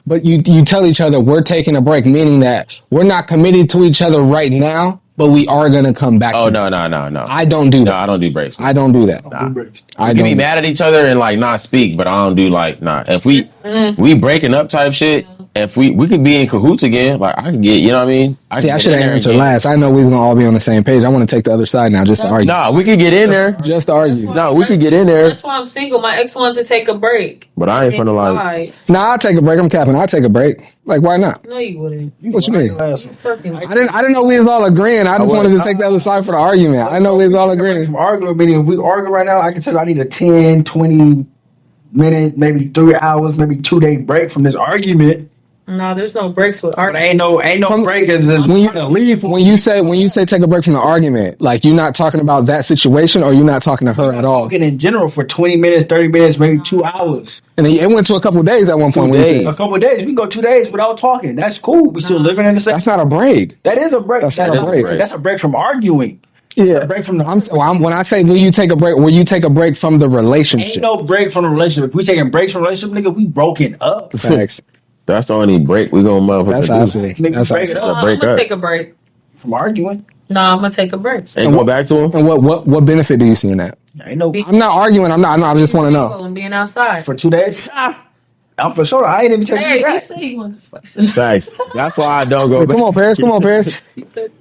but you tell each other we're taking a break, meaning that we're not committed to each other right now, but we are gonna come back. Oh, to no. I don't do that. No, I don't do breaks. I don't do that. Nah. I can be mad at each other and like not speak, but I don't do like If we breaking up type shit, if we could be in cahoots again, like I can get, you know what I mean? I should have answered last. I know we was gonna all be on the same page. I want to take the other side now, just to argue. Nah, we could get in there. Just to argue. No, we could get in there. That's why I'm single. My ex wants to take a break. But I ain't finna like. Nah, I'll take a break. I'm capping. I'll take a break. Like, why not? No, you wouldn't. What you mean? I I didn't know we was all agreeing. I just wanted to take the other side for the argument. I know we was all agreeing. From arguing, meaning if we argue right now, I can tell you I need a 10, 20 minute, maybe 3 hours, maybe 2 day break from this argument. No, there's no breaks with But arguments. ain't no break. When you say take a break from the argument, like you're not talking about that situation, or you're not talking to her at all. Talking in general for 20 minutes, 30 minutes, maybe 2 hours. And it went to a couple of days at one point. A couple of days. We can go 2 days without talking. That's cool. We still living in the same. That's not a break. That is a break. That's not a break. That's a break from arguing. Yeah. A break from the. When I say will you take a break, will you take a break from the relationship? Ain't no break from the relationship. If we taking breaks from the relationship, nigga, we broken up. Facts. That's the only break we gonna motherfucker That's how I feel. Nigga, That's how I break it feel. up. I'm break gonna up. take a break. From arguing. No, I'm gonna take a break. And go back to him. And what benefit do you see in that? Ain't no I'm not arguing. I'm not. I just want to know. And being outside. for 2 days. I'm for sure. I ain't even taking Hey, you you back. say you want to spice. Thanks. That's why I don't go back. Come on, Paris.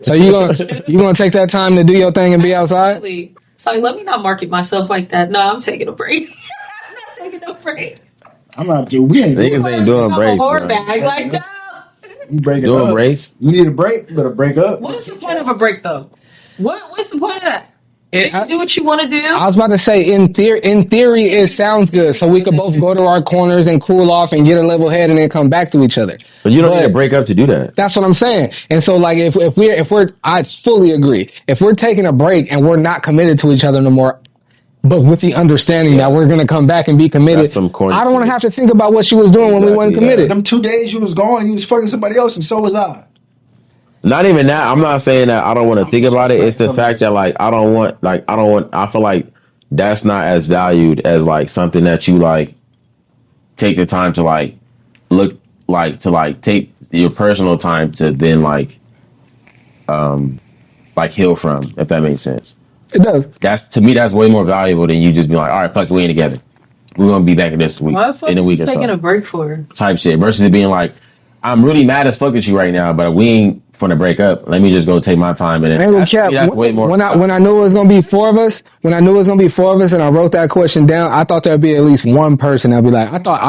So you gonna take that time to do your thing and be outside? So let me not market myself like that. No, I'm taking a break. I'm not taking no break. I'm not. We ain't Niggas ain't doing breaks. I'm a whore bro. bag like that. You break it Doing up. breaks. You need a break. You better break up. What is the point of a break though? What's the point of that? I Do what you want to do. was about to say, in theory, it sounds good. So we could both go to our corners and cool off and get a level head and then come back to each other. But you don't need to break up to do that. That's what I'm saying. And so, like, if we're, I fully agree. If we're taking a break and we're not committed to each other no more, but with the understanding that we're gonna come back and be committed, That's some corny I don't want to shit. have to think about what she was doing when we weren't Exactly, committed. Them 2 days you was gone, you was fucking somebody else, and so was I. Not even that. I'm not saying that I don't want to think about it. It's the fact that like I feel like that's not as valued as like something that you like take the time to like look like to like take your personal time to then like heal from, if that makes sense. It does. That's to me that's way more valuable than you just being like, all right, fuck, we ain't together. we're gonna be back in this week What the fuck in a are you week or taking so a break for? type shit versus it being like I'm really mad as fuck at you right now, but we ain't finna break up. Let me just go take my time and I ain't gonna cap. that's way more. When I knew it was gonna be four of us, and I wrote that question down, I thought there'd be at least one person that'd be like, I thought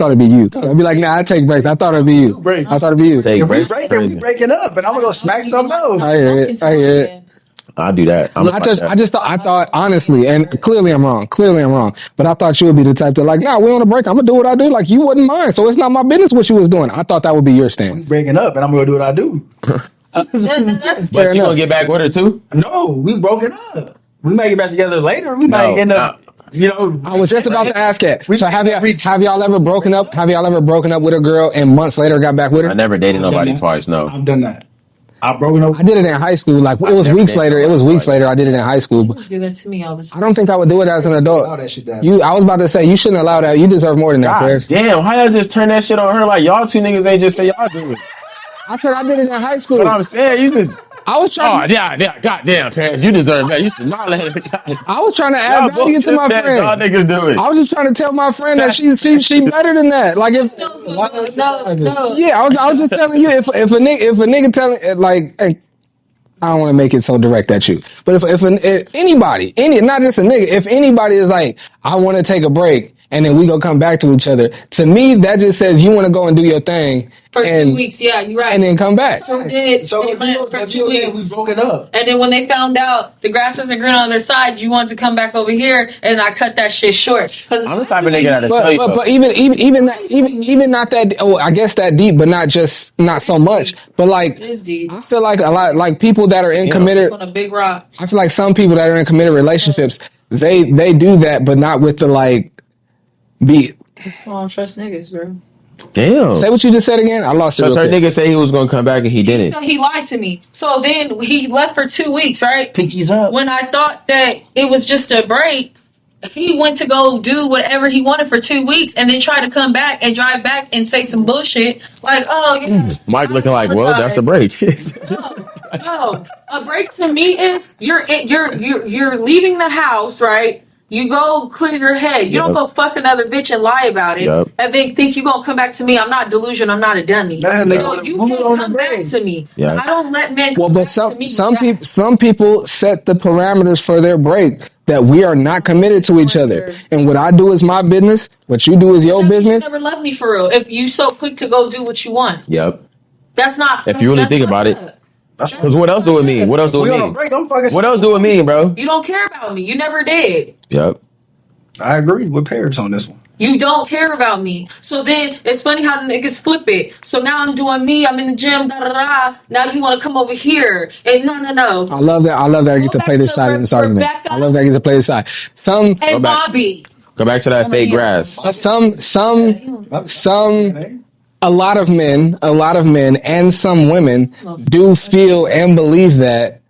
it'd be you. I'd be like, nah, I take breaks. I thought it'd be you. Break. I thought it'd be you. Take If we breaks, break it, crazy. we break it up, and I'm gonna go smack something else. I hear it. I do that. I thought honestly, and clearly I'm wrong, but I thought you would be the type to like, nah, we on a break. I'm gonna do what I do. Like you wouldn't mind, so it's not my business what you was doing. I thought that would be your We stance. breaking up, and I'm gonna do what I do. That's But Fair you enough. gonna get back with her too? No, we broken up. We might get back together later. We might end up, you know. I was just about to ask that. So have y'all ever broken up? Have y'all ever broken up with a girl and months later got back with her? I never dated nobody that. twice. No. I've done that. I've broken up. I did it in high school. Like it was never weeks did later. It was weeks later. I did it in high school. But do that to me all the I time. don't think I would do it as an Allow adult. that shit to happen. I was about to say you shouldn't allow that. You deserve more than that, God Paris. damn, how y'all just turn that shit on her like y'all two niggas ain't just say y'all do it? I said I did it in high school. But I'm saying you just I was trying. goddamn, Paris, you deserve that. You should not let it. I was trying to Y'all add both value just to my said y'all friend. niggas do it. I was just trying to tell my friend that she better than that. Like if No. yeah, I was just telling you if a nigga telling like. I don't want to make it so direct at you, but if anybody, not just a nigga, if anybody is like, I want to take a break and then we go come back to each other, to me that just says you want to go and do your thing For and 2 weeks, yeah, you're right. and then come back. So So they if went for 2 we weeks. broken up. And then when they found out the grass wasn't green on their side, you wanted to come back over here, and I cut that shit short. Cause I'm the type of nigga that'll tell you. But even not that. Oh, I guess that deep, but not so much. But like it is deep. I feel like a lot like people that are in committed. On a big rock. I feel like some people that are in committed relationships, they do that, but not with the like. That's why I don't trust niggas, bro. Damn. Say what you just said again. I lost it. So Real her quick. nigga say he was gonna come back and he didn't. So he lied to me. So then he left for 2 weeks, right? Pinkies up. When I thought that it was just a break, he went to go do whatever he wanted for 2 weeks and then try to come back and drive back and say some bullshit like, oh, yeah. Mike looking like, well, that's a break. No, a break to me is you're leaving the house, right? You go clear your head. You don't go fuck another bitch and lie about it. Yep. And then think you gonna come back to me. I'm not delusional. I'm not a dummy. No, you can come back to me. Yeah. I don't let men. Well, come but back to me some people set the parameters for their break that we are not committed to each other. And what I do is my business. What you do is your business. You never loved me for real. If you so quick to go do what you want, Yep. that's not. If you really think about it. Because what else do it mean? What else do We it on a mean? break. I'm fucking. What else do it mean, bro? You don't care about me. You never did. Yep. I agree with Paris on this one. You don't care about me. So then it's funny how the niggas flip it. So now I'm doing me. I'm in the gym. Da da da. Now you want to come over here? And no. I love that. I get to play this side in this argument. I love that I get to play this side. And Bobby. Go back to that fake grass. A lot of men and some women do feel and believe that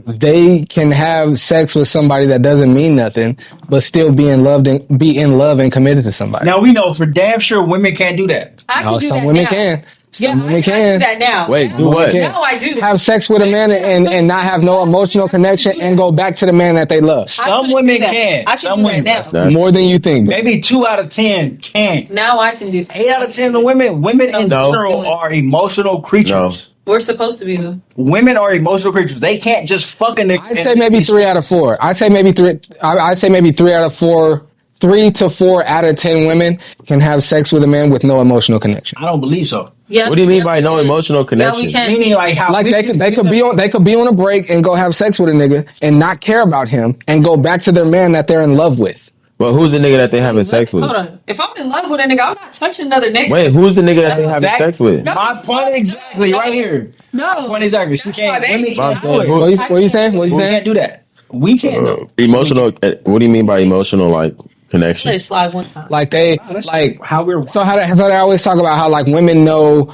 they can have sex with somebody that doesn't mean nothing, but still be in love and committed to somebody. Now we know for damn sure women can't do that. I can do some that women now. can. Some Yeah, women I can. do that now. Wait, do what? Now I do. Have sex with a man and not have no emotional connection and go back to the man that they love. Some women can. I can Some do women. that now. More than you think. Maybe 2 out of 10 can. Now I can do that. 8 out of 10 of women in No. general are emotional creatures. We're supposed to be though. Women are emotional creatures. They can't just fucking. I'd say maybe 3 out of 4. I'd say maybe 3 out of 4. 3 to 4 out of 10 women can have sex with a man with no emotional connection. I don't believe so. Yeah. What do you mean by no emotional connection? Yeah, we can. Meaning like how Like they could be on a break and go have sex with a nigga and not care about him and go back to their man that they're in love with. Well, who's the nigga that they having sex with? Hold on. If I'm in love with a nigga, I'm not touching another nigga. Wait, who's the nigga that they having Exactly. sex with? No. My point exactly right here. No. Point exactly. She That's can't. my Women baby. can't I'm saying, do it. who- What you saying? What you We saying? can't do that. We can't. do it. Emotional. What do you mean by emotional like Let connection? it slide one time. Like they like How we're so they always talk about how like women know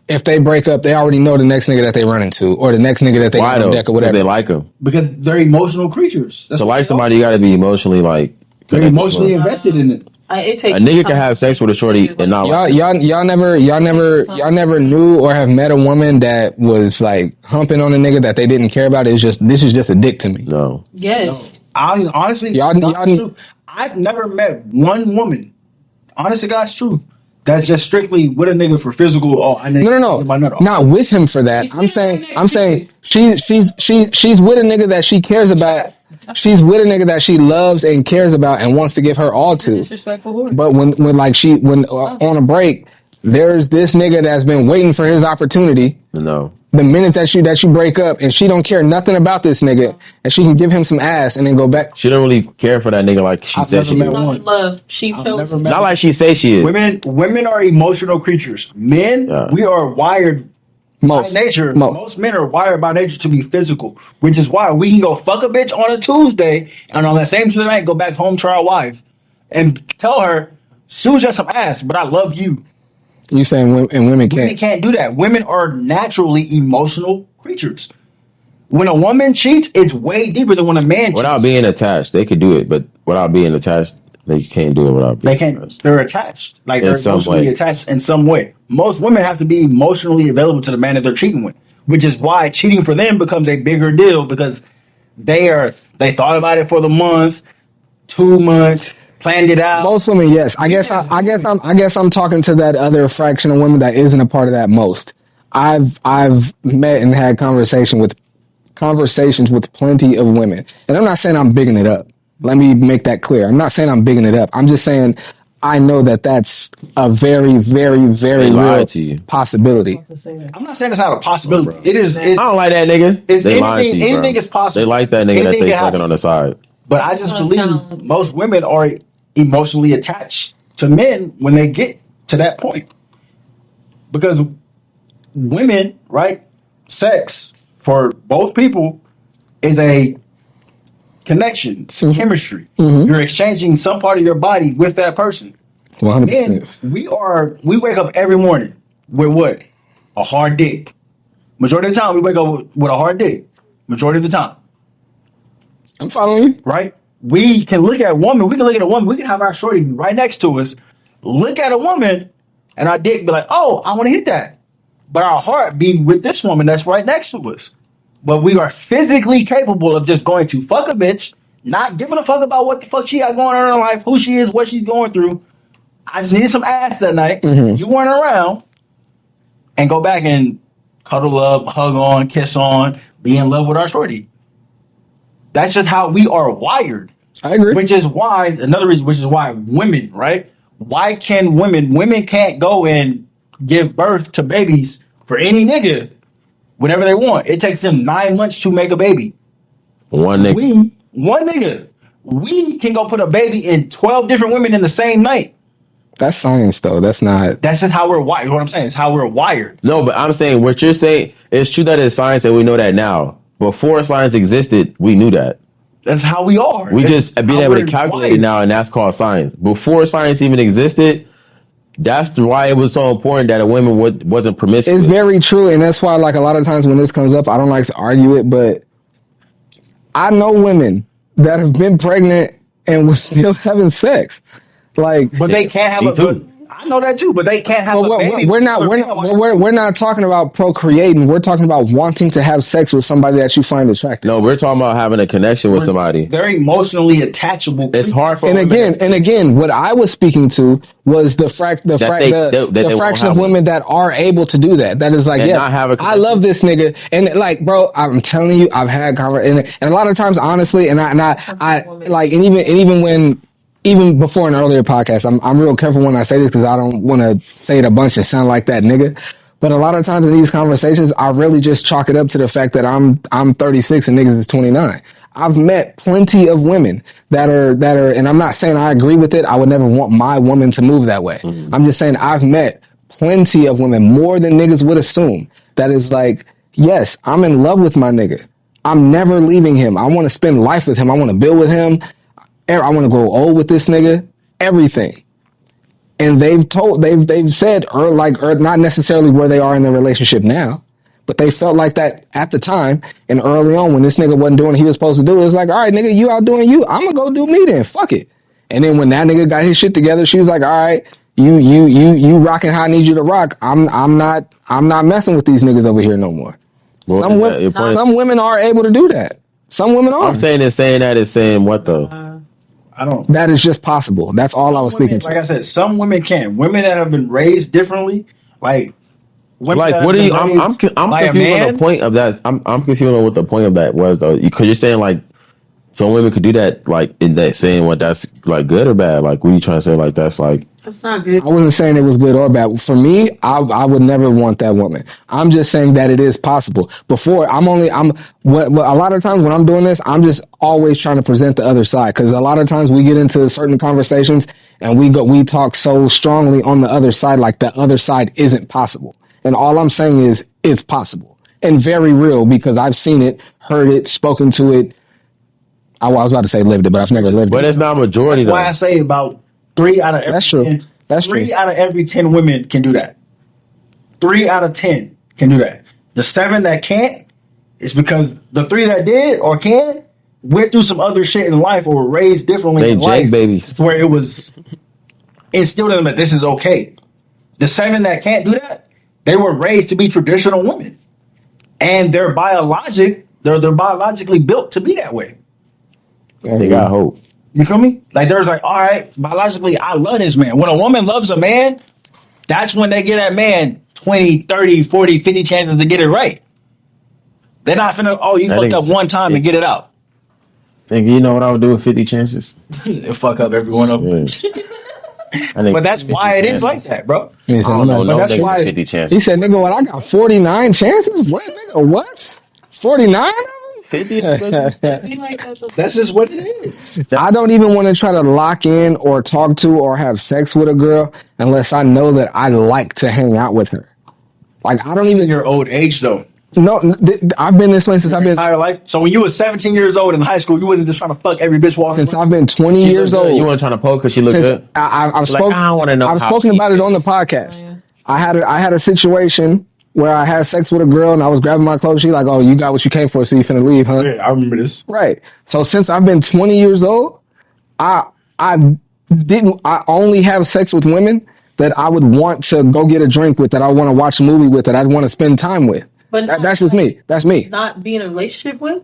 if they break up, they already know the next nigga that they run into or the next nigga that they Why get on though? deck or Because whatever. they like him. because they're emotional creatures. That's To what like they somebody, you got to be emotionally like. are. They're emotionally invested in it. It takes A nigga time. can have sex with a shorty and not like. Y'all never knew or have met a woman that was like humping on a nigga that they didn't care about. It's just this is just a dick to me. No. Yes. Honestly, Y'all- I've never met one woman, honest to God's truth, that's just strictly with a nigga for physical. Oh, I need No. get my nut off. Not with him for that. I'm saying she's with a nigga that she cares about. She's with a nigga that she loves and cares about and wants to give her all to. Disrespectful whore. But when on a break, there's this nigga that's been waiting for his opportunity. No. The minute that you break up and she don't care nothing about this nigga and she can give him some ass and then go back. She don't really care for that nigga like she said she never did. met Not one. in love. She feels. Not like she say she is. Women are emotional creatures. Men, we are wired by nature. Most men are wired by nature to be physical, which is why we can go fuck a bitch on a Tuesday and on that same Tuesday night go back home to our wife and tell her, Sue's just some ass, but I love you. You saying women can't? Women can't do that. Women are naturally emotional creatures. When a woman cheats, it's way deeper than when a man cheats. Without being attached, they could do it, but without being attached, they can't do it without being attached. They're attached. Like they're emotionally attached in some way. Most women have to be emotionally available to the man that they're cheating with, which is why cheating for them becomes a bigger deal because they thought about it for the month, 2 months, planned it out. Most women, yes. I guess I'm talking to that other fraction of women that isn't a part of that most. I've met and had conversations with plenty of women. And I'm not saying I'm bigging it up. Let me make that clear. I'm not saying I'm bigging it up. I'm just saying I know that that's a very, very, very real possibility. I'm not saying it's not a possibility. It is. I don't like that nigga. Anything is possible. They like that nigga that they fucking on the side. But I just believe most women are emotionally attached to men when they get to that point. Because women, right? Sex for both people is a connection, it's chemistry. You're exchanging some part of your body with that person. 100%. And we wake up every morning with what? A hard dick. Majority of the time we wake up with a hard dick. Majority of the time. I'm following you. Right? We can look at a woman, we can have our shorty be right next to us, look at a woman, and our dick be like, oh, I want to hit that. But our heart be with this woman that's right next to us. But we are physically capable of just going to fuck a bitch, not giving a fuck about what the fuck she got going on in her life, who she is, what she's going through. I just needed some ass that night. You weren't around. And go back and cuddle up, hug on, kiss on, be in love with our shorty. That's just how we are wired. I agree. Which is why women, right? Why can women can't go and give birth to babies for any nigga whenever they want. It takes them 9 months to make a baby. One nigga. We can go put a baby in 12 different women in the same night. That's science, though. That's just how we're wired. What I'm saying is how we're wired. No, but I'm saying what you're saying, it's true that it's science and we know that now. Before science existed, we knew that. That's how we are. We just being able to calculate it now, and that's called science. Before science even existed, that's why it was so important that a woman wasn't promiscuous. It's very true, and that's why, like, a lot of times when this comes up, I don't like to argue it, but I know women that have been pregnant and was still having sex. Like, but they can't have I know that too, but they can't have a baby. We're not talking about procreating. We're talking about wanting to have sex with somebody that you find attractive. No, we're talking about having a connection with somebody. They're emotionally attachable. It's hard for and again, what I was speaking to was the fraction of women that are able to do that. That is like, yes, I love this nigga, and like, bro, I'm telling you, I've had conversations, and a lot of times, honestly, and I like, and even when. Even before an earlier podcast, I'm real careful when I say this because I don't want to say it a bunch and sound like that nigga. But a lot of times in these conversations, I really just chalk it up to the fact that I'm 36 and niggas is 29. I've met plenty of women that are, and I'm not saying I agree with it. I would never want my woman to move that way. Mm-hmm. I'm just saying I've met plenty of women, more than niggas would assume, that is like, yes, I'm in love with my nigga. I'm never leaving him. I want to spend life with him. I want to build with him. I want to grow old with this nigga, everything. And they've said, not necessarily where they are in their relationship now, but they felt like that at the time and early on when this nigga wasn't doing what he was supposed to do. It was like, all right, nigga, you out doing you. I'm going to go do me then. Fuck it. And then when that nigga got his shit together, she was like, all right, you rocking how I need you to rock. I'm not messing with these niggas over here no more. Well, some women are able to do that. Some women are. I'm saying that is saying what though? I don't. That is just possible. That's all I was speaking to. Like I said, some women can. Women that have been raised differently, like women Like, that what have are you? been I'm raised by a confused on man. the point of that. I'm confused on what the point of that was though, because you're saying like some women could do that, like in that saying what that's like good or bad. Like, what are you trying to say? Like that's like That's not good. I wasn't saying it was good or bad. For me, I would never want that woman. I'm just saying that it is possible. What a lot of times when I'm doing this, I'm just always trying to present the other side, because a lot of times we get into certain conversations and we talk so strongly on the other side, like the other side isn't possible. And all I'm saying is it's possible and very real, because I've seen it, heard it, spoken to it. I was about to say lived it, but I've never lived but it. it's not majority That's why though. I say about 3 out of every That's true. 10. That's three true. out of every 10 women can do that. 3 out of 10 can do that. The 7 that can't is because the 3 that did or can went through some other shit in life or were raised differently They in jank life, babies. where it was instilled in them that this is okay. The 7 that can't do that, they were raised to be traditional women, and they're biologically built to be that way. They got hope. You feel me? Like there's like, all right, biologically, I love this man. When a woman loves a man, that's when they get that man 20, 30, 40, 50 chances to get it right. They're not finna, oh, you That fucked up is- one time and get it out. Think you know what I would do with 50 chances? And fuck up every one of them. Yeah. But that's why it is like that, bro. He I said, don't know. no, No that's niggas why- 50 he chances. said, nigga, what, I got 49 chances? What, nigga, what? 49 of them? 50. Be like that, though. That's just what it is. I don't even want to try to lock in or talk to or have sex with a girl unless I know that I like to hang out with her. Like, I don't In even, your old age, though. no, I've been this way since I've been, Entire life. So when you was 17 years old in high school, you wasn't just trying to fuck every bitch walking. since I've been 20 years old. You weren't trying to poke because she looked Since good. I've Like, spoken, I don't wanna know I've how spoken she about it on the is. podcast. Oh, yeah. I had a situation where I had sex with a girl and I was grabbing my clothes. She like, oh, you got what you came for, so you finna leave, huh? Yeah, I remember this. Right. So since I've been 20 years old, I only have sex with women that I would want to go get a drink with, that I want to watch a movie with, that I'd want to spend time with. But That's just me. That's me. Not be in a relationship with.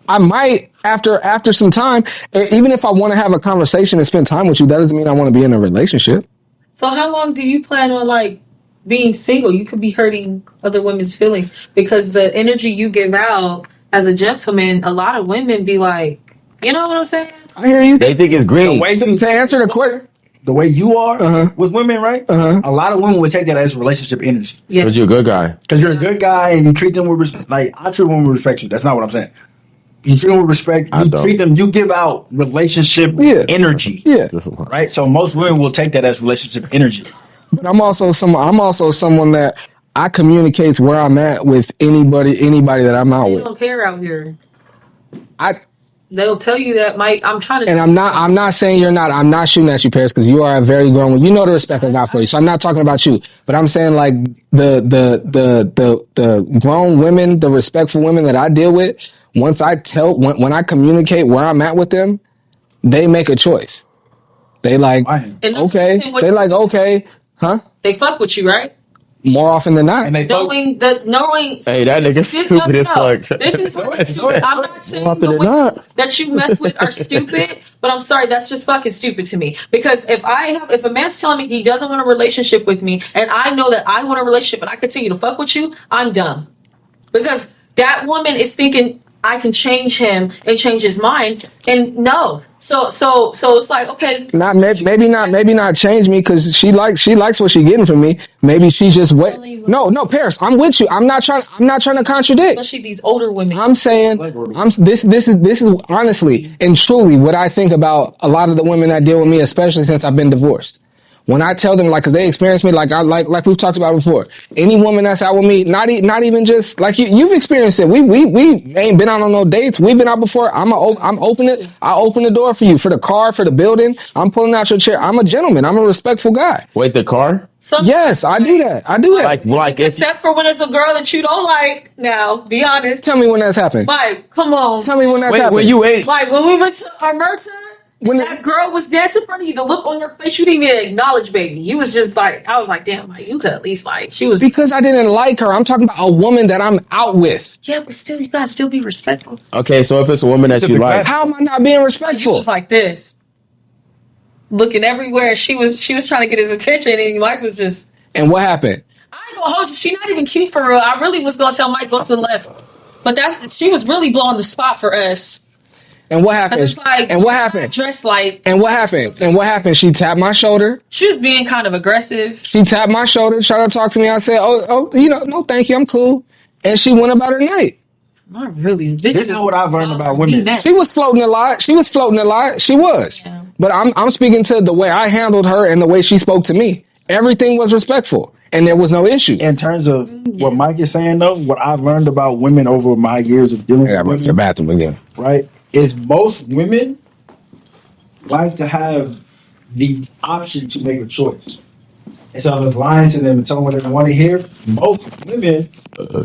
I might after some time, even if I want to have a conversation and spend time with you, that doesn't mean I want to be in a relationship. So how long do you plan on like being single? You could be hurting other women's feelings because the energy you give out as a gentleman, a lot of women be like, you know what I'm saying? I hear you. They think it's green. To answer the question, The way you are Uh-huh. with women, right? Uh-huh. A lot of women would take that as relationship energy. Yes. Because you're a good guy. Because you're a good guy and you treat them with respect. Like, I treat women with respect. That's not what I'm saying. You treat them with respect. I You don't. treat them, you give out relationship Yeah. energy. yeah. Right? So most women will take that as relationship energy. But I'm also someone that I communicates where I'm at with anybody that I'm out They with. don't care out here. I They'll tell you that, Mike. I'm trying to. And I'm not saying you're not. I'm not shooting at you, Paris, because you are a very grown one. You know the respect I got for you. So I'm not talking about you. But I'm saying like the grown women, the respectful women that I deal with, once I when I communicate where I'm at with them, they make a choice. They like, Fine. And okay. They like, okay, huh? They fuck with you, right? More often than not. And they fuck. Knowing. Hey, that nigga's stupid as fuck. This is what I'm not saying often the than women not. that you mess with are stupid, but I'm sorry, that's just fucking stupid to me. Because if a man's telling me he doesn't want a relationship with me, and I know that I want a relationship, and I continue to fuck with you, I'm dumb. Because that woman is thinking I can change him and change his mind, and no. So it's like, okay, Maybe not change me because she likes what she getting from me. Maybe she just wait. No, Paris, I'm with you. I'm not trying to contradict. especially these older women. I'm saying this is honestly and truly what I think about a lot of the women that deal with me, especially since I've been divorced. When I tell them, like, because they experience me, like we've talked about before. Any woman that's out with me, not even just like you've experienced it. We ain't been out on no dates. We've been out before. I open the door for you, for the car, for the building. I'm pulling out your chair. I'm a gentleman. I'm a respectful guy. Wait, the car? Sometimes, Yes, I do that. Like if except for when it's a girl that you don't like. Now, be honest. Tell me when that's happened. Mike, come on. Tell me when that's wait, happened. when you ate, Like when we went to our merch, When that girl was dancing in front of you, the look on your face, you didn't even acknowledge, baby. You was just like, I was like, damn, like you could at least like, she was. Because I didn't like her. I'm talking about a woman that I'm out with. Yeah, but still, you gotta still be respectful. okay, so if it's a woman that you like, How am I not being She respectful? was like this. looking everywhere. She was trying to get his attention, and Mike was just. And what happened? I ain't gonna hold you. She not even cute for real. I really was gonna tell Mike go to the left, but she was really blowing the spot for us. And what happened? It's like, and what happened? Dressed like. And what happened? And what happened? She tapped my shoulder. She was being kind of aggressive. She tapped my shoulder, tried to talk to me. I said, "Oh, no, thank you, I'm cool." And she went about her night. Not really. This is what I've learned about women. She was floating a lot. She was. Yeah. But I'm speaking to the way I handled her and the way she spoke to me. Everything was respectful, and there was no issue. In terms of what Mike is saying, though, what I've learned about women over my years of dealing with women, the bathroom again. Right, is most women like to have the option to make a choice. Instead of just lying to them and telling them what they want to hear, most women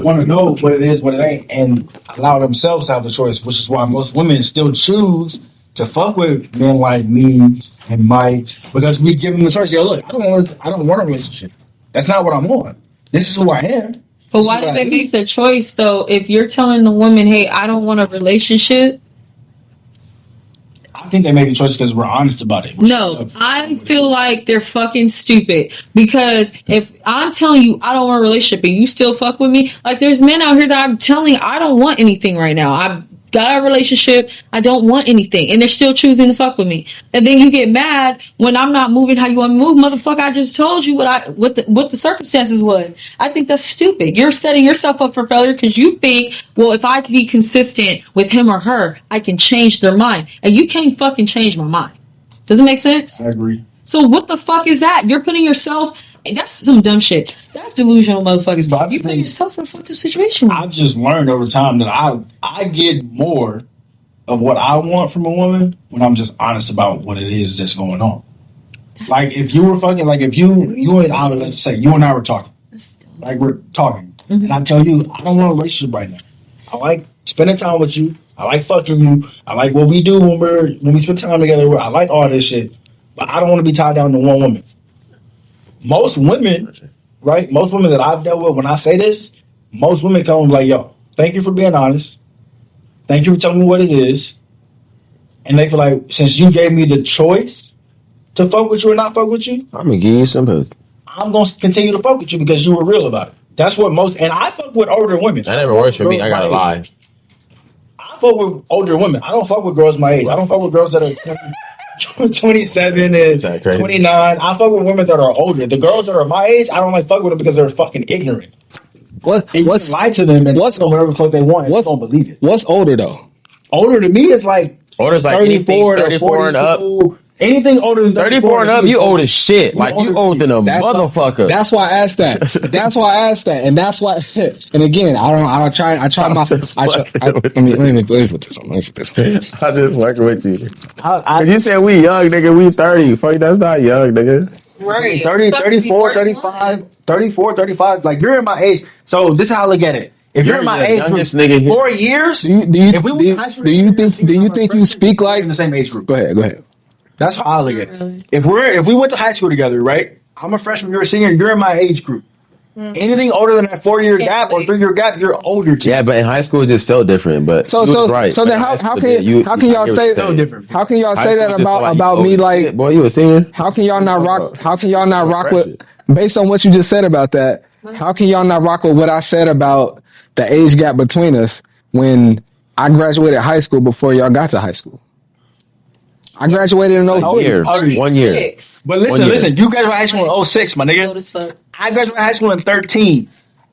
want to know what it is, what it ain't, and allow themselves to have a choice, which is why most women still choose to fuck with men like me and Mike, because we give them the choice. Yo, look, I don't want a relationship. That's not what I'm on. This is who I am. But why did they make the choice, though? If you're telling the woman, hey, I don't want a relationship. I think they made the choice because we're honest about it. No, I feel like they're fucking stupid. Because if I'm telling you I don't want a relationship and you still fuck with me, like there's men out here that I'm telling I don't want anything right now. I've got a relationship, I don't want anything, and they're still choosing to fuck with me. And then you get mad when I'm not moving how you want me to move. Motherfucker, I just told you what the circumstances was. I think that's stupid. You're setting yourself up for failure because you think, well, if I can be consistent with him or her, I can change their mind. And you can't fucking change my mind. Does it make sense? I agree. So what the fuck is that? You're putting yourself. That's some dumb shit. That's delusional, motherfuckers. But you put yourself in a fucked up situation. I've just learned over time that I get more of what I want from a woman when I'm just honest about what it is that's going on. Like if you were fucking, like if you and I, let's say you and I were talking, like we're talking, and I tell you I don't want a relationship right now. I like spending time with you. I like fucking you. I like what we do when we spend time together. I like all this shit, but I don't want to be tied down to one woman. Most women, right? Most women that I've dealt with, when I say this, most women come like, yo, thank you for being honest. Thank you for telling me what it is. And they feel like, since you gave me the choice to fuck with you or not fuck with you, I'm going to give you some pussy. I'm going to continue to fuck with you because you were real about it. That's what most, and I fuck with older women. That never works for me. I got to lie. I fuck with older women. I don't fuck with girls my age. I don't fuck with girls that are 27 and 29. I fuck with women that are older. The girls that are my age, I don't like fuck with them because they're fucking ignorant. What's lie to them and whatever the fuck they want and don't believe it. What's older though? Older to me is like older is like 34 to 42 and up. Anything older than 34 and up, you old as shit. Like you older than a motherfucker. That's why I asked that. That's why I asked that, and that's why. And again, I try my. Let me put this on. Let me put this on. I just fucking with you. You said we young, nigga. We 30. Fuck, that's not young, nigga. Right. 30, 34, 35, 34, 35. Like you're in my age. So this is how I look at it. If you're in my age group, nigga 4 years. Do you think you speak like in the same age group? Go ahead. That's how I look at it. If we went to high school together, right? I'm a freshman, you're a senior, you're in my age group. Anything older than that 4-year gap or 3-year gap, you're older to. Yeah, but in high school it just felt different. But so then how can y'all say that about me? Like, boy, you a senior. How can y'all not rock? How can y'all not rock with? Based on what you just said about that, how can y'all not rock with what I said about the age gap between us when I graduated high school before y'all got to high school? I graduated in 06. 1 year. But listen, you graduated high school in 06, my nigga. I graduated high school in 13.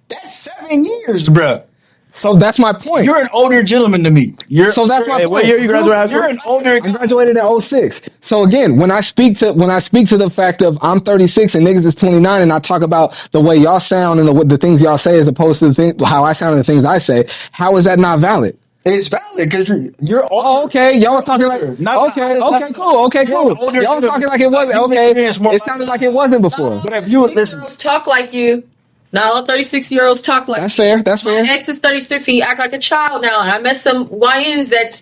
That's 7 years, bro. So that's my point. You're an older gentleman to me. So that's my point. What year you graduated high school? You're an older. I graduated in 06. So again, when I speak to the fact of I'm 36 and niggas is 29, and I talk about the way y'all sound and the things y'all say as opposed to how I sound and the things I say, how is that not valid? It's valid because you're older. Oh, okay. Y'all was talking like cool. Y'all was talking like it wasn't okay. It sounded like it wasn't before. But if you listen, talk like you. Not all 36-year-olds talk like that's fair. That's fair. My ex is 36 and you act like a child now. And I met some YNs that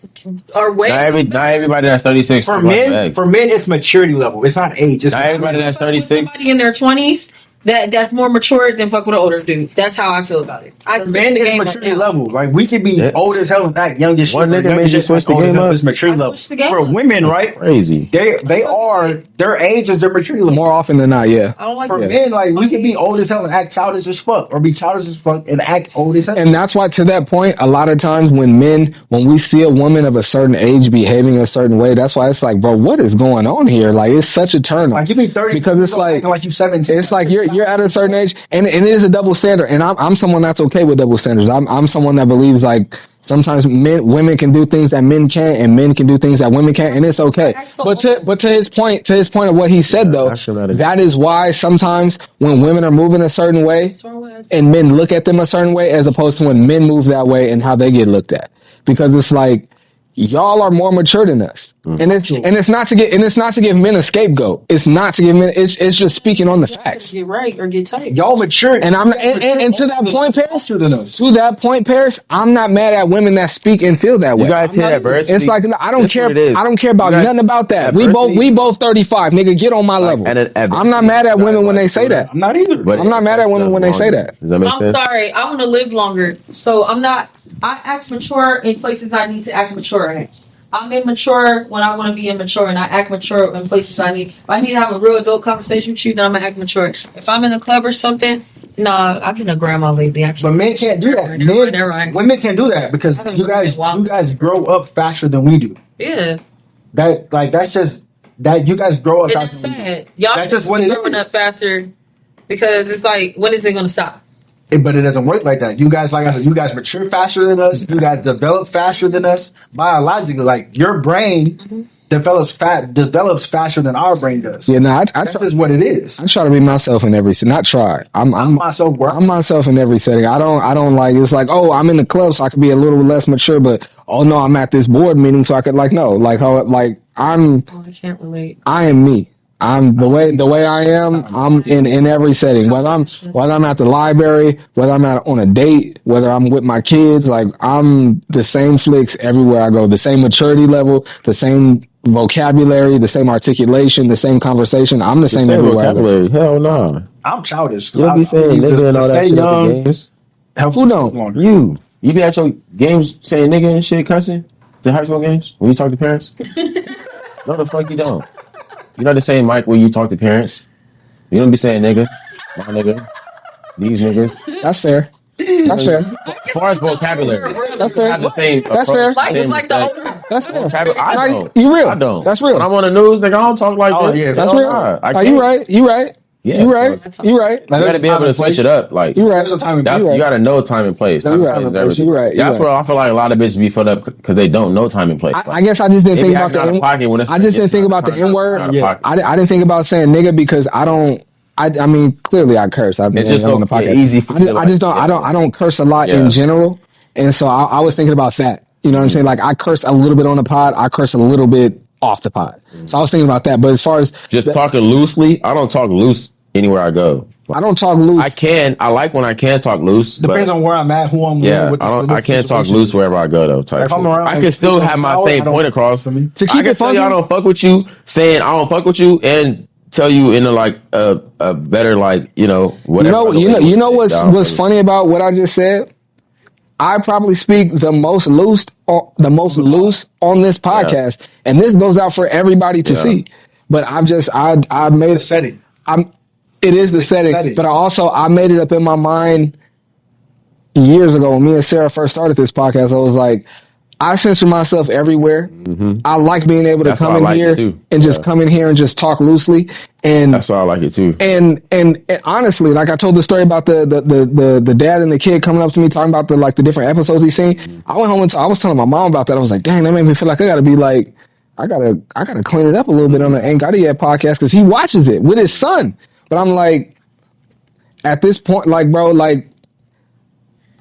are way. Not everybody that's 36. For men, it's maturity level. It's not age. It's not everybody that's 36. Somebody in their 20s. that's more mature than fuck with an older dude. That's how I feel about it. I For men, it's maturity level. Like we can be old as hell and act young as shit. One nigga made you switch the game up. It's maturity level. For women, right? Crazy. They are their age is their maturity level. More often than not, yeah. I don't like For that. men, like we can be old as hell and act childish as fuck, or be childish as fuck and act old as hell. And that's why, to that point, a lot of times when we see a woman of a certain age behaving a certain way, that's why it's like, bro, what is going on here? Like, it's such a turn on. Like you be 30 because it's like you 17. It's like you're at a certain age, and it is a double standard. And I'm someone that's okay with double standards. I'm someone that believes like sometimes women can do things that men can't, and men can do things that women can't, and it's okay. But to his point of what he said though, that is why sometimes when women are moving a certain way, and men look at them a certain way, as opposed to when men move that way and how they get looked at, because it's like, y'all are more mature than us, and it's not to give men a scapegoat. It's not to give men. It's just speaking on the facts. Get right or get tight. Y'all mature, and to that point, Paris. To that point, Paris. I'm not mad at women that speak and feel that way. You guys hear adversity? It's like I don't care. I don't care about nothing about that. We both 35, nigga. Get on my level. I'm not mad at women when they say that. I'm not either. I'm not mad at women when they say that. Does that make sense? I'm sorry. I want to live longer, so I'm not. I act mature in places I need to act mature at. I'm immature when I want to be immature, and I act mature in places I need. If I need to have a real adult conversation with you, then I'm gonna act mature. If I'm in a club or something, nah, I've been a grandma lately. But men can't do that. Women can't do that because you guys grow up faster than we do. Yeah. That's just that you guys grow up faster. Sad. Y'all that's just what it growing up faster because it's like, when is it gonna stop? But it doesn't work like that. You guys, like I said, you guys mature faster than us. You guys develop faster than us biologically. Like your brain develops faster than our brain does. Yeah, no, that's just what it is. I try to be myself in every setting. Not try. I'm myself. I'm myself in every setting. I don't like. It's like, oh, I'm in the club, so I could be a little less mature. But oh no, I'm at this board meeting, so I could I'm. Oh, I can't relate. I am me. I'm the way I am. I'm in every setting. Whether I'm at the library, whether I'm on a date, whether I'm with my kids, like I'm the same flicks everywhere I go. The same maturity level, the same vocabulary, the same articulation, the same conversation. I'm the same everywhere vocabulary. Hell no. I'm childish. You'll be saying nigga and all that shit at the games. Who don't? You be at your games saying nigga and shit, cussing? The high school games when you talk to parents? No, the fuck you don't. You know the same mic where you talk to parents. You don't be saying nigga, my nigga, these niggas. That's fair. That's fair. As far as vocabulary, that's fair. Have the same that's fair. That's fair. I don't. You real? I don't. That's real. When I'm on the news, nigga, I don't talk like this. Yeah, that's real. You right. You right. Yeah, you right. You right. You gotta be able to switch it up. Like you right. You gotta know time and place. You right. That's where I feel like a lot of bitches be filled up because they don't know time and place. I guess I just didn't think about the N-word. I just didn't think about the N-word. I didn't think about saying nigga because I don't. I mean, clearly I curse. It's just so easy for me. I just don't. I don't curse a lot in general, and so I was thinking about that. You know what I'm saying? Like I curse a little bit on the pod. I curse a little bit off the pod. So I was thinking about that. But as far as just talking loosely, I don't talk loose anywhere I go. I don't talk loose. I like when I can talk loose. Depends on where I'm at, who I'm with. Yeah, I can't talk loose wherever I go though. If I'm around, I can still have my same point across for me. To keep it funky, I don't fuck with you, saying I don't fuck with you, and tell you in a better whatever. You know what's funny about what I just said? I probably speak the most loose on this podcast, and this goes out for everybody to see. But I made a setting. It is the setting, but I made it up in my mind years ago when me and Sarah first started this podcast. I was like, I censor myself everywhere. Mm-hmm. I like being able to come in here and just come in here and just talk loosely. And that's why I like it too. And honestly, like I told the story about the dad and the kid coming up to me talking about the different episodes he's seen. Mm-hmm. I went home and I was telling my mom about that. I was like, dang, that made me feel like I gotta clean it up a little bit on the Ain't Got It Yet podcast because he watches it with his son. But I'm like, at this point, like, bro, like,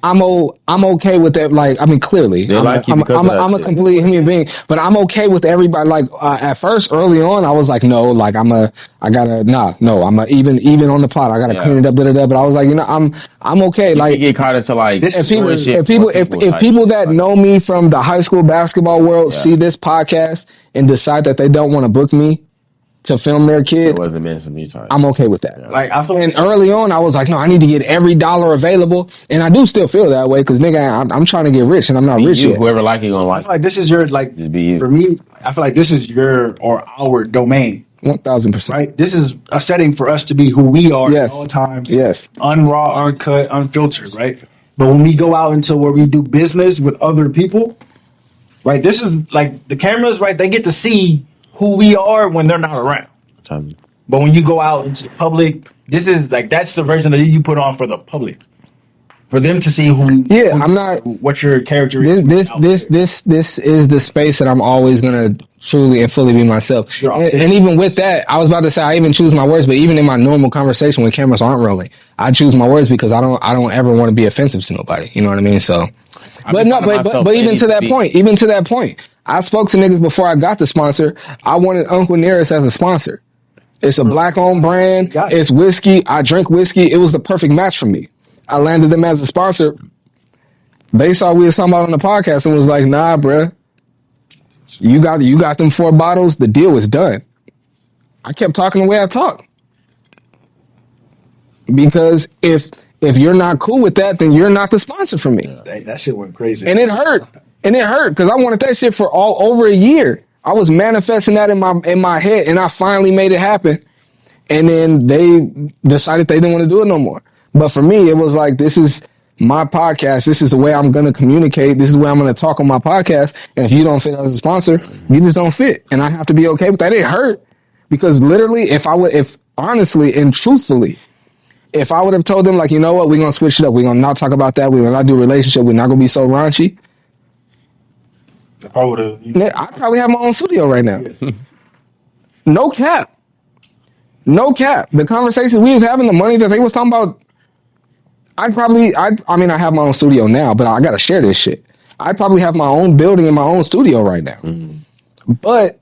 I'm okay with that. Like, I mean, clearly, I'm a complete human being, but I'm okay with everybody. Like, at first, early on, I was like, no, like, even on the pot, I gotta clean it up, But I was like, I'm okay. You like, get caught into like this. If people that know me from the high school basketball world see this podcast and decide that they don't want to book me, to film their It kid, wasn't meant for me. Type. I'm okay with that. Yeah. Like I feel And early on, I was like, no, I need to get every dollar available. And I do still feel that way because, nigga, I'm trying to get rich and I'm not Be rich you, yet. whoever like it gonna I like. feel like this is your like Just be you. for me. I feel like this is your or our domain, 1,000%. right? This is a setting for us to be who we are Yes. at all times. Yes. Unraw, uncut, unfiltered, right? But when we go out into where we do business with other people, right? This is like the cameras, right? They get to see who we are when they're not around. Time. But when you go out into the public, this is like that's the version that you put on for the public, for them to see who. Yeah, who- I'm not. what your character is. This is the space that I'm always gonna truly and fully be myself. You're And even with that, I was about to say I even choose my words, but even in my normal conversation when cameras aren't rolling, I choose my words because I don't ever want to be offensive to nobody. You know what I mean? So, but no, but even to that point, I spoke to niggas before I got the sponsor. I wanted Uncle Nearest as a sponsor. It's a black-owned brand. Got it. It's whiskey. I drink whiskey. It was the perfect match for me. I landed them as a sponsor. They saw we was talking about on the podcast and was like, nah, bruh. You got them 4 bottles. The deal was done. I kept talking the way I talk. Because if you're not cool with that, then you're not the sponsor for me. That shit went crazy. And it hurt. Because I wanted that shit for all over a year. I was manifesting that in my head, and I finally made it happen. And then they decided they didn't want to do it no more. But for me, it was like, this is my podcast. This is the way I'm going to communicate. This is the way I'm going to talk on my podcast. And if you don't fit as a sponsor, you just don't fit. And I have to be okay with that. It hurt. Because literally, if honestly and truthfully, if I would have told them, like, you know what, we're going to switch it up. We're going to not talk about that. We're going to not do a relationship. We're not going to be so raunchy. I I'd probably have my own studio right now. No cap. No cap. The conversations we was having, the money that they was talking about, I have my own studio now, but I got to share this shit. I'd probably have my own building and my own studio right now. Mm-hmm. But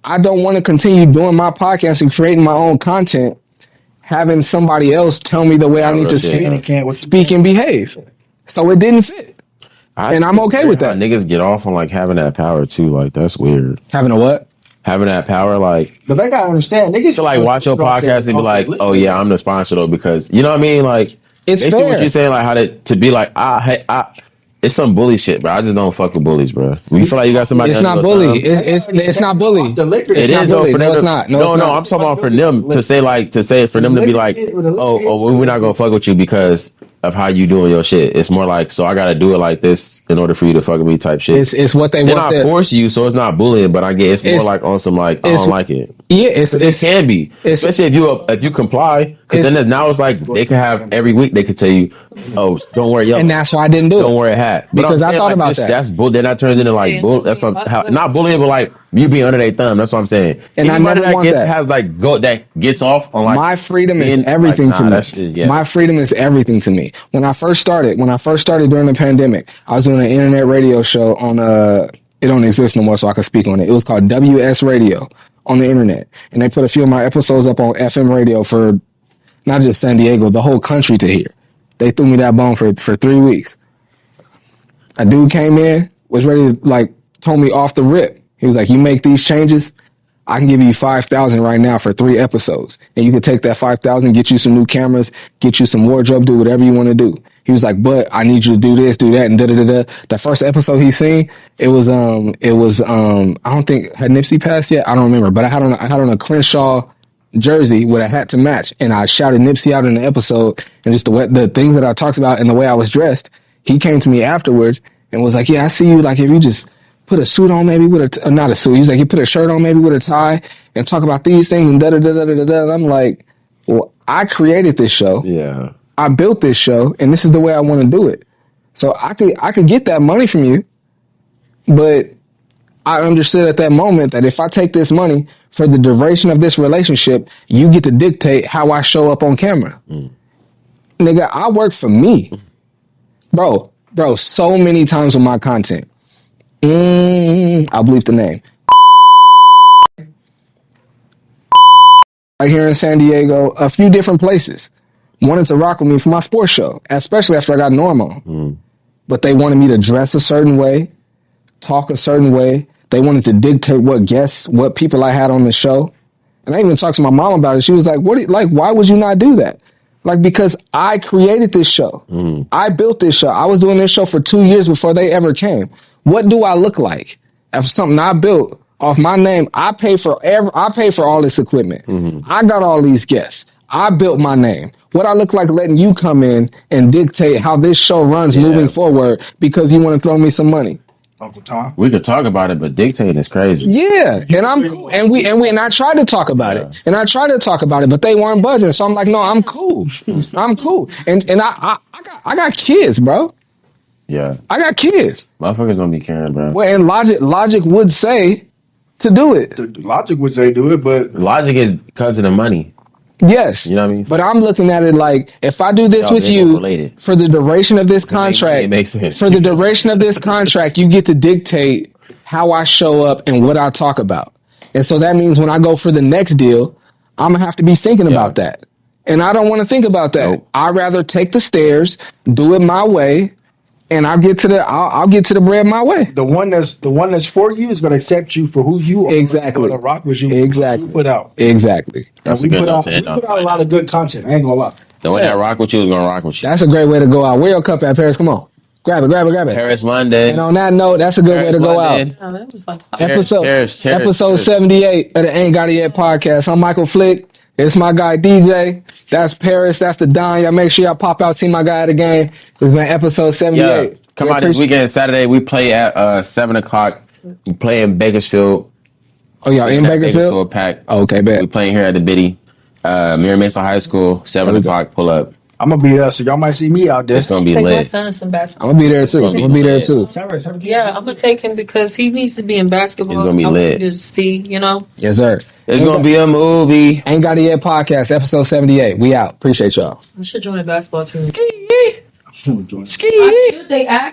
I don't want to continue doing my podcast and creating my own content, having somebody else tell me the way I need to speak and behave. So it didn't fit. And I'm okay with that. Niggas get off on like having that power too. Like that's weird. Having a what? Having that power, like. But they gotta understand, niggas. So like, watch your podcast and be like, "Oh yeah, I'm the sponsor though," because you know what I mean. Like, it's basically fair. what you're saying, like how to be like, it's some bully shit, bro. I just don't fuck with bullies, bro. You feel like you got somebody. It's not bully. It's not bully. It is though. No, it's not. No, I'm talking about for them to say for them to be like, oh, we're not gonna fuck with you because of how you doing your shit. It's more like, so I gotta do it like this in order for you to fuck with me type shit. It's what they want. They're not force you, so it's not bullying, but I get it's more like on some like I don't like it. Yeah, it can be, especially if you comply. Because then now it's like they can have every week they could tell you, oh, don't wear yellow, and that's why I didn't do it. Don't wear a hat because I thought about that. That's bull. Then that turns into like bull. That's not bullying, but like you being under their thumb. That's what I'm saying. And anybody I never want that. Has like that gets off on like my freedom is everything to me. My freedom is everything to me. When I first started during the pandemic, I was doing an internet radio show on it don't exist no more, so I can speak on it. It was called WS Radio on the internet, and they put a few of my episodes up on FM radio for not just San Diego, the whole country to hear. They threw me that bone for 3 weeks. A dude came in, was ready to like told me off the rip. He was like, "You make these changes, I can give you $5,000 right now for 3 episodes, and you can take that $5,000, get you some new cameras, get you some wardrobe, do whatever you want to do." He was like, "But I need you to do this, do that, and da da da da." The first episode he seen, it was I don't think had Nipsey passed yet. I don't remember, but I had on a Crenshaw jersey with a hat to match, and I shouted Nipsey out in the episode, and just the things that I talked about and the way I was dressed. He came to me afterwards and was like, "Yeah, I see you. Like if you just put a suit on, maybe with not a suit. He was like, you put a shirt on, maybe with a tie, and talk about these things and da da da da da da." And I'm like, "Well, I created this show. Yeah, I built this show, and this is the way I want to do it. So I could get that money from you, but I understood at that moment that if I take this money for the duration of this relationship, you get to dictate how I show up on camera. Nigga, I work for me, bro. So many times with my content." I'll bleep the name. Right here in San Diego, a few different places wanted to rock with me for my sports show, especially after I got Normo. But they wanted me to dress a certain way, talk a certain way. They wanted to dictate what people I had on the show. And I even talked to my mom about it. She was like, why would you not do that? Like, because I created this show. I built this show. I was doing this show for 2 years before they ever came. What do I look like? After something I built off my name, I pay for all this equipment. I got all these guests. I built my name. What I look like letting you come in and dictate how this show runs moving forward because you want to throw me some money. Uncle Tom. We could talk about it, but dictating is crazy. Yeah, and I'm cool. And I tried to talk about it. And I tried to talk about it, but they weren't budging. So I'm like, no, I'm cool. I'm cool. And I got kids, bro. Yeah. I got kids. Motherfuckers don't be caring, bro. Well, and logic would say to do it. The logic would say do it, but Logic is because of the money. Yes. You know what I mean? But I'm looking at it like, if I do this with you related. for the duration of this contract, It makes sense. for the duration of this contract, you get to dictate how I show up and what I talk about. And so that means when I go for the next deal, I'm going to have to be thinking about that. And I don't want to think about that. Nope. I'd rather take the stairs, do it my way, and I'll get to the bread my way. the one that's for you is gonna accept you for who you are. Exactly. Gonna rock with you. Exactly. You put out. Exactly. That's we a good put note out. to We end on. put out a lot of good content. I ain't gonna lie. The one that rock with you is gonna rock with you. That's a great way to go out. Where your cup at, Paris? Come on. Grab it. Paris, London. And on that note, that's a good way to go London. Oh, that was like Episode 78 of the Ain't Got It Yet podcast. I'm Michael Flick. It's my guy DJ. That's Paris. That's the Don. Y'all make sure y'all pop out, see my guy at the game. It's been episode 78. Yeah, come out this weekend, Saturday. We play at 7:00. We play in Bakersfield. Oh, y'all in Bakersfield? Pack. Oh, okay, bet. We playing here at the Biddy. Mary Mason High School, 7:00. Pull up. I'm gonna be there, so y'all might see me out there. It's gonna be take my lit. son to some basketball. I'm gonna be there too. I'm gonna be there too. Yeah, I'm gonna take him because he needs to be in basketball. It's gonna be I want lit. him to see, Yes, sir. It's gonna be a movie. Ain't Got It Yet podcast, episode 78. We out. Appreciate y'all. I should join a basketball team. I'm gonna join. They asked